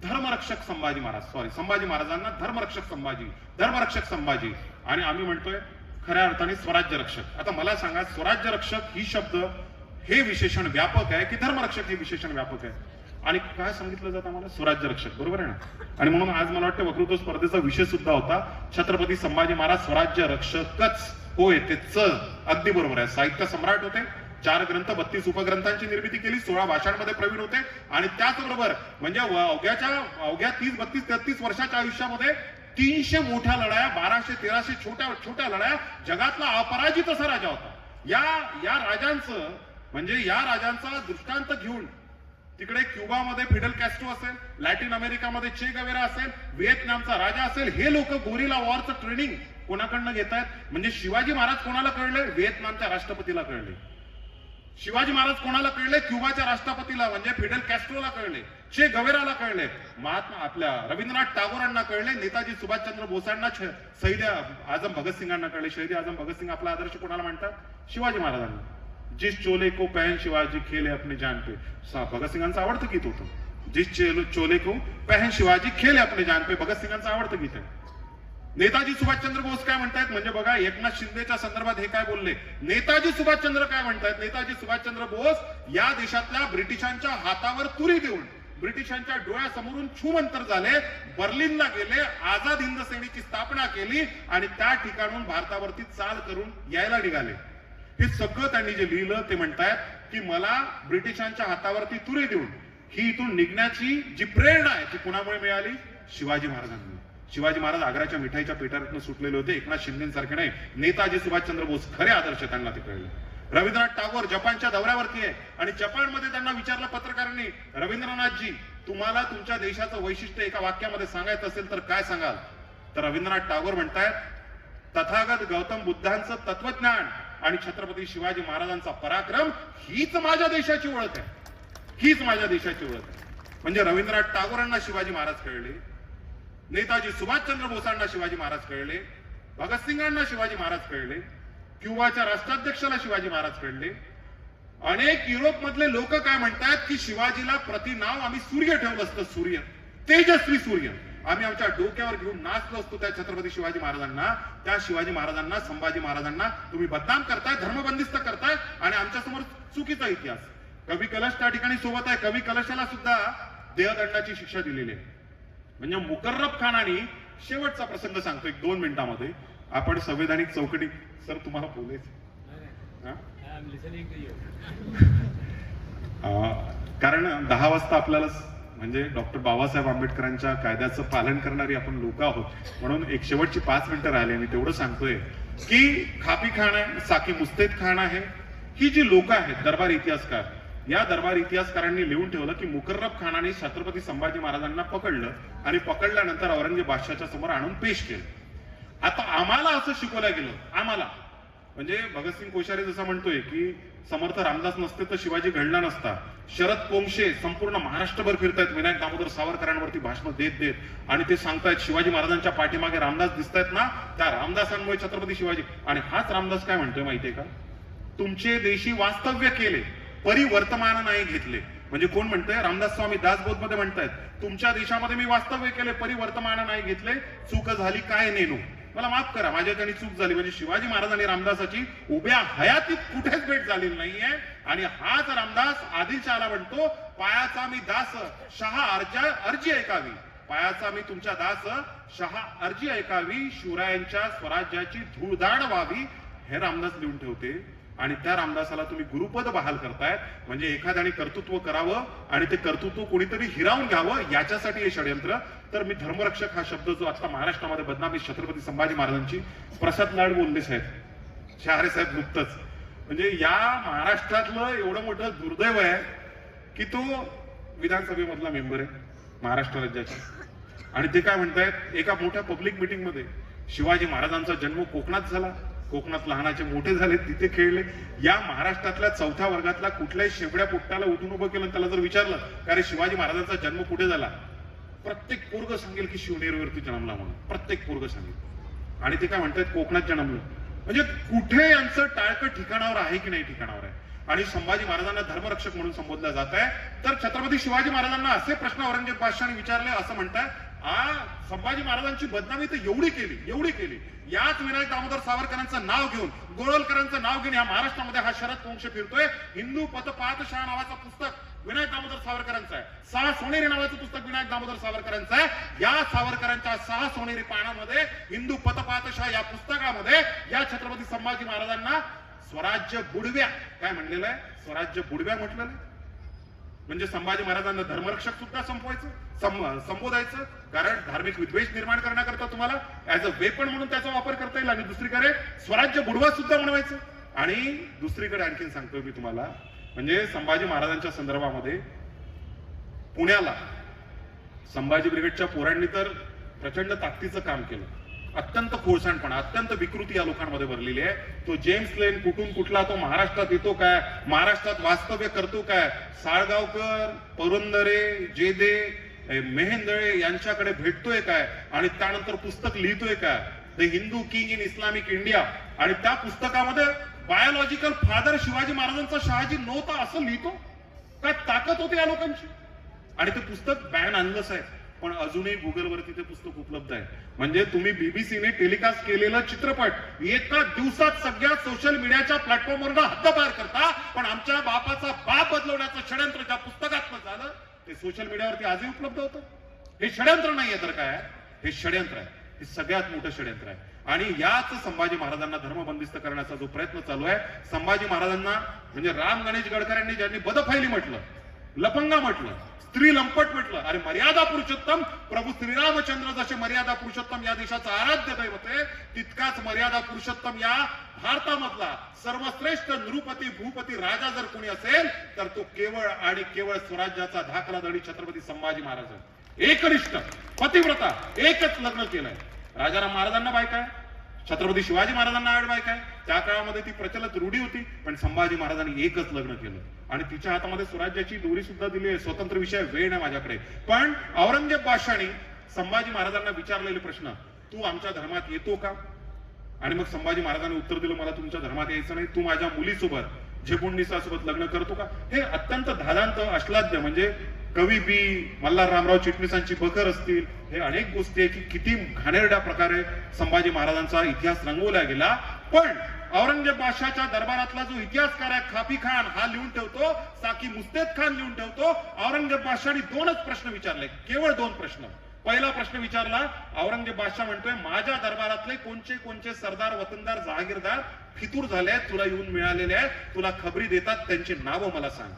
धर्मरक्षक संभाजी महाराज संभाजी महाराजांना धर्मरक्षक संभाजी आणि आम्ही म्हणतोय खऱ्या अर्थाने स्वराज्य रक्षक. आता मला सांगा, स्वराज्य रक्षक ही शब्द हे विशेषण व्यापक आहे की धर्मरक्षक हे विशेषण व्यापक आहे? आणि काय सांगितलं जातं आम्हाला? स्वराज्य रक्षक, बरोबर आहे ना? आणि म्हणून आज मला वाटतं वक्तृत्व स्पर्धेचा विषय सुद्धा होता छत्रपती संभाजी महाराज स्वराज्य रक्षकच होय. ते अगदी बरोबर आहे. साहित्य सम्राट होते, 4 ग्रंथ 32 उपग्रंथांची निर्मिती केली, 16 भाषांमध्ये प्रवीण होते आणि त्याचबरोबर म्हणजे अवघ्या 30-32-33 वर्षाच्या आयुष्यामध्ये 300 मोठ्या लढाया, 1200-1300 छोट्या लढाया, जगातला अपराजित असा राजा होता. या राजांचा दृष्टांत घेऊन तिकडे क्युबामध्ये फिडेल कॅस्ट्रो असेल, लॅटिन अमेरिकामध्ये चे गवेरा असेल, व्हिएतनामचा राजा असेल, हे लोक गोरिला वॉरचं ट्रेनिंग कोणाकडनं घेत आहेत? म्हणजे शिवाजी महाराज कोणाला कळले? व्हिएतनामच्या राष्ट्रपतीला कळले. शिवाजी महाराज कोणाला कळले? क्युबाच्या राष्ट्रपतीला म्हणजे फिडेल कॅस्ट्रोला कळले, चे गवेराला कळले, महात्मा आपल्या रवींद्रनाथ टागोरांना कळले, नेताजी सुभाषचंद्र बोसांना, शहीद आजम भगतसिंगांना कळले. शहीद आजम भगतसिंग आपला आदर्श कोणाला म्हणतात? शिवाजी महाराजांना. जिस चोले को पहन शिवाजी खेले अपने जान पे, भगतसिंगांचं आवडतं गीत होतं. जिस चोले को पहन शिवाजी खेले अपने जान पे, भगतसिंगांचं आवडतं गीत आहे. नेताजी सुभाषचंद्र बोस काय म्हणतायत? म्हणजे बघा, एकनाथ शिंदेच्या संदर्भात हे काय बोलले, नेताजी सुभाषचंद्र काय म्हणतायत? नेताजी सुभाषचंद्र बोस या देशातल्या ब्रिटिशांच्या हातावर तुरी देऊन ब्रिटिशांच्या डोळ्यासमोरून छूमंतर झाले, बर्लिनला गेले, आझाद हिंद सेनेची स्थापना केली आणि त्या ठिकाणून भारतावरती चाल करून यायला निघाले. हे सगळं त्यांनी जे लिहिलं ते म्हणतायत की मला ब्रिटिशांच्या हातावरती तुरी देऊन ही इथून निघण्याची जी प्रेरणा आहे ती कुणामुळे मिळाली? शिवाजी महाराजांनी. शिवाजी महाराज आग्राच्या मिठाईच्या पेटाऱ्यातून सुटलेले होते. एकनाथ शिंदेसारखे नाही, नेताजी सुभाषचंद्र बोस खरे आदर्श त्यांना ते कळले. रवींद्रनाथ टागोर जपानच्या दौऱ्यावरती आहे आणि जपानमध्ये त्यांना विचारलं पत्रकारांनी, रवींद्रनाथजी तुम्हाला तुमच्या देशाचं वैशिष्ट्य एका वाक्यामध्ये सांगायचं असेल तर काय सांगाल? तर रवींद्रनाथ टागोर म्हणतायत, तथागत गौतम बुद्धांचं तत्वज्ञान आणि छत्रपती शिवाजी महाराजांचा पराक्रम हीच माझ्या देशाची ओळख आहे, हीच माझ्या देशाची ओळख आहे. म्हणजे रवींद्रनाथ टागोरांना शिवाजी महाराज कळले, नेताजी सुभाषचंद्र बोसांना शिवाजी महाराज कळले, भगतसिंगांना शिवाजी महाराज कळले, क्युबाच्या राष्ट्राध्यक्षाला शिवाजी महाराज कळले. अनेक युरोप मधले लोक काय म्हणतात की शिवाजीला प्रतिनाव आम्ही सूर्य ठेवलं असतं, सूर्य, तेजस्वी सूर्य. आम्ही आमच्या डोक्यावर घेऊन नाचलो असतो त्या छत्रपती शिवाजी महाराजांना. त्या शिवाजी महाराजांना, संभाजी महाराजांना तुम्ही बदनाम करताय, धर्मबंदिस्त करताय आणि आमच्या समोर चुकीचा इतिहास. कवी कलश त्या ठिकाणी सोबत आहे. कवी कलशाला सुद्धा देहदंडाची शिक्षा दिलेली आहे. म्हणजे मुकर्रब खानाने शेवटचा प्रसंग सांगतो 1-2 मिनिटांमध्ये. आपण संवैधानिक चौकटी, सर तुम्हाला बोलायचं कारण 10 वाजता आपल्याला म्हणजे डॉक्टर बाबासाहेब आंबेडकरांच्या कायद्याचं पालन करणारी आपण लोक आहोत, म्हणून एक शेवटची 5 मिनिटं राहिली. मी तेवढं सांगतोय की खापी खान आहे, साकी मुस्तेद खान आहे, ही जी लोक आहेत दरबार इतिहासकार, या दरबार इतिहासकारांनी लिहून ठेवलं की मुकर्रब खानाने छत्रपती संभाजी महाराजांना पकडलं आणि पकडल्यानंतर औरंगजेब बादशाहच्या समोर आणून पेश केलं. आता आम्हाला असं शिकवलं गेलं, आम्हाला म्हणजे भगतसिंग कोश्यारी जसं म्हणतोय की समर्थ रामदास नसते तर शिवाजी घडला नसता. शरद पोंक्षे संपूर्ण महाराष्ट्रभर फिरतायत विनायक दामोदर सावरकरांवरती भाषण देत आणि ते सांगतायत शिवाजी महाराजांच्या पाठीमागे रामदास दिसतायत ना, त्या रामदासांमुळे छत्रपती शिवाजी. आणि हाच रामदास काय म्हणतोय माहितीये का? तुमचे देशी वास्तव्य केले, परिवर्तमान नाही घेतले. म्हणजे कोण म्हणतंय? रामदास स्वामी दासबोध मध्ये म्हणतायत, तुमच्या देशामध्ये मी वास्तव्य केले, परिवर्तमान नाही घेतले, चूक झाली काय नेनू, मला माफ करा, माझ्याकडे चूक झाली. म्हणजे शिवाजी महाराज आणि रामदासाची उभ्या हयातीत कुठेच भेट झालेली नाहीये. आणि हाच रामदास आदिलशाहला म्हणतो, पायाचा मी दास शहा अर्जी ऐकावी, पायाचा मी तुमच्या दास शहा अर्जी ऐकावी, शिवरायांच्या स्वराज्याची धूळधाण व्हावी, हे रामदास लिहून ठेवते. आणि त्या रामदासाला तुम्ही गुरुपद बहाल करतायत. म्हणजे एखाद्याने कर्तृत्व करावं आणि ते कर्तृत्व कोणीतरी हिरावून घ्यावं याच्यासाठी हे षडयंत्र. तर मी धर्मरक्षक हा शब्द जो आता महाराष्ट्रामध्ये बदनामी छत्रपती संभाजी महाराजांची, प्रसाद लाड बोलले साहेब, शहारे साहेब नुकतंच, म्हणजे या महाराष्ट्रातलं एवढं मोठं दुर्दैव आहे की तो विधानसभेमधला मेंबर आहे महाराष्ट्र राज्याचा. आणि ते काय म्हणतायत एका मोठ्या पब्लिक मिटिंग मध्ये, शिवाजी महाराजांचा जन्म कोकणात झाला, कोकणात लहानाचे मोठे झाले, तिथे खेळले. या महाराष्ट्रातल्या 4थ्या वर्गातल्या कुठल्याही शेवड्या पोट्टाला उठून उभं केलं, त्याला जर विचारलं का रे शिवाजी महाराजांचा जन्म कुठे झाला, प्रत्येक पोरग सांगेल की शिवनेरीवरती जन्मला म्हणून, प्रत्येक पोरग सांगेल. आणि ते काय म्हणतात कोकणात जन्मलं, म्हणजे कुठे यांचं टाळकं ठिकाणावर आहे की नाही ठिकाणावर आहे. आणि संभाजी महाराजांना धर्मरक्षक म्हणून संबोधलं जात आहे. तर छत्रपती शिवाजी महाराजांना असे प्रश्न औरंगजेब बादशाहाने विचारले असं म्हणतात, संभाजी महाराजांची बदनामी तर एवढी केली, याच विनायक दामोदर सावरकरांचं नाव घेऊन, गोळवलकरांचं नाव घेऊन या महाराष्ट्रामध्ये हा शरद वंश फिरतोय. हिंदू पतपातशाह नावाचं पुस्तक विनायक दामोदर सावरकरांचं आहे. 6 सोनेरी नावाचं पुस्तक विनायक दामोदर सावरकरांचं आहे. या सावरकरांच्या 6 सोनेरी पानामध्ये, हिंदू पतपातशाह या पुस्तकामध्ये या छत्रपती संभाजी महाराजांना स्वराज्य बुडव्या काय म्हणलेलं आहे, स्वराज्य बुडव्या म्हटलेलं आहे. म्हणजे संभाजी महाराजांना धर्मरक्षक सुद्धा संबोधायचं, कारण धार्मिक विद्वेष निर्माण करण्याकरता तुम्हाला ऍज अ वेपन म्हणून त्याचा वापर करता येईल. आणि दुसरीकडे स्वराज्य बुडवा सुद्धा म्हणवायचं. आणि दुसरीकडे आणखीन सांगतोय मी तुम्हाला, म्हणजे संभाजी महाराजांच्या संदर्भामध्ये पुण्याला संभाजी ब्रिगेडच्या पोरांनी तर प्रचंड ताकदीचं काम केलं. अत्यंत खोळसाणपणा, अत्यंत विकृती या लोकांमध्ये भरलेली आहे. तो जेम्स लेन कुठून कुठला, तो महाराष्ट्रात येतो काय, महाराष्ट्रात वास्तव्य करतो काय, साळगावकर, पुरंदरे, जेदे, मेहेंदळे यांच्याकडे भेटतोय काय, आणि त्यानंतर पुस्तक लिहितोय काय, the Hindu king in Islamic India. आणि त्या पुस्तकामध्ये बायोलॉजिकल फादर शिवाजी महाराजांचा शहाजी नव्हता असं लिहितो. काय ताकद होती या लोकांची. आणि ते पुस्तक बॅन आणलं साहेब, पण अजूनही गुगलवरती ते पुस्तक उपलब्ध आहे. म्हणजे तुम्ही बीबीसीने टेलिकास्ट केलेला चित्रपट एका दिवसात सगळ्या सोशल मीडियाच्या प्लॅटफॉर्मवर हद्दपार करता, पण आमच्या बापाचा बाप बदलवण्याचं षडयंत्र ज्या पुस्तकातनं झालं ते सोशल मीडियावरती आजही उपलब्ध होतं. हे षडयंत्र नाहीये तर काय, हे षडयंत्र आहे. हे सगळ्यात मोठं षडयंत्र आहे. आणि याच संभाजी महाराजांना धर्मबंदिस्त करण्याचा जो प्रयत्न चालू आहे, संभाजी महाराजांना म्हणजे राम गणेश गडकऱ्यांनी ज्यांनी बदफैली म्हटलं, लफंगा म्हटलं, स्त्री लंपट म्हटलं, अरे मर्यादा पुरुषोत्तम प्रभू श्रीरामचंद्र जसे मर्यादा पुरुषोत्तम या देशाचा आराध्य दैवत आहे, तितकाच मर्यादा पुरुषोत्तम या भारतामधला सर्वश्रेष्ठ नृपती भूपती राजा जर कोणी असेल तर तो केवळ आणि केवळ स्वराज्याचा धाकला दडी छत्रपती संभाजी महाराज. एकनिष्ठ पतिव्रता, एकच लग्न केलंय. राजाराम महाराजांना बायका आहे, छत्रपती शिवाजी महाराजांना आड बायका आहे. त्या काळामध्ये ती प्रचलित रूढी होती, पण संभाजी महाराजांनी एकच लग्न केलं. आणि तिच्या हातामध्ये स्वराज्याची दोरी सुद्धा दिली आहे. स्वतंत्र विषय वेळ नाही माझ्याकडे. पण औरंगजेब बादशाहाने संभाजी महाराजांना विचारलेले प्रश्न, तू आमच्या धर्मात येतो का? आणि मग संभाजी महाराजांनी उत्तर दिलं, मला तुमच्या धर्मात यायचं नाही. तू माझ्या मुलीसोबत झेपुंडीसासोबत लग्न करतो का? हे अत्यंत धादांत अश्लाघ्य, म्हणजे कवी बी मल्हार रामराव चिटणीसांची बखर असतील, हे अनेक गोष्टी आहे की किती घाणेरड्या प्रकारे संभाजी महाराजांचा इतिहास रंगवला गेला. पण औरंगजेब बादशाहच्या दरबारातला जो इतिहासकार आहे खापी खान, हा लिहून ठेवतो, साकी मुस्तेद खान लिहून ठेवतो, औरंगजेब बादशाहाने 2च प्रश्न विचारले, केवळ 2 प्रश्न. पहिला प्रश्न विचारला, औरंगजेब बादशाह म्हणतोय माझ्या दरबारातले कोणचे सरदार, वतनदार, जहागीरदार फितूर झाले आहेत, तुला येऊन मिळालेले आहेत, तुला खबरी देतात, त्यांची नावं मला सांग.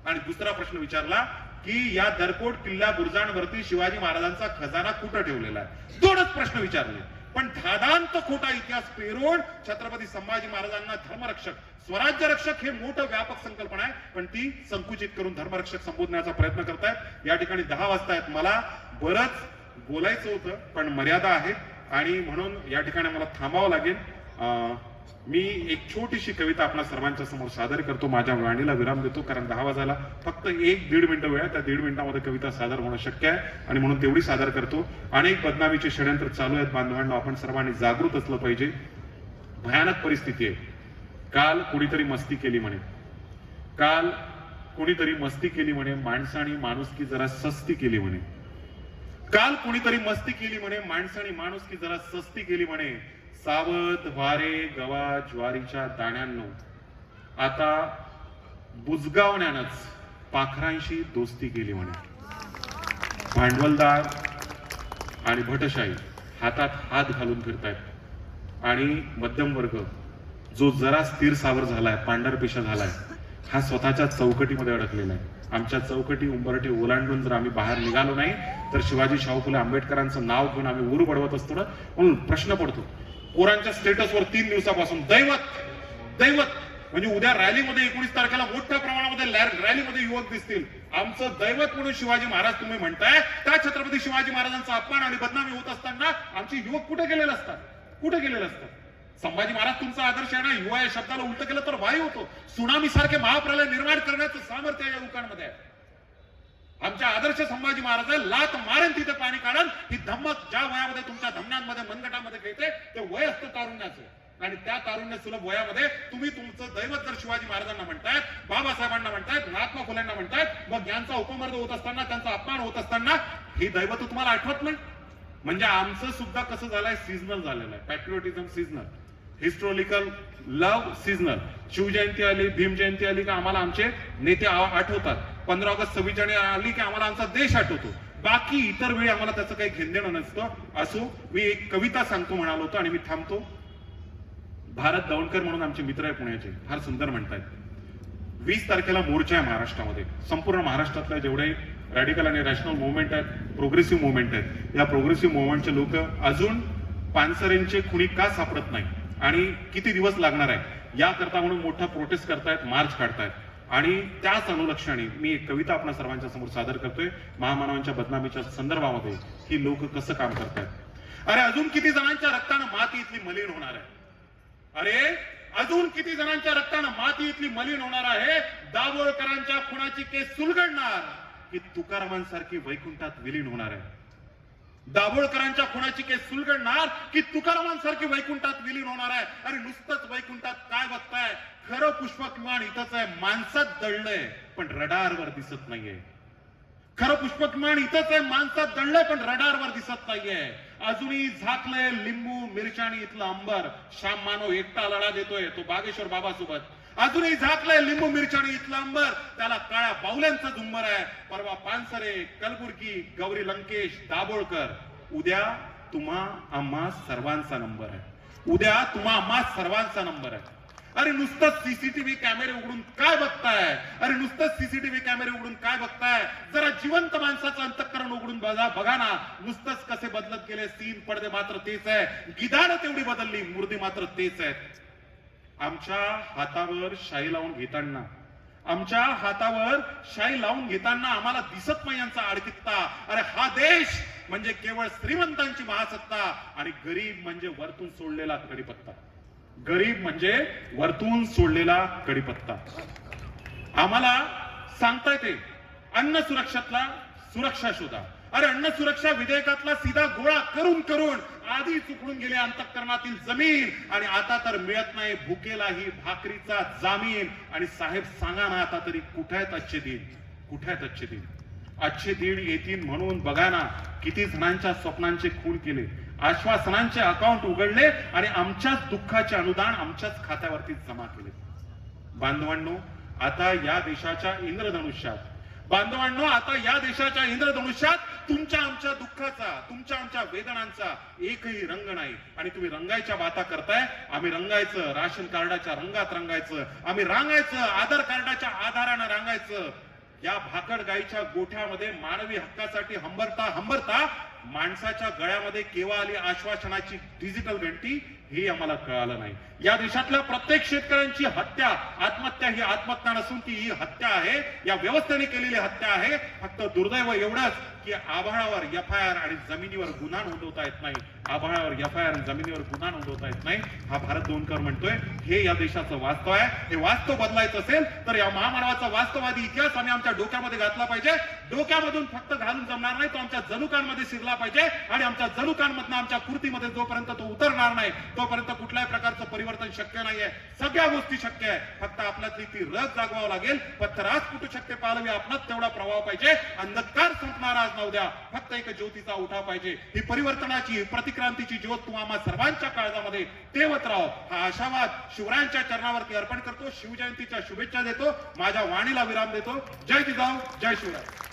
आणि दुसरा प्रश्न विचारला की या दरकोट किल्ला बुरुजांवरती शिवाजी महाराजांचा खजाना कुठं ठेवलेला आहे. 2च प्रश्न विचारले. पण धादांत खोटा इतिहास पेरून छत्रपती संभाजी महाराजांना धर्मरक्षक, स्वराज्य रक्षक हे मोठं व्यापक संकल्पना आहे, पण ती संकुचित करून धर्मरक्षक संबोधण्याचा प्रयत्न करतायत. या ठिकाणी 10 वाजतायत. मला बरंच बोलायचं होतं, पण मर्यादा आहे आणि म्हणून या ठिकाणी मला थांबावं लागेल. मी एक छोटीशी कविता आपल्या सर्वांच्या समोर सादर करतो. माझ्या वाणीला विराम देतो, कारण 10 वाजायला फक्त 1-1.5 मिनिटं वेळ आहे. त्या 1.5 मिनिटामध्ये कविता सादर होणं शक्य आहे आणि म्हणून तेवढी सादर करतो. अनेक बदनामीचे षडयंत्र चालू आहेत बांधवांना, आपण सर्वांनी जागृत असलं पाहिजे. भयानक परिस्थिती आहे. काल कुणीतरी मस्ती केली म्हणे, काल कुणीतरी मस्ती केली म्हणे, माणसाने माणुसकी जरा सस्ती केली म्हणे. काल कुणीतरी मस्ती केली म्हणे, माणसाने माणुसकी जरा सस्ती केली म्हणे. सावध वारे गवा ज्वारीच्या दाण्यांनो, आता बुजगावण्यानंच पाखरांशी दोस्ती केली म्हणे. भांडवलदार आणि भटशाही हातात हात घालून फिरतायत आणि मध्यम वर्ग जो जरा स्थिर सावर झालाय, पांढरपेशा झालाय, हा स्वतःच्या चौकटीमध्ये अडकलेला आहे. आमच्या चौकटी उंबरठे ओलांडून जर आम्ही बाहेर निघालो नाही तर शिवाजी शाहू फुले आंबेडकरांचं नाव घेऊन आम्ही उरू बडवत असतो ना. म्हणून प्रश्न पडतो पोरांच्या स्टेटसवर 3 दिवसापासून दैवत दैवत, म्हणजे उद्या रॅलीमध्ये 19 तारखेला मोठ्या प्रमाणामध्ये रॅलीमध्ये युवक दिसतील. आमचं दैवत म्हणून शिवाजी महाराज तुम्ही म्हणताय, त्या छत्रपती शिवाजी महाराजांचा अपमान आणि बदनामी होत असताना आमचे युवक कुठे गेलेले असतात, कुठे गेलेले असतात? संभाजी महाराज तुमचा आदर्श आहे ना. युवा या शब्दाला उलट केलं तर वायू होतो. सुनामी सारखे महाप्रलय निर्माण करण्याचं सामर्थ्य या युवकांमध्ये आहे. आमच्या आदर्श संभाजी महाराज लात मारेन तिथे पाणी काढन. ही धम्मक ज्या वयामध्ये तुमच्या धमन्यांमध्ये मनगटामध्ये खेळते ते वय असतं तारुण्याचं. आणि त्या तारुण्य सुलभ वयामध्ये तुम्ही तुमचं दैवत जर शिवाजी महाराजांना म्हणतायत, बाबासाहेबांना म्हणतायत, महात्मा फुलेंना म्हणतायत, मग यांचा उपमर्द होत असताना, त्यांचा अपमान होत असताना ही दैवत तुम्हाला आठवत नाही. म्हणजे आमचं सुद्धा कसं झालंय, सीझनल झालेलं आहे. Patriotism seasonal, historical love seasonal. Shivjayanti आली, भीम जयंती आली की आम्हाला आमचे नेते आठवतात. 15 ऑगस्ट 26 जानेवारी आली की आम्हाला आमचा देश आठवतो. बाकी इतर वेळी आम्हाला त्याचं काही घेणदेणं नसतं. असो, मी एक कविता सांगतो म्हणालो होतो आणि मी थांबतो. भारत दौंडकर म्हणून आमचे मित्र आहे पुण्याचे, फार सुंदर म्हणतायत. 20 तारखेला मोर्चा आहे महाराष्ट्रामध्ये. संपूर्ण महाराष्ट्रातल्या जेवढे रॅडिकल आणि रॅशनल मुवमेंट आहेत, प्रोग्रेसिव्ह मुवमेंट आहेत, या प्रोग्रेसिव्ह मुवमेंटचे लोक अजून पानसरेंचे खुनी का सापडत नाही आणि किती दिवस लागणार आहे याकरता म्हणून मोठा प्रोटेस्ट करतायत, मार्च काढतायत. आणि त्याच अनुलक्षणी मी एक कविता आपल्या सर्वांच्या समोर सादर करतोय. महामानवांच्या बदनामीच्या संदर्भामध्ये ही लोक कसं काम करतायत. अरे अजून किती जणांच्या रक्तानं माती इथली मलिन होणार आहे. अरे अजून किती जणांच्या रक्तानं माती इथली मलिन होणार आहे. दाभोळकरांच्या खुनाची केस सुलगडणार की तुकारामांसारखी वैकुंठात विलीन होणार आहे. दाभोळकरांच्या खुनाची केस सुलगडणार की तुकारामांसारखी वैकुंठात विलीन होणार आहे. अरे नुसतंच वैकुंठात काय बघताय, खरं पुष्पक विमान इथंच आहे, माणसात दळलंय पण रडारवर दिसत नाहीये. खरं पुष्पक विमान इथंच आहे, माणसात दळलंय पण रडारवर दिसत नाहीये. अजूनही झाकलंय लिंबू मिरच्यानी इथलं अंबर. श्याम मानव एकटा लढा देतोय तो बागेश्वर बाबासोबत. अजूनही झाकलंय लिंबू मिरच्यानी इथलं अंबर. त्याला काळ्या बाहुल्यांचा झुंबर आहे. परवा पानसरे, कलबुर्गी, गौरी लंकेश, दाभोळकर. उद्या तुम्हा आम्हा सर्वांचा नंबर आहे. उद्या तुम्हा आम्हा सर्वांचा नंबर आहे. अरे नुसतंच सीसीटीव्ही कॅमेरे उघडून काय बघताय. अरे नुसतंच सीसीटीव्ही कॅमेरे उघडून काय बघताय. जरा जिवंत माणसाचं अंतःकरण उघडून बघा ना. नुसतंच कसे बदलत गेले सीन, पडदे मात्र तेच आहे. गिधाडं तेवढी बदलली, मुर्दी मात्र तेच आहेत. आमच्या हातावर शाई लावून घेताना, आमच्या हातावर शाई लावून घेताना आम्हाला दिसत नाही यांचा आडकित्ता. अरे हा देश म्हणजे केवळ श्रीमंतांची महासत्ता आणि गरीब म्हणजे वरतून सोडलेला कडीपत्ता. गरीब म्हणजे वरतून सोडलेला कडीपत्ता. आम्हाला सांगता येते अन्न सुरक्षातला सुरक्षा शोधा. अरे अन्न सुरक्षा विधेयकातला सीधा गोळा करून करून आधी चुकून गेले अंतःकरणातील जमीन आणि आता तर मिळत नाही भुकेलाही भाकरीचा जामीन. आणि साहेब सांगा ना आता तरी कुठे आहेत आजचे दिन, कुठे आहेत आजचे दिन. आजचे दिन येतील म्हणून बघा ना किती जणांच्या स्वप्नांचे खून केले, आश्वासनांचे अकाउंट उघडले आणि आमच्याच दुःखाचे अनुदान आमच्याच खात्यावरती जमा केले. बांधवांनो आता या देशाच्या इंद्रधनुष्यात, बांधवांनो आता या देशाच्या इंद्रधनुष्यात तुमच्या आमच्या दुःखाचा, तुमच्या आमच्या वेदनांचा एकही रंग नाही. आणि तुम्ही रंगायच्या बाता करताय. आम्ही रंगायचं, राशन कार्डाच्या रंगात रंगायचं. आम्ही रांगायचं, आधार कार्डाच्या आधारानं रांगायचं. या भाकड गाईच्या गोठ्यामध्ये मानवी हक्कासाठी हंबरता हंबरता माणसाच्या गळ्यामध्ये केव्हा आली आश्वासनाची डिजिटल घंटी हे आम्हाला कळालं नाही. या देशातल्या प्रत्येक शेतकऱ्यांची हत्या, आत्महत्या ही आत्महत्या नसून ती ही हत्या आहे. या व्यवस्थेने केलेली हत्या आहे. फक्त दुर्दैव एवढंच की आभाळावर एफआयआर आणि जमिनीवर गुन्हा नोंदवता येत नाही. आभाळावर एफआयआर आणि जमिनीवर गुन्हा नोंदवता येत नाही. हा भारत दौंडकर म्हणतोय. हे या देशाचं वास्तव आहे. हे वास्तव बदलायचं असेल तर या महामानवाचा वास्तववादी इतिहास आम्ही आमच्या डोक्यामध्ये घातला पाहिजे. डोक्यामधून फक्त घालून जमणार नाही, तो आमच्या जनुकांमध्ये शिरला पाहिजे. आणि आमच्या जनुकांमधनं आमच्या कृतीमध्ये जोपर्यंत तो उतरणार नाही तोपर्यंत कुठल्याही प्रकारचं परिवर्तन शक्य नाहीये. सगळ्या गोष्टी शक्य आहे. फक्त आपल्यातली ती रग जागवावं लागेल. पत्थरास कुठू शकते पालवी आपणात तेवढा प्रभाव पाहिजे. अंधकार संपणार आज न उद्या. फक्त एक ज्योतीचा उठाव पाहिजे. ही परिवर्तनाची, प्रतिक्रांतीची ज्योत तू आम्हा सर्वांच्या काळजामध्ये तेवत राहो. हा आशावाद शिवरायांच्या चरणावरती अर्पण करतो. शिवजयंतीच्या शुभेच्छा देतो. माझ्या वाणीला विराम देतो. जय जिजाऊ, जय शिवराय.